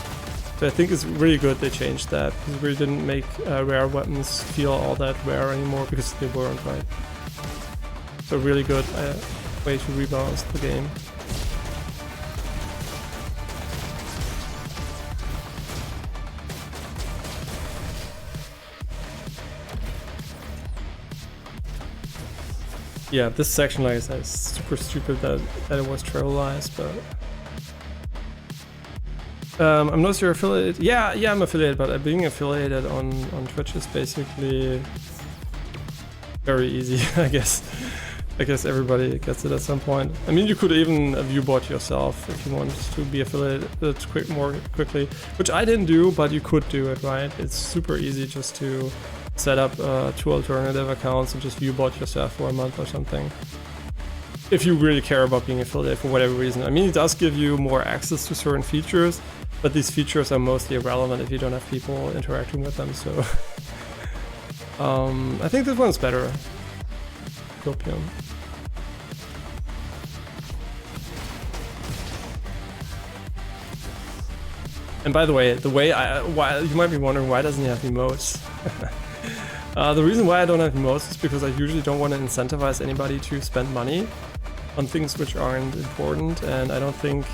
So I think it's really good they changed that, because it really didn't make rare weapons feel all that rare anymore, because they weren't, right? So really good way to rebalance the game. Yeah, this section, like I said, is super stupid that it was trivialized, but... I'm not sure affiliated. Yeah, I'm affiliated, but being affiliated on Twitch is basically very easy, I guess. I guess everybody gets it at some point. I mean, you could even viewbot yourself if you want to be affiliated more quickly, which I didn't do, but you could do it, right? It's super easy just to set up 2 alternative accounts and just viewbot yourself for a month or something. If you really care about being affiliated for whatever reason. I mean, it does give you more access to certain features, but these features are mostly irrelevant if you don't have people interacting with them, so... I think this one's better. Copium. And by the way, why you might be wondering, why doesn't he have emotes? The reason why I don't have emotes is because I usually don't want to incentivize anybody to spend money on things which aren't important, and I don't think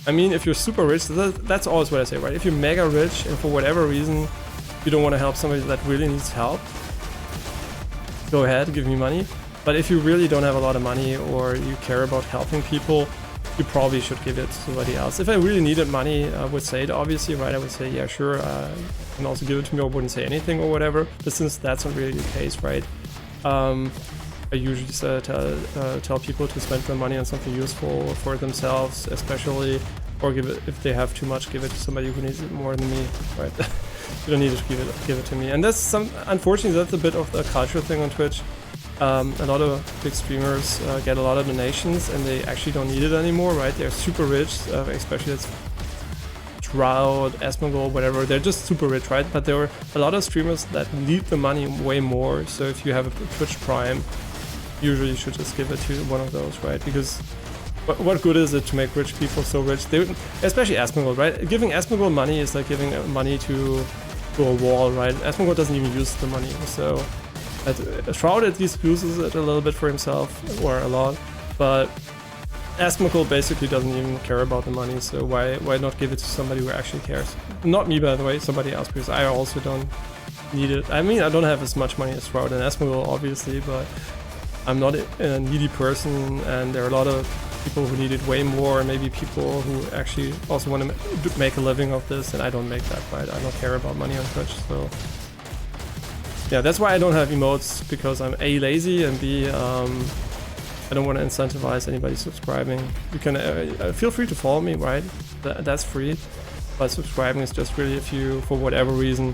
I mean, if you're super rich, that's always what I say, right? If you're mega rich and for whatever reason you don't want to help somebody that really needs help, go ahead, give me money. But if you really don't have a lot of money or you care about helping people, you probably should give it to somebody else. If I really needed money, I would say it, obviously, right? I would say, yeah, sure, you can also give it to me, or wouldn't say anything or whatever. But since that's not really the case, right? I usually tell people to spend their money on something useful for themselves, especially, or give it, if they have too much, give it to somebody who needs it more than me, right? You don't need to give it to me. And that's unfortunately, that's a bit of the culture thing on Twitch. A lot of big streamers get a lot of donations and they actually don't need it anymore, right? They're super rich, especially that's Shroud, Asmongold, whatever. They're just super rich, right? But there are a lot of streamers that need the money way more. So if you have a Twitch Prime, usually you should just give it to one of those, right? Because what good is it to make rich people so rich? Especially Asmongold, right? Giving Asmongold money is like giving money to a wall, right? Asmongold doesn't even use the money, so Shroud at least uses it a little bit for himself, or a lot, but Asmongold basically doesn't even care about the money, so why not give it to somebody who actually cares? Not me, by the way, somebody else, because I also don't need it. I mean, I don't have as much money as Shroud and Asmongold, obviously, but I'm not a needy person, and there are a lot of people who need it way more, maybe people who actually also want to make a living of this, and I don't make that, right? I don't care about money on Twitch, so yeah, that's why I don't have emotes, because I'm A, lazy, and B, I don't want to incentivize anybody subscribing. You can feel free to follow me, right? That's free, but subscribing is just really if you, for whatever reason,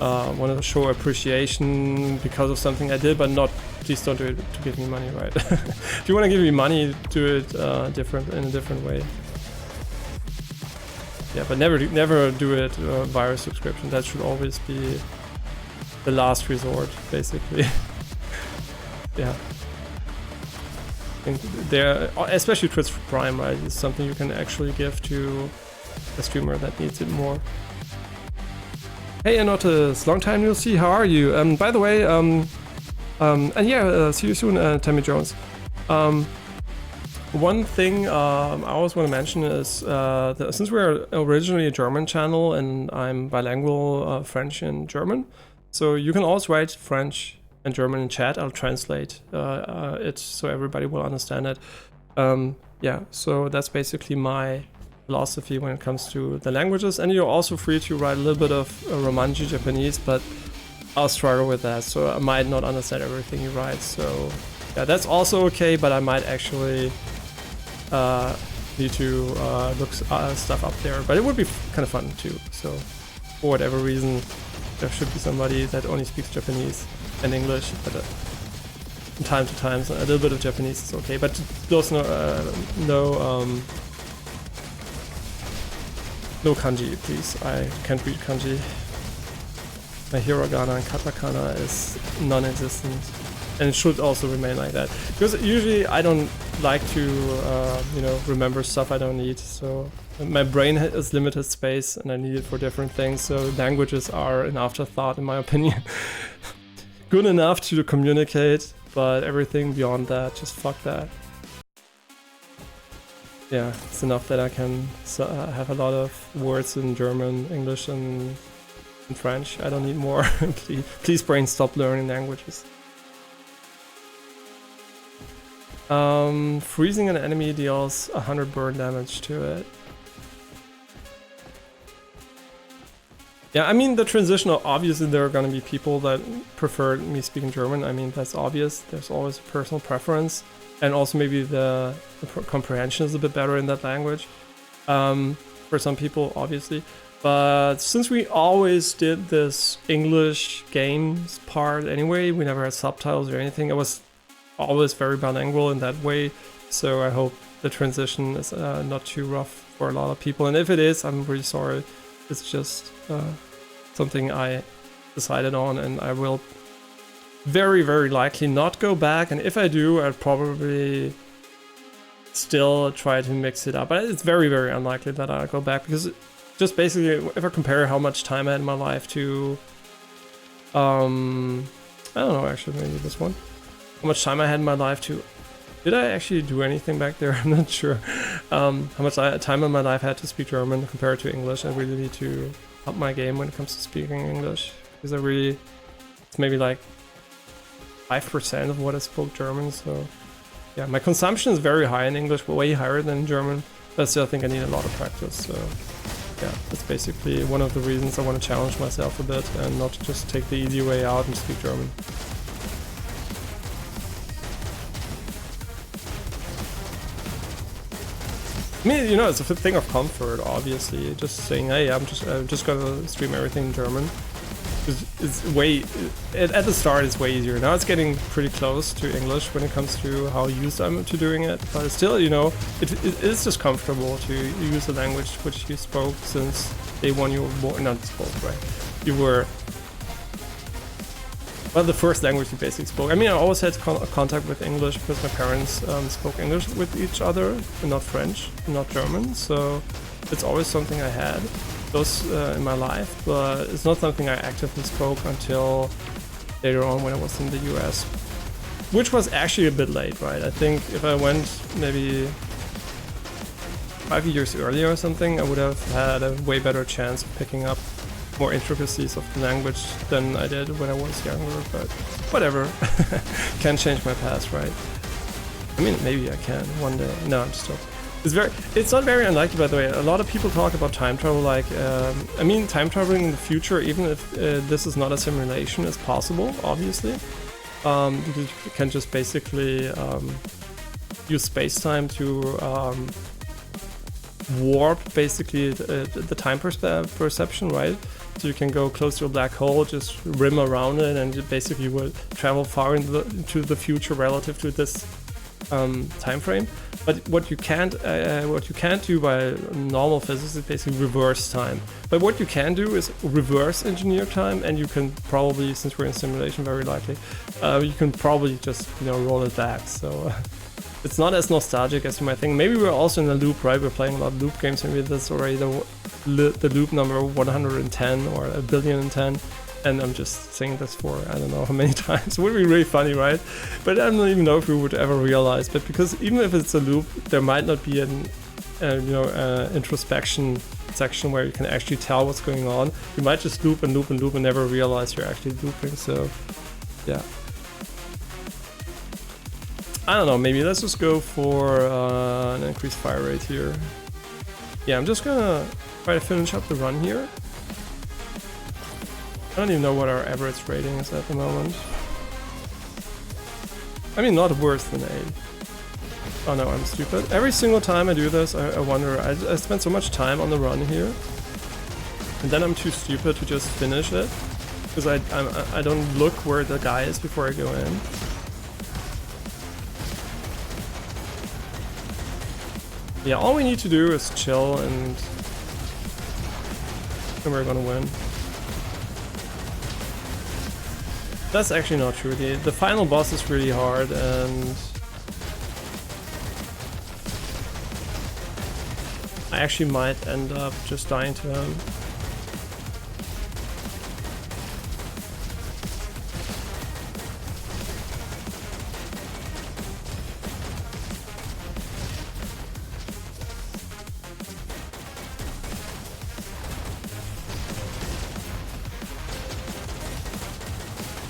want to show appreciation because of something I did, but not, please don't do it to give me money, right? If you want to give me money, do it in a different way. Yeah, but never do it via subscription. That should always be the last resort, basically. Yeah. I think there, especially Twitch Prime, right, is something you can actually give to a streamer that needs it more. Hey, Anotis, long time no see. How are you? By the way, and yeah, see you soon, Tammy Jones. One thing I always want to mention is that since we're originally a German channel and I'm bilingual, French and German, so you can also write French and German in chat. I'll translate it so everybody will understand it. Yeah, so that's basically my philosophy when it comes to the languages, and you're also free to write a little bit of Romanji Japanese, but I'll struggle with that, so I might not understand everything you write, so yeah, that's also okay, but I might actually need to look stuff up there, but it would be kind of fun too, so for whatever reason there should be somebody that only speaks Japanese and English, but from time to time so a little bit of Japanese is okay, but those no kanji, please. I can't read kanji. My hiragana and katakana is non-existent, and it should also remain like that. Because usually I don't like to, you know, remember stuff I don't need. So my brain has limited space and I need it for different things. So languages are an afterthought in my opinion. Good enough to communicate, but everything beyond that, just fuck that. Yeah, it's enough that I can have a lot of words in German, English, and French. I don't need more. Please brain, stop learning languages. Freezing an enemy deals 100 burn damage to it. Yeah, I mean the transitional, obviously there are gonna be people that prefer me speaking German. I mean, that's obvious. There's always a personal preference. And also maybe the comprehension is a bit better in that language. For some people, obviously. But since we always did this English games part anyway, we never had subtitles or anything. It was always very bilingual in that way. So I hope the transition is not too rough for a lot of people. And if it is, I'm really sorry. It's just something I decided on, and I will very, very likely not go back. And if I do, I'd probably still try to mix it up. But it's very, very unlikely that I'll go back, because just basically, if I compare how much time I had in my life to, I don't know, actually, maybe this one. How much time I had in my life to, did I actually do anything back there? I'm not sure. How much time in my life I had to speak German compared to English. I really need to up my game when it comes to speaking English, because it's maybe like 5% of what I spoke German. So yeah, my consumption is very high in English, way higher than in German, but I still think I need a lot of practice. So yeah, that's basically one of the reasons I want to challenge myself a bit and not just take the easy way out and speak German. I mean, you know, it's a thing of comfort, obviously. Just saying, hey, I'm just gonna stream everything in German. It's way, at the start it's way easier. Now it's getting pretty close to English when it comes to how used I'm to doing it. But still, you know, it is just comfortable to use the language which you spoke since day one you were born. Not spoke, right? You were, well, the first language you basically spoke. I mean, I always had contact with English because my parents spoke English with each other, and not French, not German. So it's always something I had. Those in my life, but it's not something I actively spoke until later on when I was in the US, which was actually a bit late, right? I think if I went maybe 5 years earlier or something, I would have had a way better chance of picking up more intricacies of the language than I did when I was younger, but whatever. Can't change my past, right? I mean, maybe I can one day. No, I'm just joking. It's not very unlikely, by the way. A lot of people talk about time travel, like, I mean, time traveling in the future, even if this is not a simulation, is possible, obviously. You can just basically use space-time to warp, basically, the time perception, right? So you can go close to a black hole, just rim around it, and you basically will travel far into the future relative to this time frame. But what you can't do by normal physics is basically reverse time. But what you can do is reverse engineer time, and you can probably, since we're in simulation, very likely, you can probably just, you know, roll it back. So it's not as nostalgic as you might think. Maybe we're also in a loop, right? We're playing a lot of loop games, and that's already the loop number 110 or 1,010,000,010. And I'm just saying this for I don't know how many times. It would be really funny, right? But I don't even know if we would ever realize. But because even if it's a loop, there might not be an introspection section where you can actually tell what's going on. You might just loop and loop and loop and never realize you're actually looping. So yeah, I don't know. Maybe let's just go for an increased fire rate here. Yeah, I'm just gonna try to finish up the run here. I don't even know what our average rating is at the moment. I mean, not worse than 8. Oh no, I'm stupid. Every single time I do this, I wonder, I spend so much time on the run here, and then I'm too stupid to just finish it, because I don't look where the guy is before I go in. Yeah, all we need to do is chill, and we're gonna win. That's actually not true. The final boss is really hard, and I actually might end up just dying to him.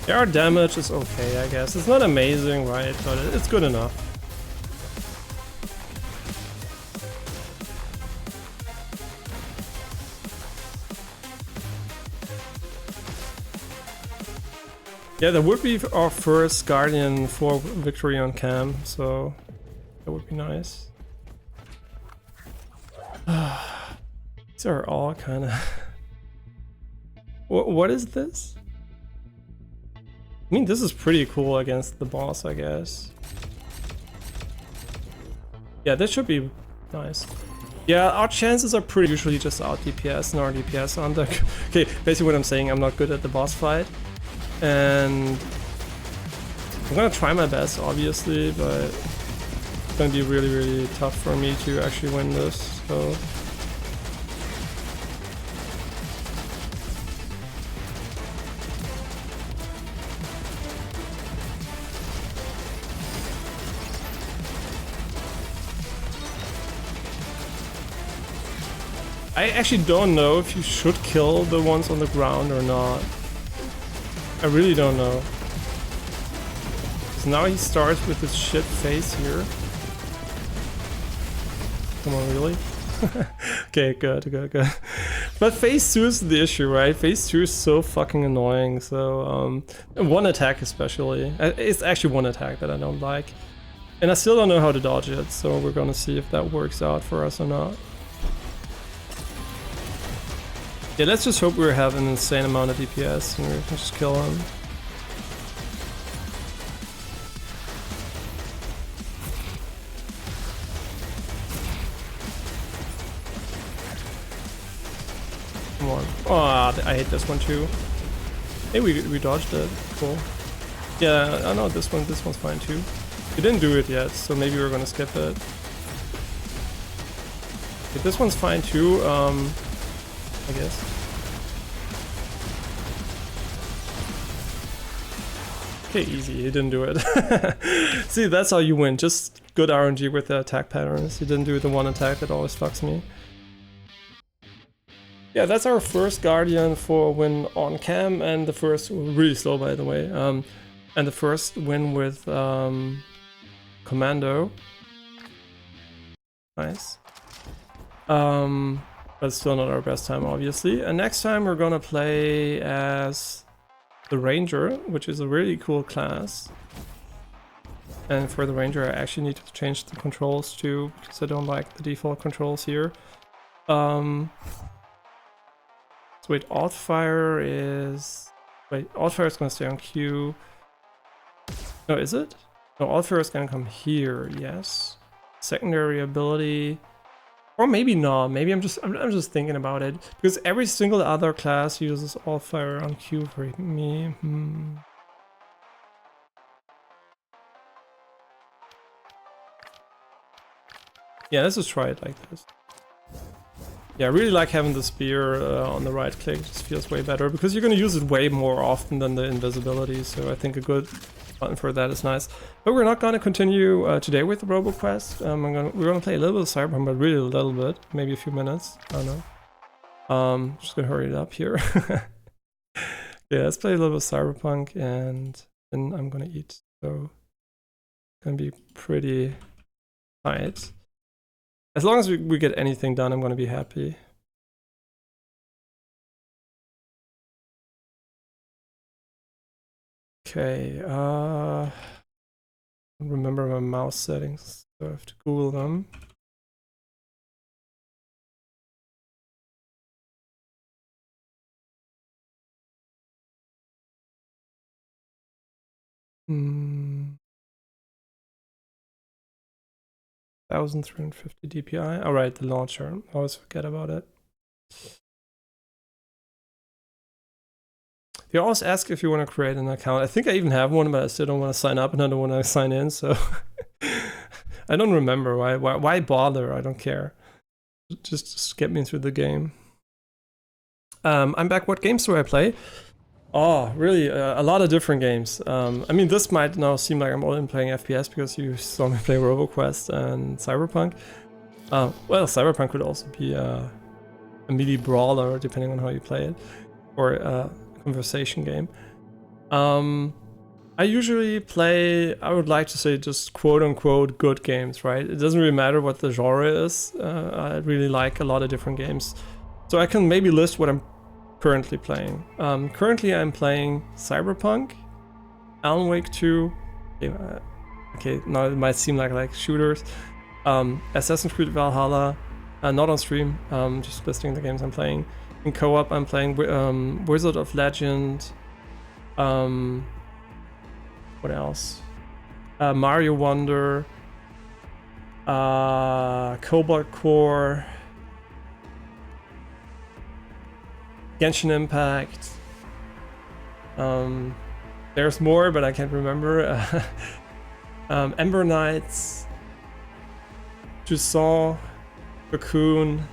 Yeah, our damage is okay, I guess. It's not amazing, right? But it's good enough. Yeah, that would be our first Guardian for victory on cam, so that would be nice. These are all kind of... What is this? I mean, this is pretty cool against the boss, I guess. Yeah, this should be nice. Yeah, our chances are pretty usually just out DPS and our DPS on the... Okay, basically what I'm saying, I'm not good at the boss fight. And I'm gonna try my best, obviously, but it's gonna be really, really tough for me to actually win this, so... I actually don't know if you should kill the ones on the ground or not. I really don't know. Because now he starts with this shit face here. Come on, really? Okay, good. But phase 2 is the issue, right? Phase 2 is so fucking annoying, so... one attack especially. It's actually one attack that I don't like. And I still don't know how to dodge it, so we're gonna see if that works out for us or not. Yeah, let's just hope we have an insane amount of DPS and we can just kill him. Come on. Oh, I hate this one too. Hey, we dodged it. Cool. Yeah, I know this one's fine too. We didn't do it yet, so maybe we're gonna skip it. Okay, this one's fine too. I guess. Okay, easy, he didn't do it. See, that's how you win, just good RNG with the attack patterns. He didn't do the one attack that always fucks me. Yeah, that's our first Guardian for a win on cam, and the first, really slow by the way, and the first win with Commando. Nice. But still not our best time, obviously. And next time we're gonna play as the Ranger, which is a really cool class. And for the Ranger, I actually need to change the controls too, because I don't like the default controls here. So wait, alt fire is... Wait, alt fire is gonna stay on Q. No, is it? No, alt fire is gonna come here, yes. Secondary ability... Or maybe not, maybe I'm just thinking about it. Because every single other class uses all fire on Q for me. Yeah, let's just try it like this. Yeah, I really like having the spear on the right click, it just feels way better. Because you're gonna use it way more often than the invisibility, so I think a good button for that is nice. But we're not gonna continue today with the Roboquest. We're gonna play a little bit of Cyberpunk, but really a little bit, maybe a few minutes. I don't know. Just gonna hurry it up here. Yeah, let's play a little bit of Cyberpunk, and then I'm gonna eat. So it's gonna be pretty tight. As long as we get anything done, I'm gonna be happy. Okay, remember my mouse settings, so I have to Google them. Hmm. 1350 DPI. Alright, the launcher. I always forget about it. They always ask if you want to create an account. I think I even have one, but I still don't want to sign up and I don't want to sign in, so I don't remember. Why bother? I don't care. just get me through the game. I'm back. What games do I play? Oh, really, a lot of different games. I mean, this might now seem like I'm only playing FPS because you saw me play Roboquest and Cyberpunk. Well, Cyberpunk could also be a melee brawler, depending on how you play it, or a conversation game. I usually play, I would like to say, just quote-unquote good games, right? It doesn't really matter what the genre is. I really like a lot of different games. So I can maybe list what I'm currently playing. Currently I'm playing Cyberpunk, Alan Wake 2, okay, now it might seem like shooters, Assassin's Creed Valhalla, not on stream, just listing the games I'm playing. In co-op I'm playing Wizard of Legend, what else? Mario Wonder, Cobalt Core, Genshin Impact. There's more, but I can't remember. Ember Knights, Jusant, Cocoon,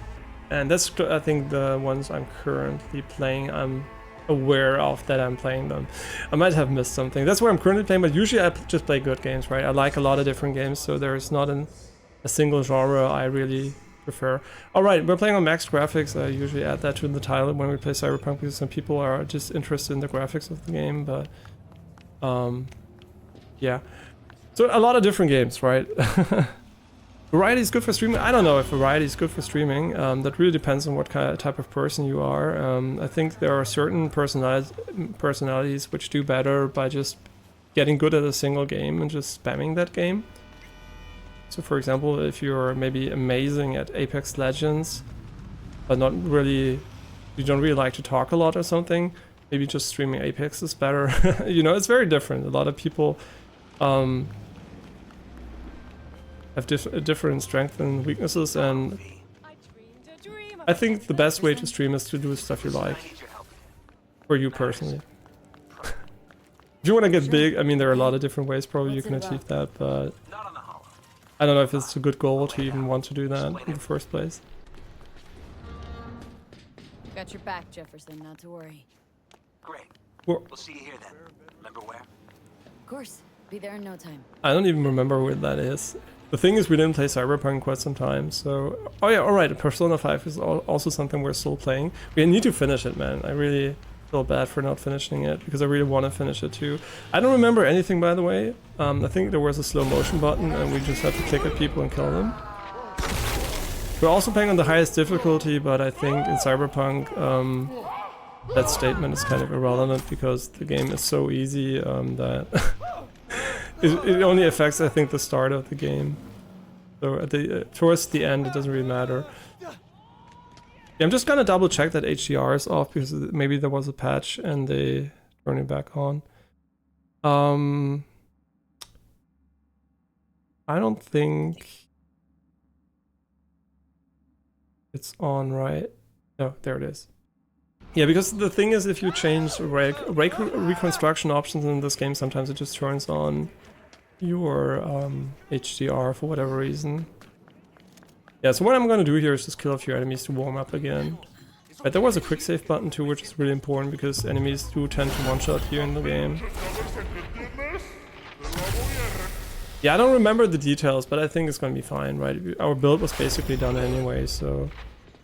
and that's, I think, the ones I'm currently playing. I'm aware of that I'm playing them. I might have missed something. That's what I'm currently playing, but usually I just play good games, right? I like a lot of different games, so there's not a single genre I really prefer. Alright, we're playing on max graphics. I usually add that to the title when we play Cyberpunk because some people are just interested in the graphics of the game, but yeah. So a lot of different games, right? Variety is good for streaming. I don't know if variety is good for streaming. That really depends on what type of person you are. I think there are certain personalities which do better by just getting good at a single game and just spamming that game. So for example, if you're maybe amazing at Apex Legends, but not really, you don't really like to talk a lot or something, maybe just streaming Apex is better. You know, it's very different. A lot of people have different strengths and weaknesses, and I think the best way to stream is to do stuff you like, for you personally. If you want to get big, I mean, there are a lot of different ways probably you can achieve that, but I don't know if it's a good goal to even want to do that in the first place. Got your back, Jefferson, not to worry. Great. We'll see you here then. Remember where? Of course. Be there in no time. I don't even remember where that is. The thing is, we didn't play Cyberpunk in quite some time, so... Oh yeah, alright, Persona 5 is also something we're still playing. We need to finish it, man. I really feel bad for not finishing it, because I really want to finish it too. I don't remember anything, by the way. I think there was a slow motion button, and we just had to click at people and kill them. We're also playing on the highest difficulty, but I think in Cyberpunk, that statement is kind of irrelevant, because the game is so easy that... It only affects, I think, the start of the game. So at towards the end, it doesn't really matter. Yeah, I'm just gonna double check that HDR is off because maybe there was a patch and they turned it back on. I don't think it's on, right? No, there it is. Yeah, because the thing is, if you change reconstruction options in this game, sometimes it just turns on your HDR for whatever reason. Yeah, so what I'm gonna do here is just kill a few enemies to warm up again. But there was a quick save button too, which is really important because enemies do tend to one-shot here in the game. Yeah, I don't remember the details, but I think it's gonna be fine, right? Our build was basically done anyway, so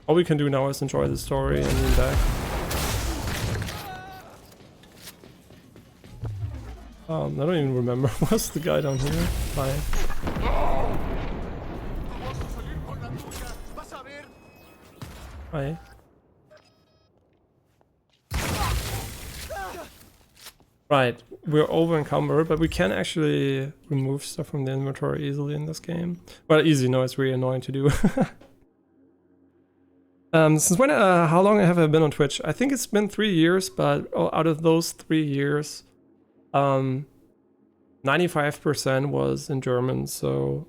all we can do now is enjoy the story and lean back. I don't even remember. What's the guy down here? Hi. Hi. Right, we're over encumbered, but we can actually remove stuff from the inventory easily in this game. Well, easy, no, it's really annoying to do. Since when, how long have I been on Twitch? I think it's been 3 years, but out of those 3 years, 95% was in German, so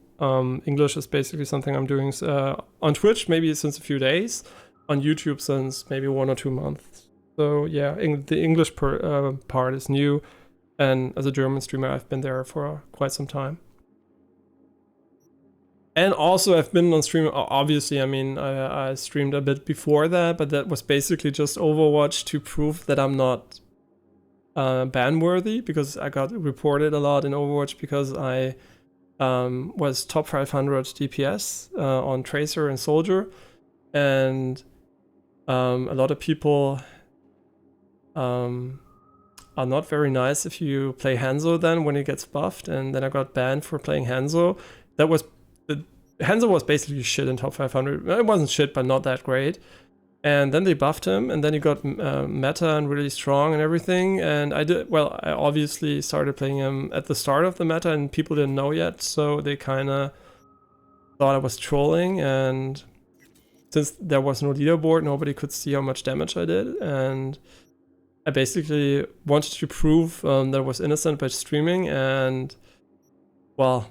English is basically something I'm doing on Twitch maybe since a few days, on YouTube since maybe 1 or 2 months. So yeah, the English part is new, and as a German streamer I've been there for quite some time. And also I've been on stream, obviously, I mean, I streamed a bit before that, but that was basically just Overwatch to prove that I'm not ban worthy, because I got reported a lot in Overwatch because I was top 500 DPS on Tracer and Soldier, and a lot of people are not very nice if you play Hanzo then when it gets buffed, and then I got banned for playing Hanzo. Hanzo was basically shit in top 500. It wasn't shit, but not that great. And then they buffed him, and then he got meta and really strong and everything. And I obviously started playing him at the start of the meta, and people didn't know yet, so they kind of thought I was trolling. And since there was no leaderboard, nobody could see how much damage I did. And I basically wanted to prove that I was innocent by streaming, and well,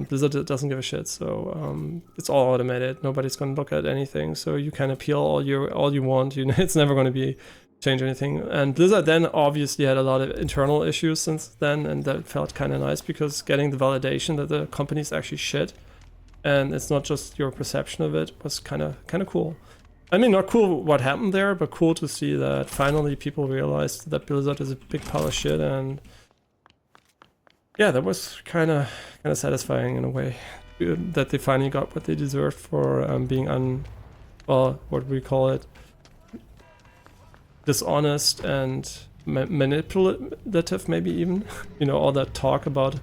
Blizzard doesn't give a shit, so it's all automated. Nobody's gonna look at anything, so you can appeal all you want. It's never gonna be change anything. And Blizzard then obviously had a lot of internal issues since then, and that felt kind of nice, because getting the validation that the company's actually shit, and it's not just your perception of it, was kind of cool. I mean, not cool what happened there, but cool to see that finally people realized that Blizzard is a big pile of shit. And yeah, that was kind of satisfying in a way, that they finally got what they deserved for being what do we call it, dishonest and manipulative, maybe even. All that talk about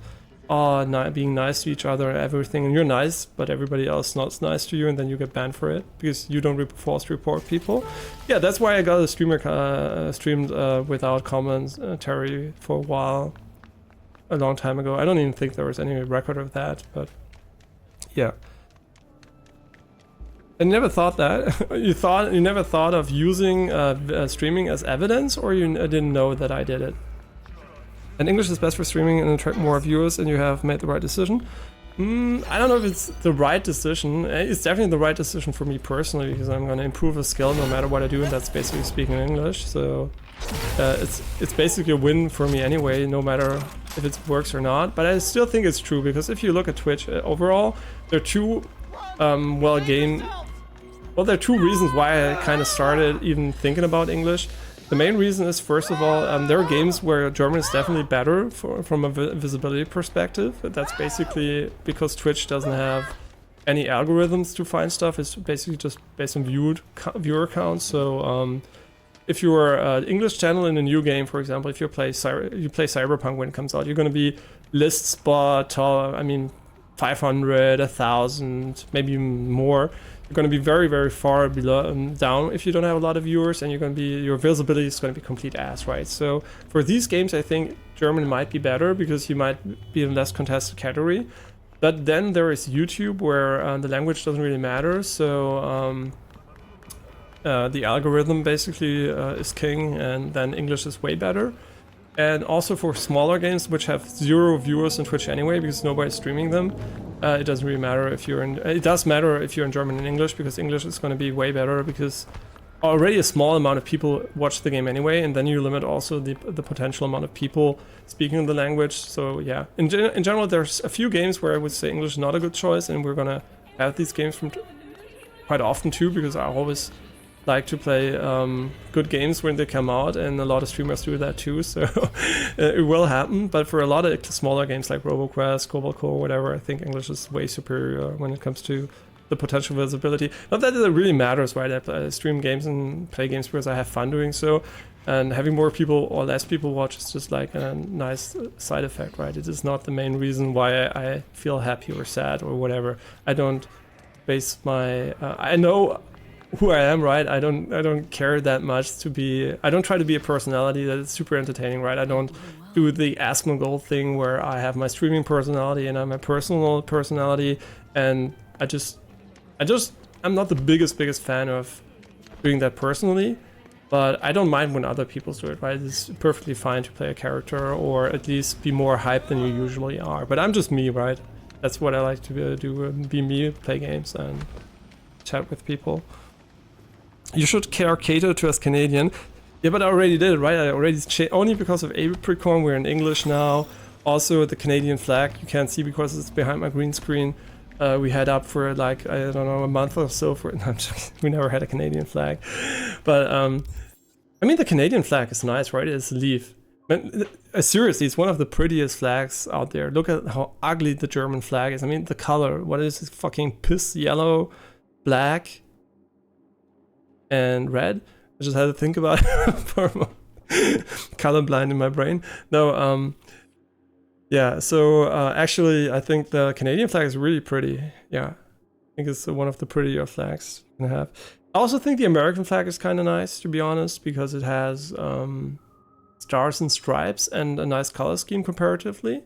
being nice to each other and everything, and you're nice, but everybody else not nice to you, and then you get banned for it because you don't false report people. Yeah, that's why I got a streamer streamed without commentary for a while. A long time ago. I don't even think there was any record of that, but yeah. I never thought that. You never thought of using streaming as evidence, or you didn't know that I did it? And English is best for streaming and attract more viewers, and you have made the right decision. I don't know if it's the right decision. It's definitely the right decision for me personally, because I'm gonna improve a skill no matter what I do, and that's basically speaking English. So it's basically a win for me anyway, no matter if it works or not. But I still think it's true, because if you look at Twitch overall, there are two there are two reasons why I kind of started even thinking about English. The main reason is, first of all, there are games where German is definitely better from a visibility perspective. That's basically because Twitch doesn't have any algorithms to find stuff. It's basically just based on viewer count. So if you're an English channel in a new game, for example, if you play Cyberpunk when it comes out, you're going to be list spot, 500, 1,000, maybe more. You're going to be very, very far below down if you don't have a lot of viewers, and your visibility is going to be complete ass, right? So for these games, I think German might be better, because you might be in less contested category. But then there is YouTube, where the language doesn't really matter. So the algorithm basically is king, and then English is way better. And also for smaller games which have 0 viewers on Twitch anyway, because nobody's streaming them, it doesn't really matter if you're in. It does matter if you're in German and English, because English is going to be way better, because already a small amount of people watch the game anyway, and then you limit also the potential amount of people speaking the language. So yeah, in general, there's a few games where I would say English is not a good choice, and we're gonna have these games from quite often too, because I always like to play good games when they come out, and a lot of streamers do that too, so it will happen. But for a lot of smaller games like Roboquest, Cobalt, whatever, I think English is way superior when it comes to the potential visibility. Not that it really matters, right? I stream games and play games because I have fun doing so, and having more people or less people watch is just like a nice side effect, right? It is not the main reason why I feel happy or sad or whatever. I don't base my I know who I am, right? I don't care that much to be. I don't try to be a personality that is super entertaining, right? I don't do the Asmongold thing where I have my streaming personality and I'm a personal personality, and I'm not the biggest fan of doing that personally, but I don't mind when other people do it, right? It's perfectly fine to play a character, or at least be more hyped than you usually are. But I'm just me, right? That's what I like to do, be me, play games and chat with people. You should cater to us Canadian. Yeah, but I already did it, right? I already only because of Apricon, we're in English now. Also, the Canadian flag you can't see because it's behind my green screen. we had up for like, I don't know, a month or so for no, I'm joking. We never had a Canadian flag. But I mean, the Canadian flag is nice, right? It's a leaf. Man, seriously, it's one of the prettiest flags out there. Look at how ugly the German flag is. I mean, the color, what is it? Fucking piss yellow, black, and red. I just had to think about it for a moment. Colorblind in my brain. No, yeah, so actually, I think the Canadian flag is really pretty. Yeah, I think it's one of the prettier flags you can have. I also think the American flag is kind of nice, to be honest, because it has stars and stripes and a nice color scheme comparatively.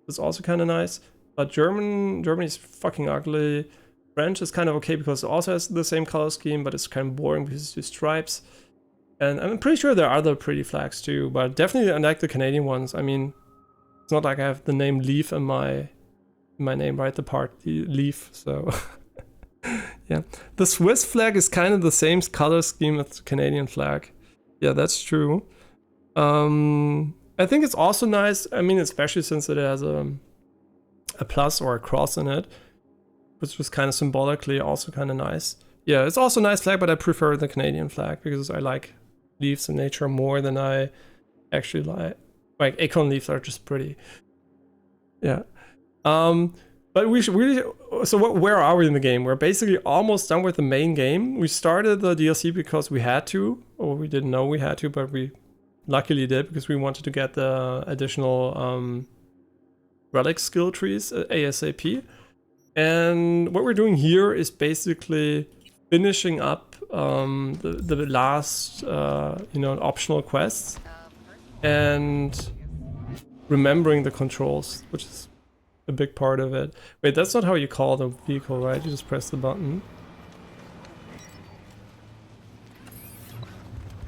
It's also kind of nice. But Germany is fucking ugly. French is kind of okay because it also has the same color scheme, but it's kind of boring because it's just stripes. And I'm pretty sure there are other pretty flags too, but definitely I like the Canadian ones. I mean, it's not like I have the name Leaf in my name, right? The part the Leaf, so yeah. The Swiss flag is kind of the same color scheme as the Canadian flag. Yeah, that's true. I think it's also nice. I mean, especially since it has a plus or a cross in it, which was kind of symbolically also kind of nice. Yeah, it's also a nice flag, but I prefer the Canadian flag because I like leaves in nature more than I actually like acorn leaves are just pretty. Yeah. But we should really. So where are we in the game? We're basically almost done with the main game. We started the DLC because we had to, or we didn't know we had to, but we luckily did because we wanted to get the additional relic skill trees ASAP. And what we're doing here is basically finishing up the last optional quests and remembering the controls, which is a big part of it. Wait, that's not how you call the vehicle, right? You just press the button.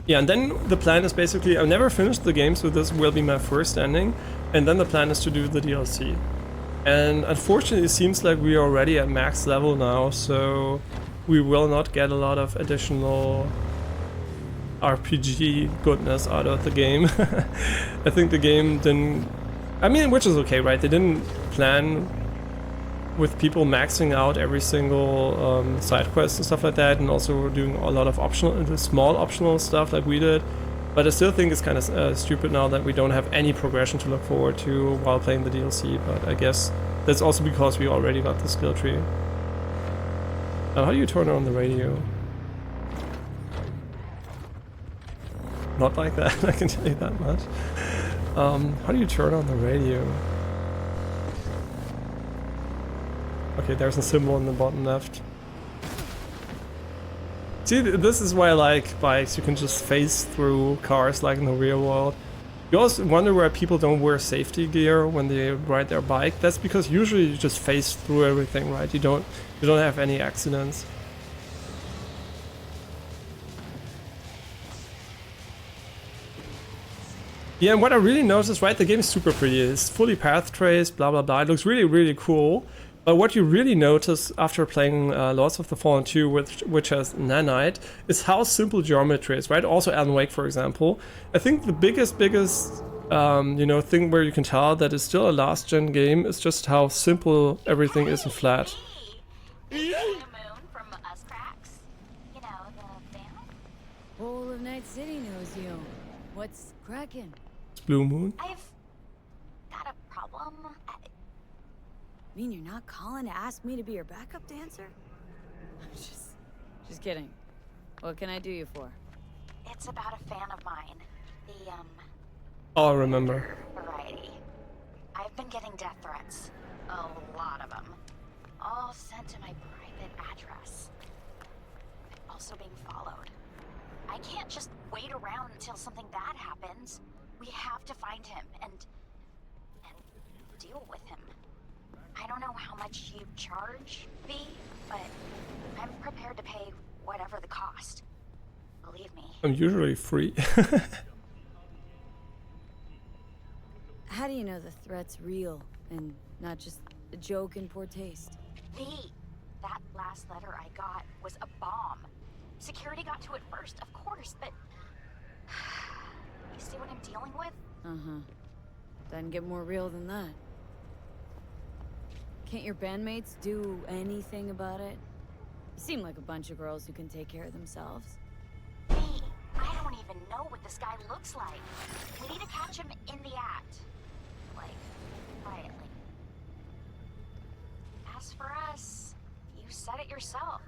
Yeah, and then the plan is basically, I've never finished the game, so this will be my first ending, and then the plan is to do the DLC. And unfortunately, it seems like we are already at max level now, so we will not get a lot of additional RPG goodness out of the game. I think the game didn't... I mean, which is okay, right? They didn't plan with people maxing out every single side quest and stuff like that, and also doing a lot of optional, small optional stuff like we did. But I still think it's kind of stupid now that we don't have any progression to look forward to while playing the DLC. But I guess that's also because we already got the skill tree. How do you turn on the radio? Not like that, I can tell you that much. How do you turn on the radio? Okay, there's a symbol in the bottom left. See, this is why I like bikes. You can just phase through cars like in the real world. You also wonder why people don't wear safety gear when they ride their bike. That's because usually you just phase through everything, right? You don't have any accidents. Yeah, and what I really noticed, right, the game is super pretty. It's fully path traced, blah blah blah. It looks really, really cool. But what you really notice after playing Lords of the Fallen 2, which has Nanite, is how simple geometry is, right? Also Alan Wake, for example. I think the biggest thing where you can tell that it's still a last-gen game is just how simple everything is and flat. Whole of Night City knows you. What's cracking? It's Blue Moon. I've got a problem. Mean you're not calling to ask me to be your backup dancer? Just kidding. What can I do you for? It's about a fan of mine. The, Oh, I remember. variety. I've been getting death threats. A lot of them. All sent to my private address. I'm also being followed. I can't just wait around until something bad happens. We have to find him and deal with him. I don't know how much you charge, V, but I'm prepared to pay whatever the cost. Believe me. I'm usually free. How do you know the threat's real and not just a joke in poor taste? V, that last letter I got was a bomb. Security got to it first, of course, but... You see what I'm dealing with? Uh-huh. Doesn't get more real than that. Can't your bandmates do anything about it? You seem like a bunch of girls who can take care of themselves. Hey, I don't even know what this guy looks like. We need to catch him in the act. Like, quietly. As for us, you said it yourself.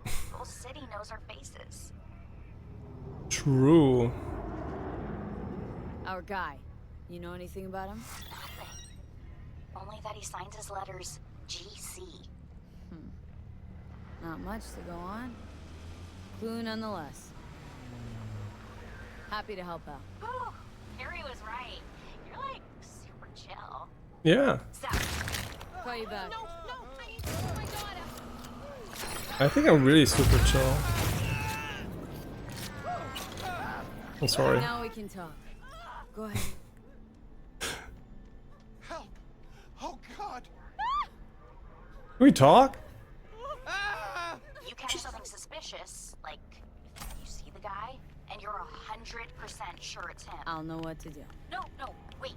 The whole city knows our faces. True. Our guy. You know anything about him? Nothing. Only that he signs his letters GC. Not much to go on. Clue nonetheless. Happy to help out. Whew, Harry was right. You're like super chill. Yeah. Stop. Call you back. No, I need to see my daughter. I think I'm really super chill. I'm sorry. Now we can talk. Go ahead. Help! Oh God! Can we talk? You catch something suspicious, like you see the guy, and you're 100% sure it's him. I'll know what to do. No, wait.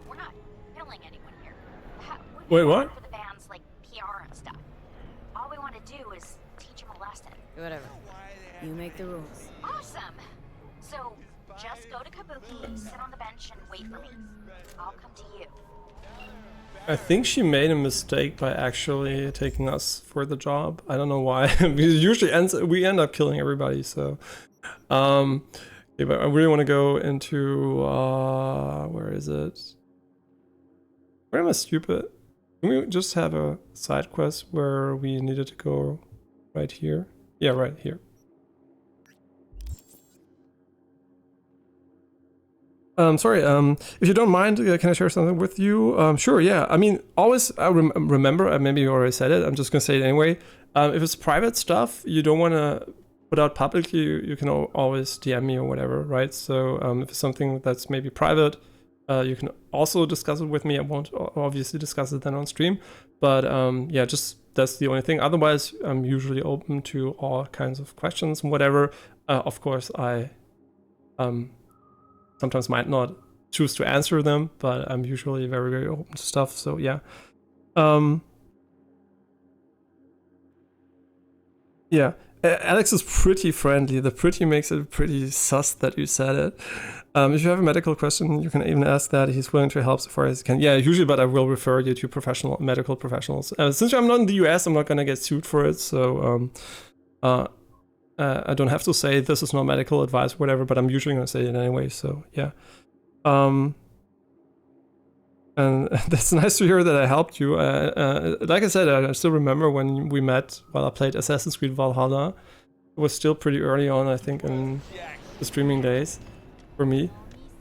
We're not killing anyone here. Wait, what? For the band's like PR and stuff. All we want to do is teach him a lesson. Whatever. You make the rules. Awesome. So just go to Kabuki, sit on the bench, and wait for me. I'll come to you. I think she made a mistake by actually taking us for the job. I don't know why. we end up killing everybody. So, okay, but I really want to go into where is it? Where am I stupid? Can we just have a side quest where we needed to go right here? Yeah, right here. Sorry, if you don't mind, can I share something with you? Sure, yeah. I mean, always, I remember, maybe you already said it, I'm just gonna say it anyway. If it's private stuff you don't want to put out publicly, you can always DM me or whatever, right? So if it's something that's maybe private, you can also discuss it with me. I won't obviously discuss it then on stream, but yeah, just that's the only thing. Otherwise, I'm usually open to all kinds of questions and whatever. Of course, I sometimes might not choose to answer them, but I'm usually very, very open to stuff. So yeah. Yeah, Alex is pretty friendly. The pretty makes it pretty sus that you said it. If you have a medical question, you can even ask that. He's willing to help so far as he can. Yeah, usually, but I will refer you to medical professionals. Since I'm not in the US, I'm not going to get sued for it. So I don't have to say this is not medical advice or whatever, but I'm usually going to say it anyway. So yeah. And that's nice to hear that I helped you. Like I said, I still remember when we met while I played Assassin's Creed Valhalla. It was still pretty early on, I think, in the streaming days for me.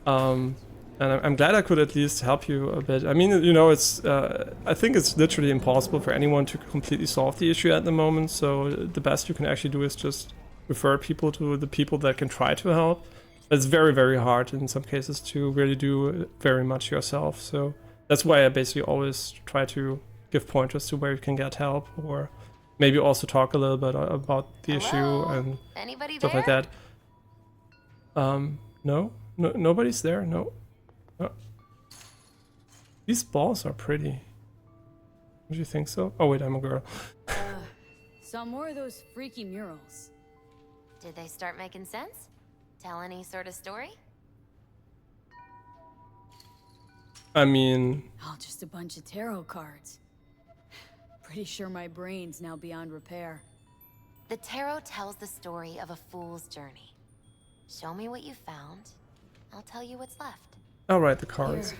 And I'm glad I could at least help you a bit. I mean, you know, it's I think it's literally impossible for anyone to completely solve the issue at the moment. So the best you can actually do is just refer people to the people that can try to help. It's very, very hard in some cases to really do very much yourself. So that's why I basically always try to give pointers to where you can get help, or maybe also talk a little bit about the issue and stuff like that. No, nobody's there. No. Oh. These balls are pretty. Don't you think so? Oh wait, I'm a girl. Saw more of those freaky murals. Did they start making sense? Tell any sort of story? I mean... Oh, just a bunch of tarot cards. Pretty sure my brain's now beyond repair. The tarot tells the story of a fool's journey. Show me what you found. I'll tell you what's left. I'll write the cards.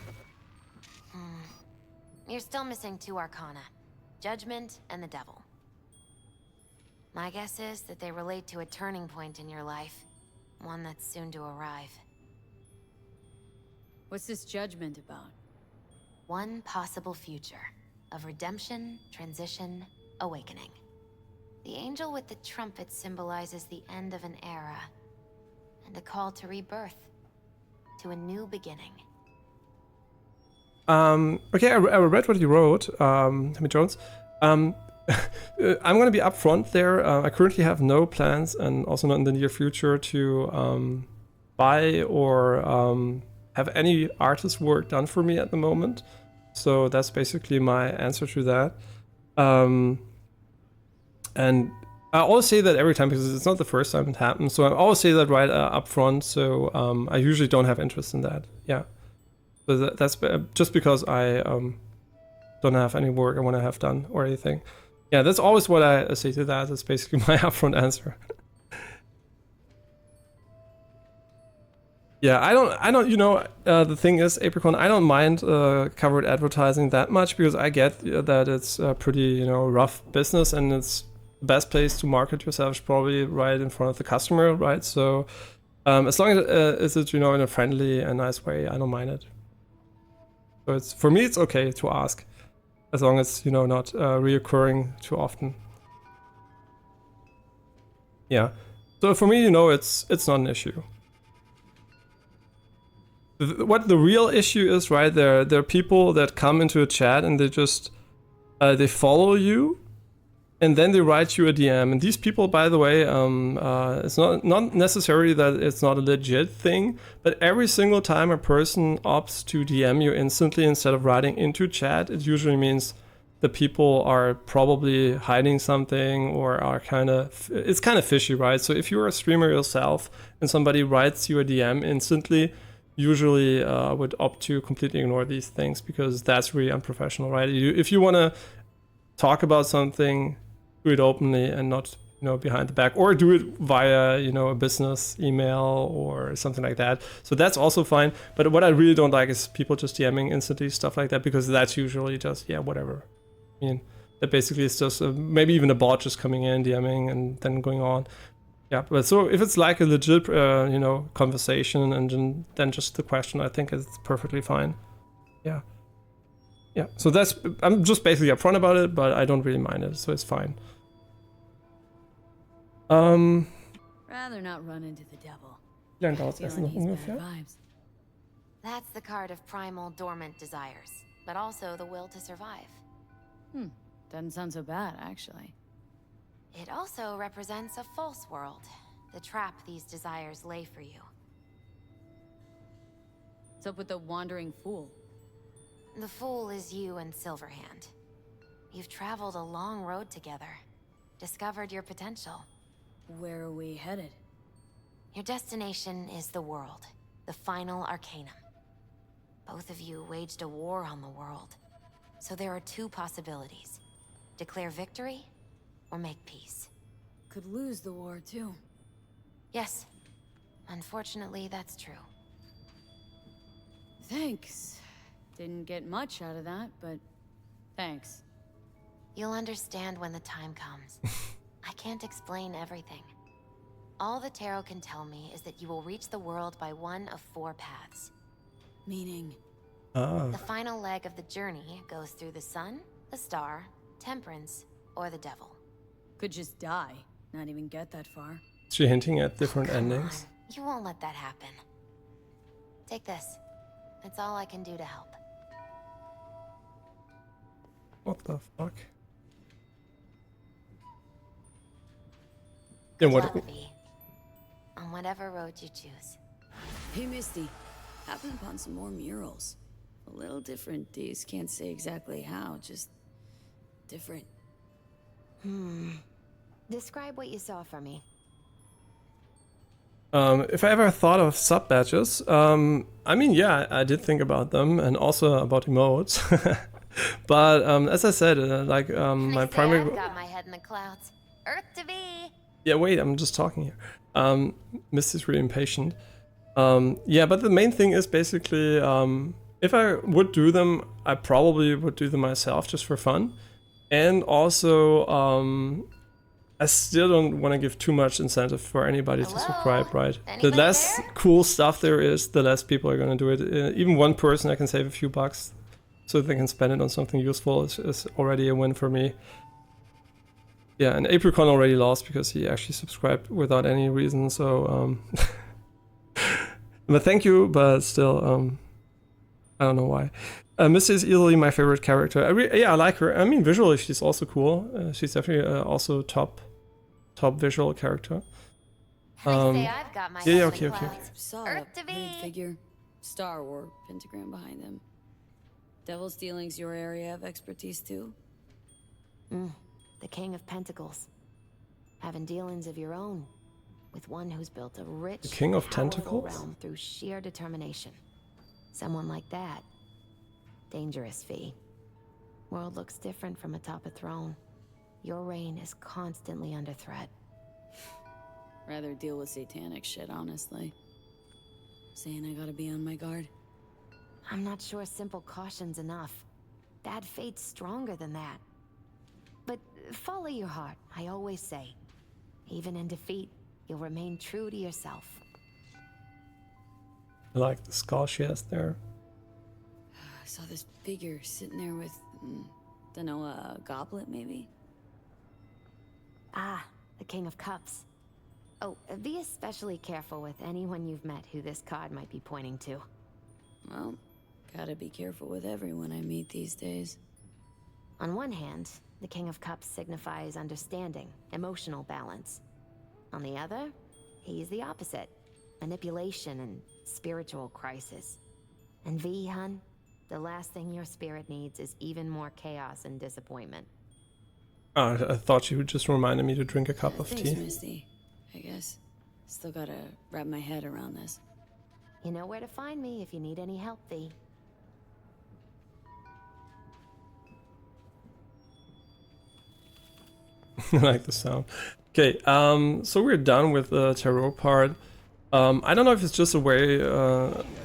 Here. You're still missing 2 arcana. Judgment and the devil. My guess is that they relate to a turning point in your life. One that's soon to arrive. What's this judgment about? One possible future of redemption, transition, awakening. The angel with the trumpet symbolizes the end of an era and a call to rebirth, to a new beginning. Okay, I read what you wrote, Tammy Jones. I'm gonna be upfront there. I currently have no plans, and also not in the near future, to buy or have any artist work done for me at the moment. So that's basically my answer to that. And I always say that every time because it's not the first time it happens. So I always say that right up front. So I usually don't have interest in that. Yeah. So that's just because I don't have any work I want to have done or anything. Yeah, that's always what I say to that. That's basically my upfront answer. Yeah, I don't, the thing is, Apricon, I don't mind covered advertising that much because I get that it's a pretty, rough business and it's the best place to market yourself is probably right in front of the customer, right? So as long as it's, in a friendly and nice way, I don't mind it. So for me, it's okay to ask as long as, not reoccurring too often. Yeah. So for me, it's not an issue. What the real issue is, right? There are people that come into a chat and they just they follow you, and then they write you a DM. And these people, by the way, it's not necessarily that it's not a legit thing, but every single time a person opts to DM you instantly instead of writing into chat, it usually means the people are probably hiding something or are it's kind of fishy, right? So if you're a streamer yourself and somebody writes you a DM instantly, usually would opt to completely ignore these things because that's really unprofessional, right? If you want to talk about something, do it openly and not behind the back, or do it via a business email or something like that. So that's also fine. But what I really don't like is people just DMing instantly, stuff like that, because that's usually just whatever. I mean, that basically is just maybe even a bot just coming in, DMing, and then going on. Yeah, but so if it's like a legit, conversation and then just the question, I think it's perfectly fine. Yeah. Yeah, so I'm just basically upfront about it, but I don't really mind it, so it's fine. Rather not run into the devil. Feeling he's bad vibes. That's the card of primal dormant desires, but also the will to survive. Doesn't sound so bad, actually. It also represents a false world, the trap these desires lay for you. What's up with the wandering fool? The fool is you and Silverhand. You've traveled a long road together, discovered your potential. Where are we headed? Your destination is the world, the final arcanum. Both of you waged a war on the world, so there are two possibilities. Declare victory, or make peace. Could lose the war, too. Yes. Unfortunately, that's true. Thanks. Didn't get much out of that, but thanks. You'll understand when the time comes. I can't explain everything. All the tarot can tell me is that you will reach the world by one of 4 paths. Meaning? The final leg of the journey goes through the sun, the star, temperance, or the devil. Could just die, not even get that far. Is she hinting at different Come endings? on. You won't let that happen. Take this. It's all I can do to help. What the fuck? Good Yeah, what? luck, V. On whatever road you choose. Hey, Misty. Happened upon some more murals. A little different, D's. Can't say exactly how, just different. Describe what you saw for me. If I ever thought of sub badges, I mean, yeah, I did think about them and also about emotes. But as I said, my primary. I've got my head in the clouds. Earth to be. Yeah, wait, I'm just talking here. Misty's really impatient. Yeah, but the main thing is basically, if I would do them, I probably would do them myself just for fun. And also, I still don't want to give too much incentive for anybody to subscribe, right? Anybody The less there? cool stuff there is, the less people are going to do it. Even one person I can save a few bucks so they can spend it on something useful is already a win for me. Yeah, and Apricon already lost because he actually subscribed without any reason, so but thank you, but still, I don't know why. Misty is easily my favorite character. I like her. I mean, visually she's also cool. She's definitely also top visual character. Say I've got my yeah, head in okay, the okay. clouds. Saw Earth a to painted be. figure, star or pentagram behind them. Devil's Dealing's your area of expertise too? The King of Pentacles. Having dealings of your own with one who's built a rich, The King of powerful Tentacles? realm through sheer determination. Someone like that. Dangerous, V. World looks different from atop a throne. Your reign is constantly under threat. Rather deal with satanic shit, honestly. Saying I gotta be on my guard. I'm not sure simple caution's enough. Bad fate's stronger than that. But follow your heart, I always say. Even in defeat, you'll remain true to yourself. I like the skull she has there. I saw this figure sitting there with, dunno, a goblet maybe? Ah, the King of Cups. Oh, be especially careful with anyone you've met who this card might be pointing to. Well, gotta be careful with everyone I meet these days. On one hand, the King of Cups signifies understanding, emotional balance. On the other, he's the opposite. Manipulation and spiritual crisis. And V, hun, the last thing your spirit needs is even more chaos and disappointment. Oh, I thought you just reminded me to drink a cup of Thanks, tea. Misty. I guess. Still gotta wrap my head around this. You know where to find me if you need any help, V. I like the sound. Okay, so we're done with the tarot part. I don't know if it's just a way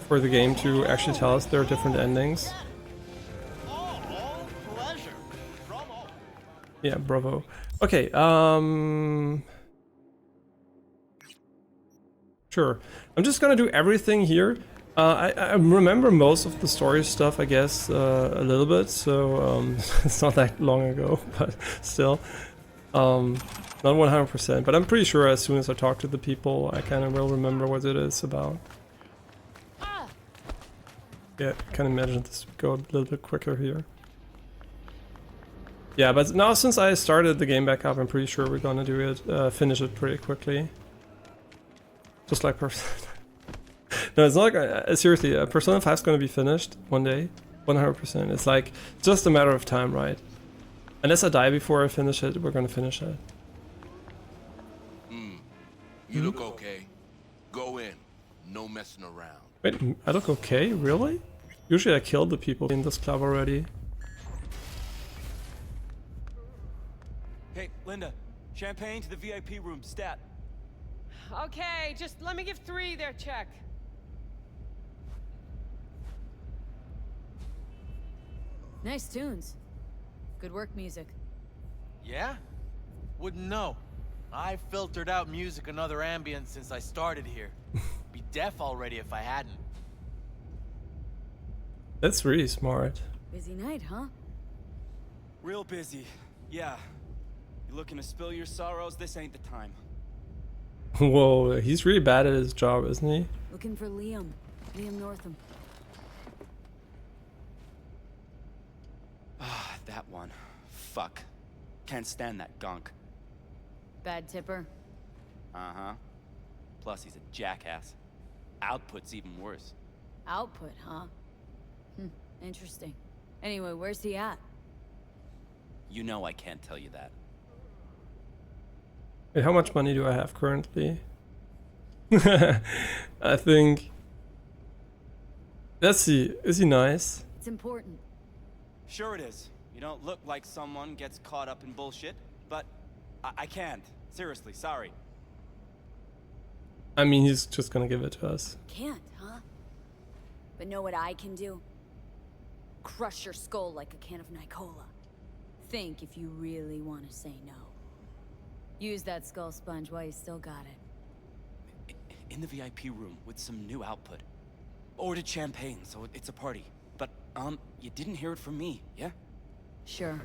for the game to actually tell us there are different endings. Oh, pleasure. Bravo. Yeah, bravo. Okay, sure. I'm just gonna do everything here. I remember most of the story stuff, I guess, a little bit, so it's not that long ago, but still. Not 100%, but I'm pretty sure as soon as I talk to the people, I kind of will remember what it is about. Yeah, I can imagine this would go a little bit quicker here. Yeah, but now since I started the game back up, I'm pretty sure we're gonna do it, finish it pretty quickly. Just like Persona. No, it's not like, seriously, Persona 5 is gonna be finished one day, 100%. It's like, just a matter of time, right? Unless I die before I finish it, we're gonna finish it. You look okay. Go in. No messing around. Wait, I look okay? Really? Usually I killed the people in this club already. Hey, Linda. Champagne to the VIP room, stat. Okay, just let me give 3 their check. Nice tunes. Good work, music. Yeah? Wouldn't know. I've filtered out music and other ambience since I started here. Be deaf already if I hadn't. That's really smart. Busy night, huh? Real busy. Yeah. You looking to spill your sorrows? This ain't the time. Whoa, he's really bad at his job, isn't he? Looking for Liam. Liam Northam. Ah, that one. Fuck. Can't stand that gunk. Bad tipper. Uh-huh. Plus he's a jackass. Output's even worse. Output, huh? Interesting. Anyway, where's he at? You know I can't tell you that. Wait, how much money do I have currently? I think... Let's see, is he nice? It's important. Sure it is. You don't look like someone gets caught up in bullshit, but I can't. Seriously, sorry. I mean, he's just gonna give it to us. Can't, huh? But know what I can do? Crush your skull like a can of Nicola. Think if you really want to say no. Use that skull sponge while you still got it. In the VIP room with some new output. Ordered champagne, so it's a party. But, you didn't hear it from me, yeah? Sure.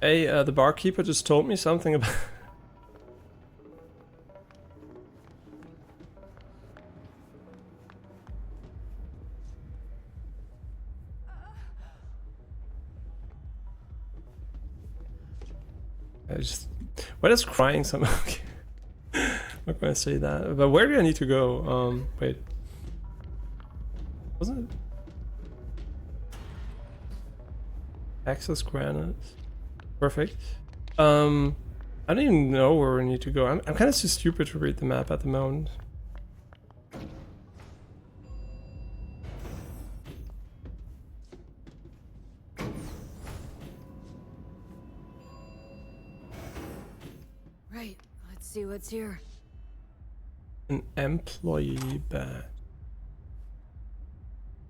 Hey, the barkeeper just told me something about... I just... Why does crying somehow... Okay. I'm not gonna say that. But where do I need to go? Wait. Wasn't it? Access granted. Perfect. I don't even know where we need to go. I'm kind of too stupid to read the map at the moment. Right, let's see what's here. An employee badge.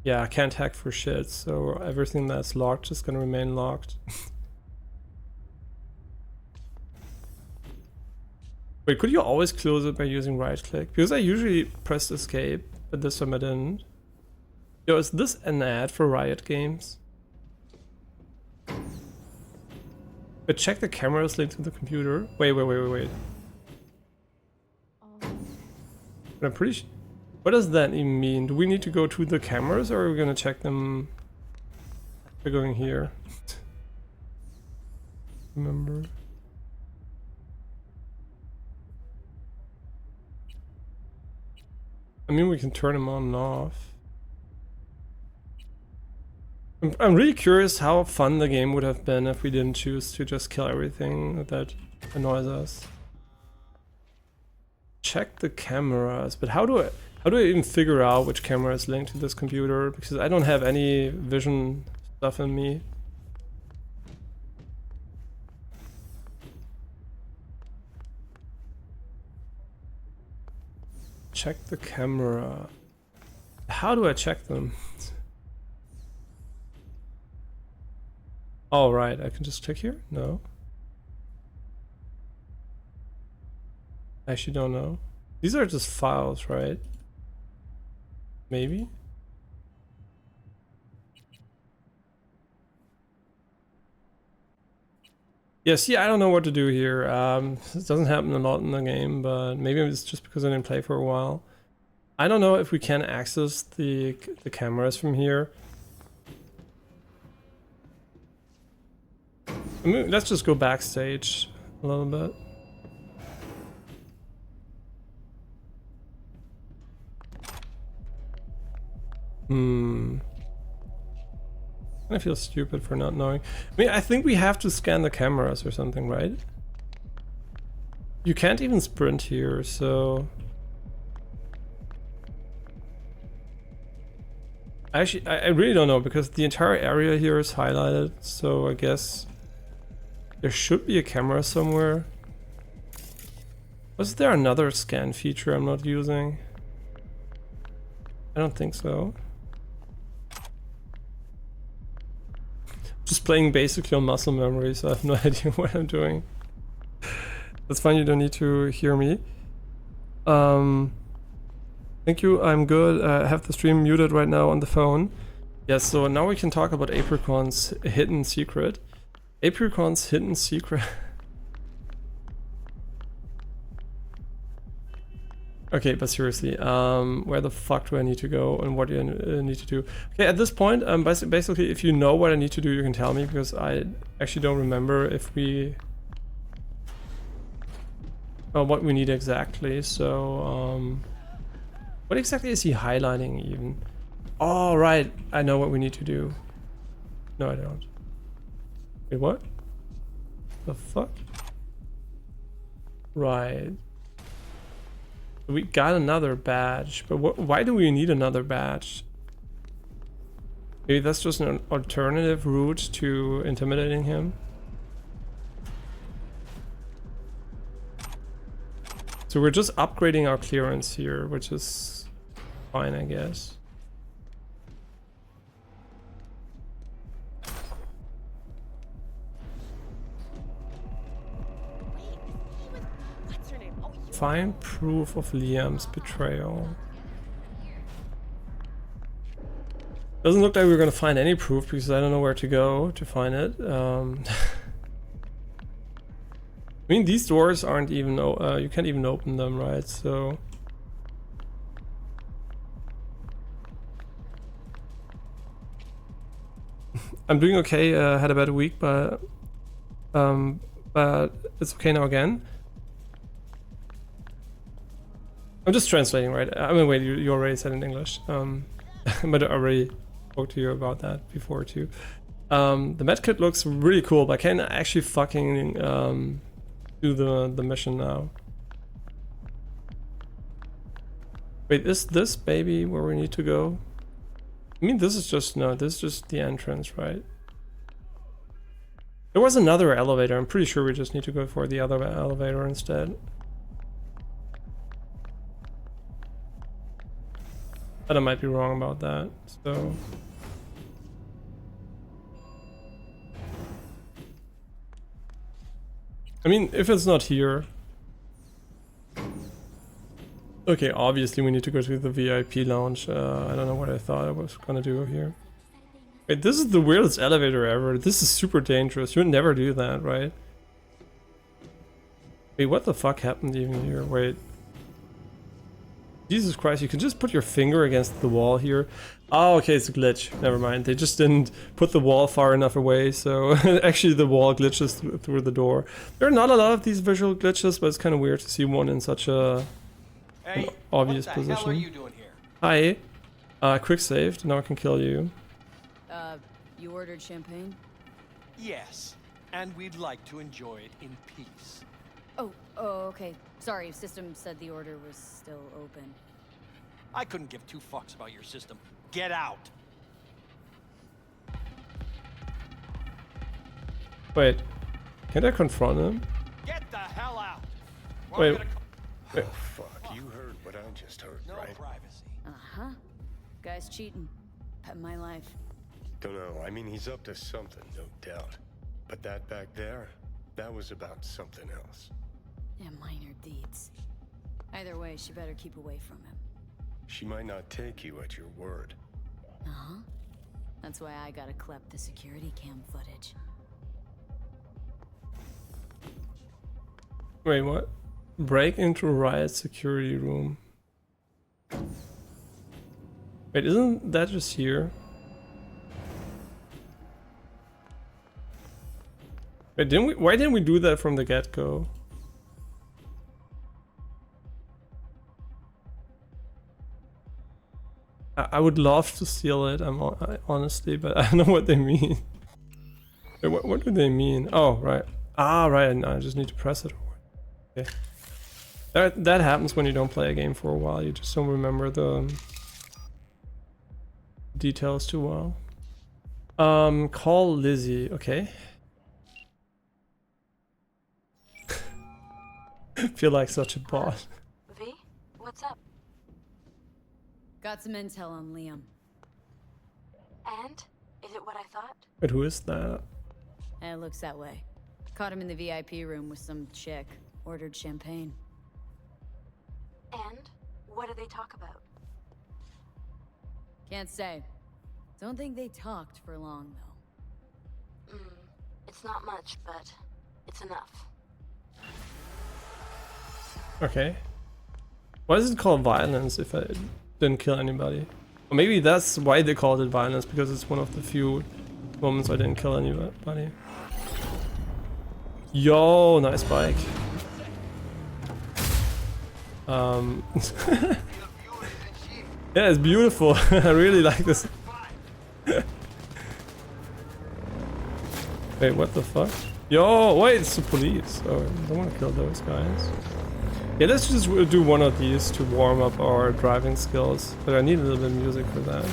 Yeah, I can't hack for shit, so everything that's locked is gonna remain locked. Wait, could you always close it by using right click? Because I usually pressed escape, but this time I didn't. Yo, is this an ad for Riot Games? But check the cameras linked to the computer. Wait. But I'm pretty sure. What does that even mean? Do we need to go to the cameras, or are we gonna check them? We're going here. Remember. I mean, we can turn them on and off. I'm really curious how fun the game would have been if we didn't choose to just kill everything that annoys us. Check the cameras, but how do I even figure out which camera is linked to this computer? Because I don't have any vision stuff in me. Check the camera. How do I check them? All right, I can just click here? No. I actually don't know. These are just files, right? Maybe? Yeah, see, I don't know what to do here. It doesn't happen a lot in the game, but maybe it's just because I didn't play for a while. I don't know if we can access the cameras from here. I mean, let's just go backstage a little bit. I feel stupid for not knowing. I mean, I think we have to scan the cameras or something, right? You can't even sprint here, so... Actually, I really don't know, because the entire area here is highlighted, so I guess there should be a camera somewhere. Was there another scan feature I'm not using? I don't think so. Just playing basically on muscle memory, so I have no idea what I'm doing. That's fine, you don't need to hear me. Thank you, I'm good. I have the stream muted right now on the phone. Yes, so now we can talk about Apricon's hidden secret. Apricon's hidden secret. Okay, but seriously, where the fuck do I need to go and what do I need to do? Okay, at this point, basically, if you know what I need to do, you can tell me, because I actually don't remember if we... what we need exactly, so... what exactly is he highlighting even? Oh, right, I know what we need to do. No, I don't. Wait, what? The fuck? Right. We got another badge, but why do we need another badge? Maybe that's just an alternative route to intimidating him. So we're just upgrading our clearance here, which is fine, I guess. Find proof of Liam's betrayal. Doesn't look like we're gonna find any proof, because I don't know where to go to find it. I mean, these doors aren't even, you can't even open them, right? So... I'm doing okay, had a bad week, but it's okay now again. I'm just translating, right? I mean, wait, you already said in English. But I already spoke to you about that before too. The medkit looks really cool, but I can actually fucking do the mission now. Wait, is this baby where we need to go? I mean, this is just, no, this is just the entrance, right? There was another elevator. I'm pretty sure we just need to go for the other elevator instead. But I might be wrong about that, so... I mean, if it's not here... Okay, obviously we need to go to the VIP lounge. I don't know what I thought I was gonna do here. Wait, this is the weirdest elevator ever. This is super dangerous. You would never do that, right? Wait, what the fuck happened even here? Wait. Jesus Christ, you can just put your finger against the wall here. Oh, okay, it's a glitch. Never mind. They just didn't put the wall far enough away, so actually the wall glitches through the door. There are not a lot of these visual glitches, but it's kind of weird to see one in such a obvious position. What the hell are you doing here? Hi. Quick saved. Now I can kill you. You ordered champagne? Yes, and we'd like to enjoy it in peace. Oh, okay. Sorry, system said the order was still open. I couldn't give two fucks about your system. Get out! Wait. Can I confront him? Get the hell out! Wait. Oh, fuck. You heard what I just heard, No right? privacy. Uh-huh. Guy's cheating. Bet my life. Don't know. I mean, he's up to something, no doubt. But that back there, that was about something else. Yeah, minor deeds. Either way, she better keep away from him. She might not take you at your word. Uh-huh. That's why I gotta clep the security cam footage. Wait, what? Break into riot security room. Wait, isn't that just here? Wait, why didn't we do that from the get-go? I would love to steal it, honestly, but I don't know what they mean. Wait, what do they mean? Oh, right. Ah, right, I just need to press it. Okay. That happens when you don't play a game for a while. You just don't remember the details too well. Call Lizzie. Okay. Feel like such a boss. V, what's up? Got some intel on Liam. And? Is it what I thought? Wait, who is that? It looks that way. Caught him in the VIP room with some chick. Ordered champagne. And? What did they talk about? Can't say. Don't think they talked for long, though. It's not much, but it's enough. Okay. Why is it called violence if I didn't kill anybody? Or maybe that's why they called it violence, because it's one of the few moments I didn't kill anybody. Yo, nice bike. Yeah, it's beautiful. I really like this. Wait, what the fuck? Yo, wait, it's the police. Oh, I don't want to kill those guys. Yeah, let's just do one of these to warm up our driving skills. But I need a little bit of music for that.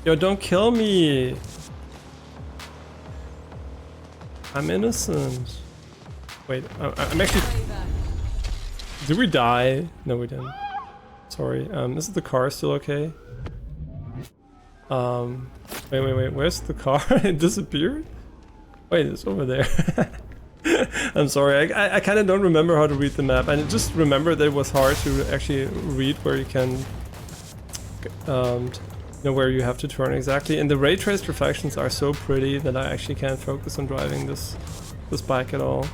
Yo, don't kill me! I'm innocent. Wait, I'm actually... Did we die? No, we didn't. Sorry. Is the car still okay? Wait. Where's the car? It disappeared? Wait, it's over there. I'm sorry. I kind of don't remember how to read the map. I just remember that it was hard to actually read where you can... know where you have to turn exactly. And the ray traced reflections are so pretty that I actually can't focus on driving this bike at all.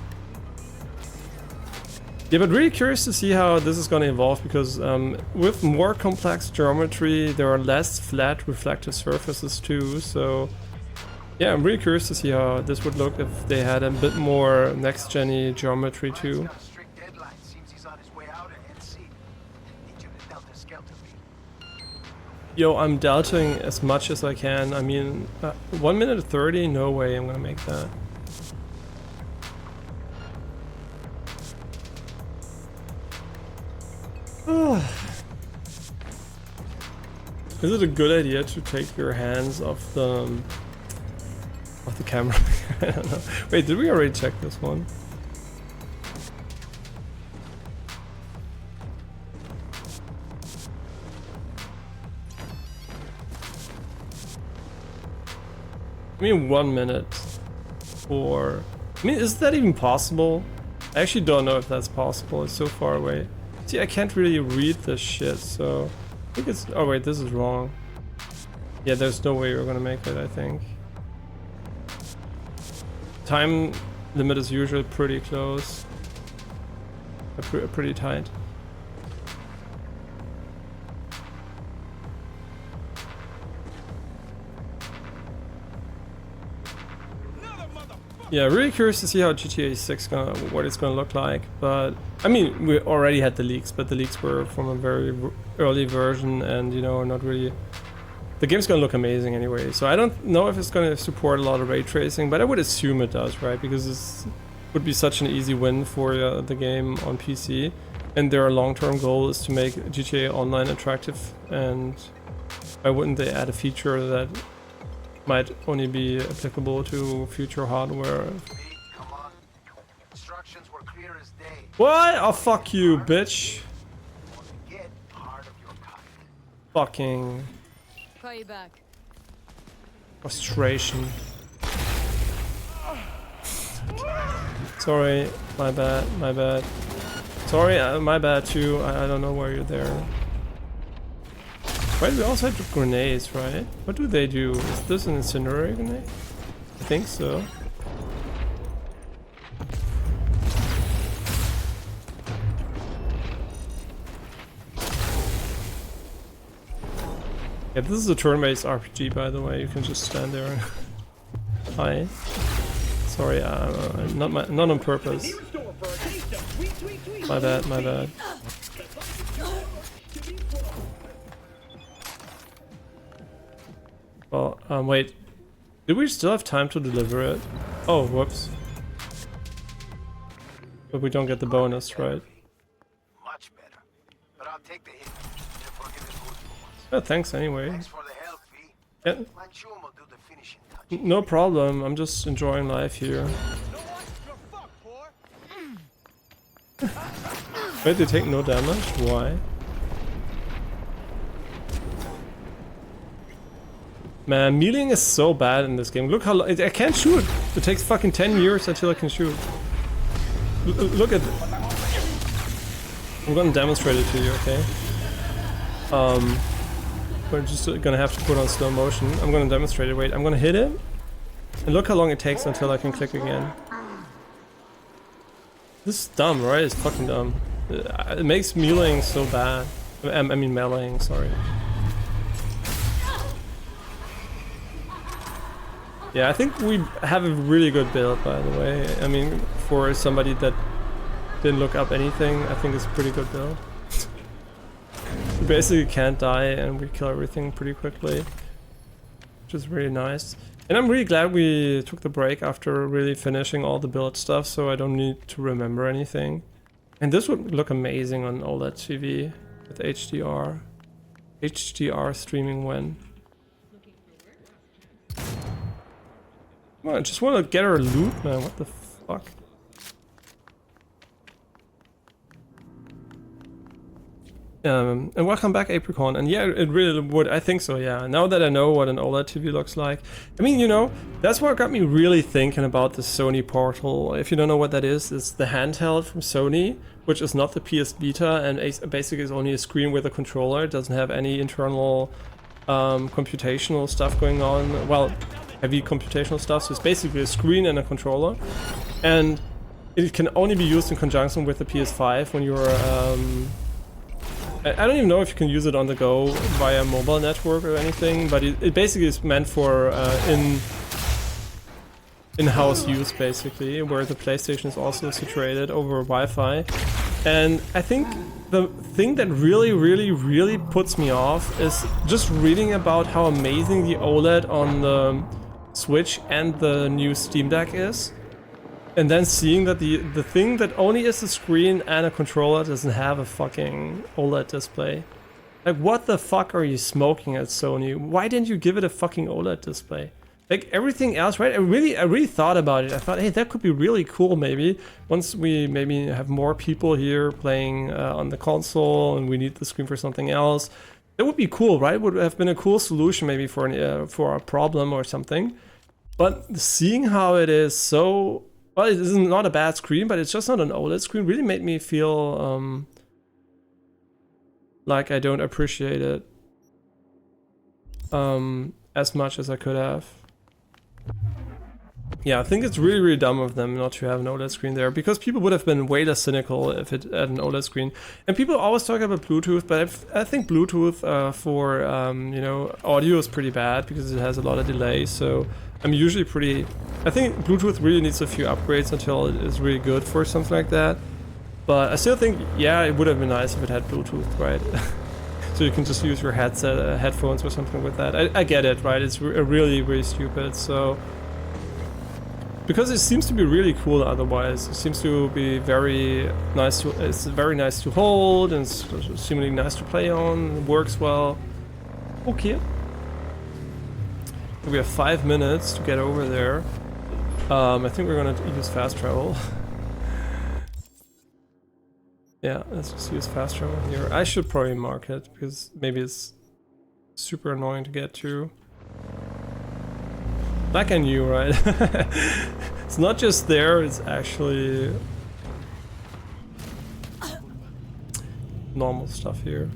Yeah, but really curious to see how this is going to evolve, because with more complex geometry there are less flat reflective surfaces too, so yeah, I'm really curious to see how this would look if they had a bit more next-gen-y geometry too. Yo, I'm deltaing as much as I can. I mean, 1 minute 30? No way I'm gonna make that. Is it a good idea to take your hands off the camera? I don't know. Wait, did we already check this one? I mean, 1 minute or... I mean, is that even possible? I actually don't know if that's possible. It's so far away. See, I can't really read this shit, so... I think it's... Oh wait, this is wrong. Yeah, there's no way we're gonna make it, I think. Time limit is usually pretty close. Pretty tight. Yeah, really curious to see how GTA 6 what it's gonna look like. But I mean, we already had the leaks, but the leaks were from a very early version, and you know, not really. The game's gonna look amazing anyway. So I don't know if it's gonna support a lot of ray tracing, but I would assume it does, right? Because this would be such an easy win for the game on PC, and their long-term goal is to make GTA Online attractive. And why wouldn't they add a feature that might only be applicable to future hardware? Come on. Instructions were clear as day. What? Oh, fuck you, bitch. Get part of your kind. Fucking Call you back. frustration. Sorry, my bad, my bad. Sorry, my bad too. I don't know why you're there. Right, we also had grenades, right? What do they do? Is this an incendiary grenade? I think so. Yeah, this is a turn-based RPG, by the way. You can just stand there. Hi. Sorry, not on purpose. My bad, my bad. Well, wait. Do we still have time to deliver it? Oh, whoops. But we don't get the bonus, right? Much better. But I'll take the hit. Oh, thanks anyway. Thanks for the help, V. Yeah. My chum will do the finishing touch. No problem. I'm just enjoying life here. Wait, they take no damage? Why? Man, melee is so bad in this game. Look how I can't shoot. It takes fucking 10 years until I can shoot. Look at. I'm gonna demonstrate it to you, okay? We're just gonna have to put on slow motion. I'm gonna demonstrate it. Wait, I'm gonna hit it, and look how long it takes until I can click again. This is dumb, right? It's fucking dumb. It makes meleeing so bad. I mean meleeing, sorry. Yeah, I think we have a really good build, by the way. I mean, for somebody that didn't look up anything, I think it's a pretty good build. We basically can't die and we kill everything pretty quickly, which is really nice. And I'm really glad we took the break after really finishing all the build stuff, so I don't need to remember anything. And this would look amazing on OLED TV with HDR. HDR streaming when? Come on, I just want to get our loot, man. What the fuck? And welcome back, Apricon. And yeah, it really would. I think so, yeah. Now that I know what an OLED TV looks like. I mean, you know, that's what got me really thinking about the Sony Portal. If you don't know what that is, it's the handheld from Sony, which is not the PS Vita, and basically is only a screen with a controller. It doesn't have any internal computational stuff going on. Well, heavy computational stuff, so it's basically a screen and a controller. And it can only be used in conjunction with the PS5 when you're... I don't even know if you can use it on the go via mobile network or anything, but it basically is meant for in-house use, basically, where the PlayStation is also situated over Wi-Fi. And I think the thing that really puts me off is just reading about how amazing the OLED on the Switch and the new Steam Deck is. And then seeing that the thing that only is a screen and a controller doesn't have a fucking OLED display. Like, what the fuck are you smoking at Sony? Why didn't you give it a fucking OLED display? Like, everything else, right? I really thought about it. I thought, hey, that could be really cool maybe. Once we maybe have more people here playing on the console and we need the screen for something else. That would be cool, right? Would have been a cool solution maybe for a problem or something. But seeing how it is so... Well, it is not a bad screen, but it's just not an OLED screen. Really made me feel like I don't appreciate it as much as I could have. Yeah, I think it's really dumb of them not to have an OLED screen there, because people would have been way less cynical if it had an OLED screen. And people always talk about Bluetooth, but I think Bluetooth for you know, audio is pretty bad because it has a lot of delay. So I'm usually pretty... I think Bluetooth really needs a few upgrades until it is really good for something like that. But I still think, yeah, it would have been nice if it had Bluetooth, right? So you can just use your headset, headphones or something with that. I get it, right? It's really stupid, so... Because it seems to be really cool otherwise. It seems to be very nice to... It's very nice to hold, and it's seemingly nice to play on, it works well. Okay. We have 5 minutes to get over there. I think we're gonna use fast travel. Yeah, let's just use fast travel here. I should probably mark it, because maybe it's super annoying to get to. Like I knew, right? It's not just there, it's actually normal stuff here.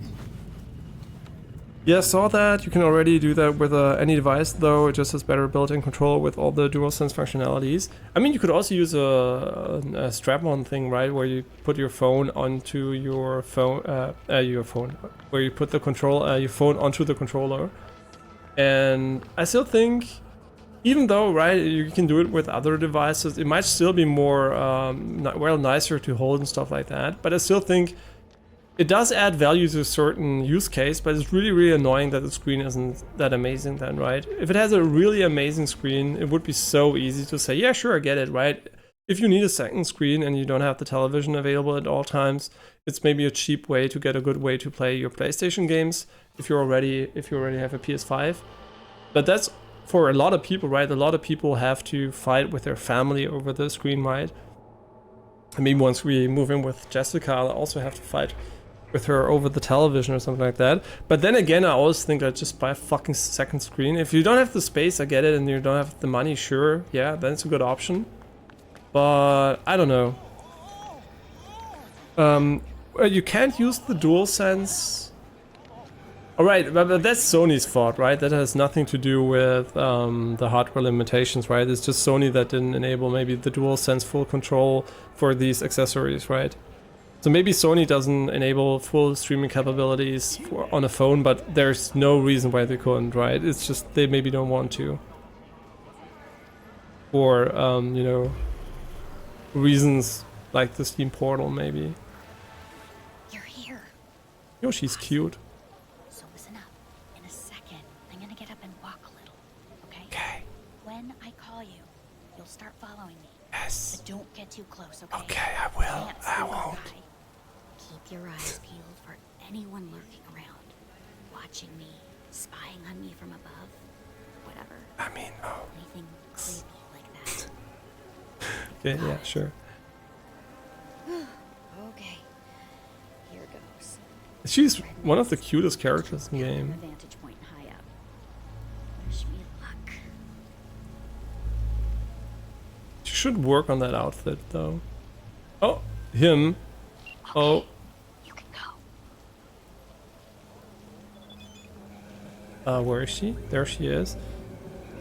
Yeah, saw that. You can already do that with any device, though. It just has better built-in control with all the DualSense functionalities. I mean, you could also use a strap-on thing, right? Where you put your phone onto your phone, where you put the control, your phone onto the controller. And I still think, even though, right, you can do it with other devices, it might still be more, well, nicer to hold and stuff like that. But I still think it does add value to a certain use case, but it's really annoying that the screen isn't that amazing then, right? If it has a really amazing screen, it would be so easy to say, yeah, sure, I get it, right? If you need a second screen and you don't have the television available at all times, it's maybe a cheap way to get a good way to play your PlayStation games if you already have a PS5. But that's for a lot of people, right? A lot of people have to fight with their family over the screen, right? I mean, once we move in with Jessica, I'll also have to fight with her over the television or something like that. But then again, I always think I'd just buy a fucking second screen. If you don't have the space, I get it, and you don't have the money, sure, yeah, then it's a good option. But I don't know. You can't use the DualSense. Alright, but that's Sony's fault, right? That has nothing to do with the hardware limitations, right? It's just Sony that didn't enable maybe the DualSense full control for these accessories, right? So maybe Sony doesn't enable full streaming capabilities on a phone, but there's no reason why they couldn't, right? It's just they maybe don't want to. Or, you know, reasons like the Steam Portal, maybe. You're here. Yo, she's cute. So listen up. In a second, I'm gonna get up and walk a little, okay? Okay. When I call you, you'll start following me. Yes. But don't get too close, okay? Okay, I will. I won't. Keep your eyes peeled for anyone lurking around, watching me, spying on me from above, whatever. I mean, oh. Anything creepy like that. Okay, yeah, sure. Okay, here goes. She's one of the cutest characters in the game. Vantage point high up. Wish me luck. She should work on that outfit, though. Oh, him. Oh. Where is she? There she is.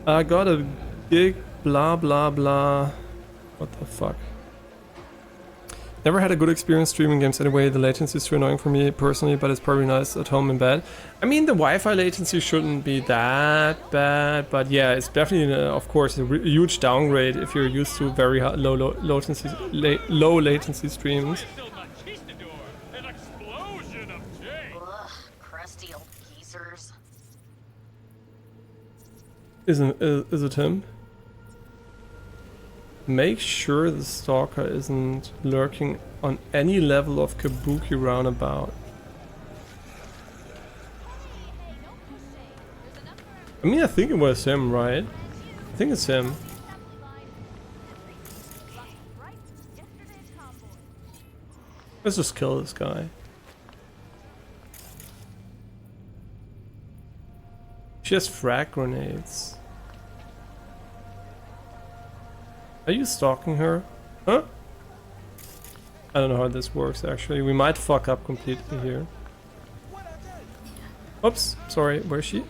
I got a big blah blah blah. What the fuck? Never had a good experience streaming games anyway. The latency is too annoying for me personally, but it's probably nice at home in bed. I mean, the Wi-Fi latency shouldn't be that bad, but yeah, it's definitely, of course, a huge downgrade if you're used to very low latency streams. Is it him? Make sure the stalker isn't lurking on any level of Kabuki roundabout. I mean, I think it was him, right? I think it's him. Let's just kill this guy. She has frag grenades. Are you stalking her? Huh? I don't know how this works actually. We might fuck up completely here. Oops, sorry, where's she?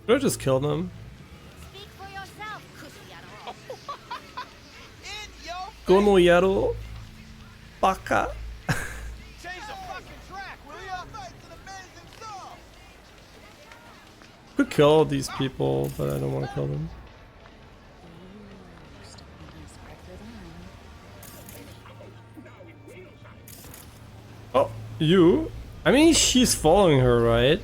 Should I just kill them? Gono yaro. Baka. Could kill these people, but I don't want to kill them. Oh, you? I mean, she's following her, right?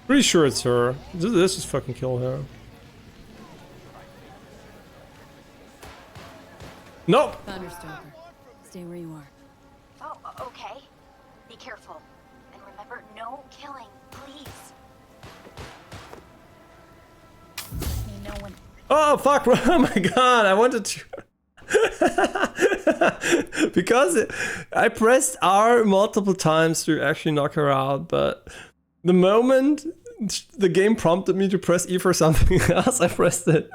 Pretty sure it's her. Let's just fucking kill her. Nope! Thunderstalker, stay where you are. Oh, okay. Be careful. And remember, no killing, please. Let me know when... Oh, fuck! Oh my god, I wanted to... because I pressed R multiple times to actually knock her out, but the moment the game prompted me to press E for something else, I pressed it.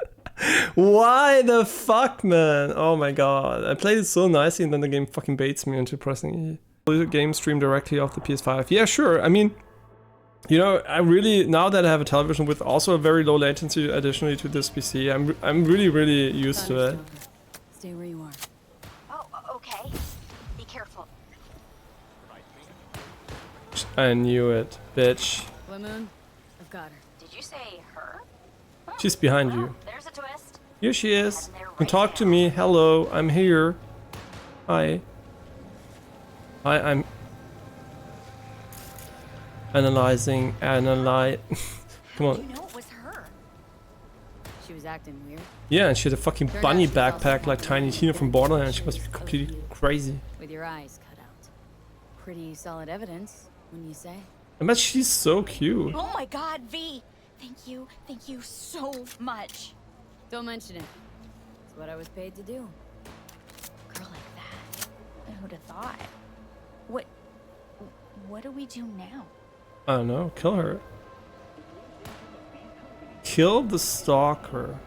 Why the fuck, man? Oh my god. I played it so nicely and then the game fucking baits me into pressing E. The game stream directly off the PS5. Yeah, sure. I mean, you know, I really, now that I have a television with also a very low latency additionally to this PC, I'm really used to it. Stay where you are. Oh, okay. Be careful. I knew it, bitch. Blue Moon, I've got her. Did you say her? She's behind you. There's a twist. Here she is. Come talk to me. Hello, I'm here. Hi. Hi, I'm analyzing. Come on. You know it was her. She was acting weird. Yeah, and she had a fucking bunny backpack like Tiny Tina from Borderlands. She must be completely crazy. With your eyes cut out. Pretty solid evidence, wouldn't you say? I bet she's so cute. Oh my god, V! Thank you so much. Don't mention it. It's what I was paid to do. A girl like that. Who'd have thought? What do we do now? I don't know. Kill her. Kill the stalker.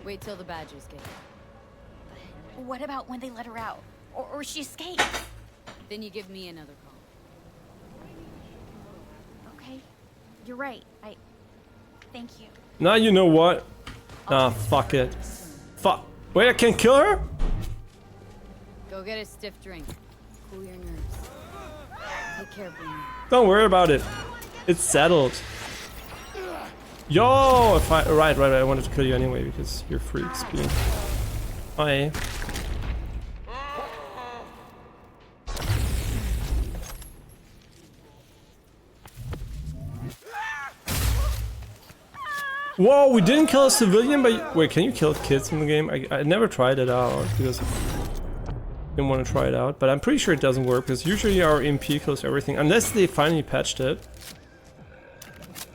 Wait till the badgers get here. What about when they let her out? Or she escapes? Then you give me another call. Okay. You're right. Thank you. Now you know what? Ah, fuck it. Fuck. Wait, I can't kill her? Go get a stiff drink. Cool your nerves. Take care, Bruno. Don't worry about it. It's settled. Yo! If I, right. I wanted to kill you anyway because you're free XP. Hi. Whoa, we didn't kill a civilian, but wait, can you kill kids in the game? I never tried it out because I didn't want to try it out, but I'm pretty sure it doesn't work because usually our EMP kills everything, unless they finally patched it.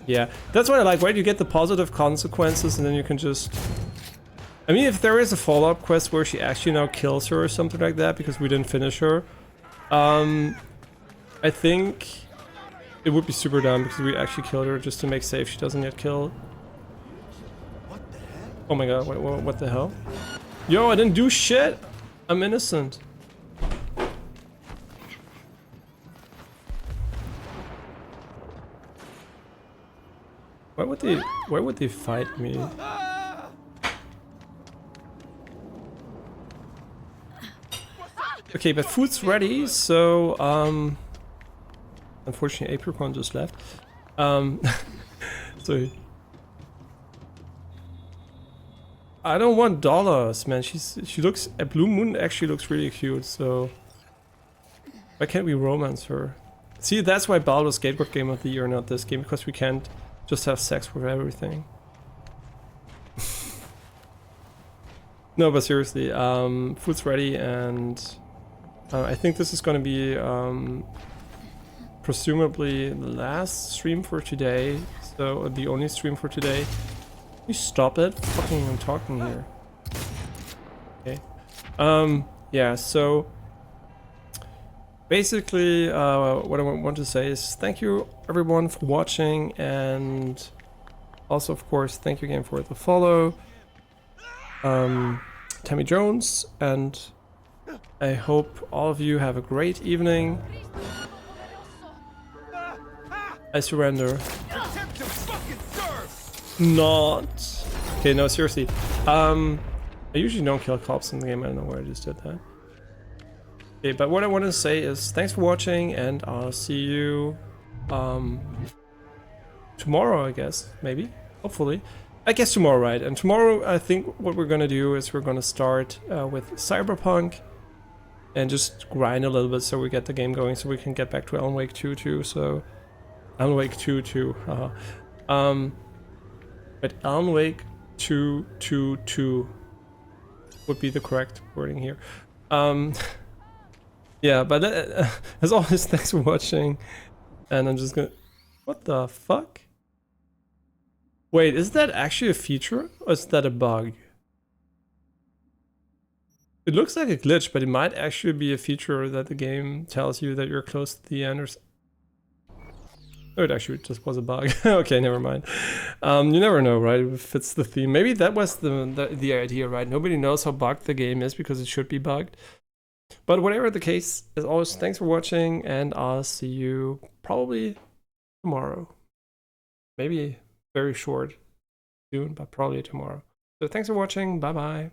Yeah, that's what I like, right? You get the positive consequences and then you can just... I mean, if there is a follow-up quest where she actually now kills her or something like that because we didn't finish her, I think it would be super dumb because we actually killed her just to make safe she doesn't get killed. Oh my god, wait, what the hell? Yo, I didn't do shit! I'm innocent. Why would they fight me? Okay, but food's ready, so unfortunately Apricot just left. Sorry. I don't want dollars, man. She looks, a Blue Moon actually looks really cute, so why can't we romance her? See, that's why Baldur's Gate got Game of the Year, not this game, because we can't just have sex with everything. No, but seriously, food's ready, and I think this is gonna be presumably the last stream for today, so the only stream for today. Can you stop it? Fucking, I'm talking here. Okay. Yeah, so basically, what I want to say is thank you everyone for watching, and also, of course, thank you again for the follow. Tammy Jones, and I hope all of you have a great evening. I surrender. Not. Okay, no, seriously. I usually don't kill cops in the game. I don't know why I just did that. Okay, but what I want to say is thanks for watching, and I'll see you tomorrow, I guess. Maybe. Hopefully. I guess tomorrow, right? And tomorrow, I think what we're gonna do is we're gonna start with Cyberpunk and just grind a little bit so we get the game going, so we can get back to Alan Wake 2 too. So Alan Wake 2 too. But Alan Wake 2 would be the correct wording here. Yeah, but as always, thanks for watching, and I'm just gonna. What the fuck? Wait, is that actually a feature, or is that a bug? It looks like a glitch, but it might actually be a feature that the game tells you that you're close to the end, or... Oh, it actually just was a bug. Okay, never mind. You never know, right? If it's the theme. Maybe that was the idea, right? Nobody knows how bugged the game is because it should be bugged. But whatever the case, as always, thanks for watching, and I'll see you probably tomorrow. Maybe very short soon, but probably tomorrow. So thanks for watching. Bye bye.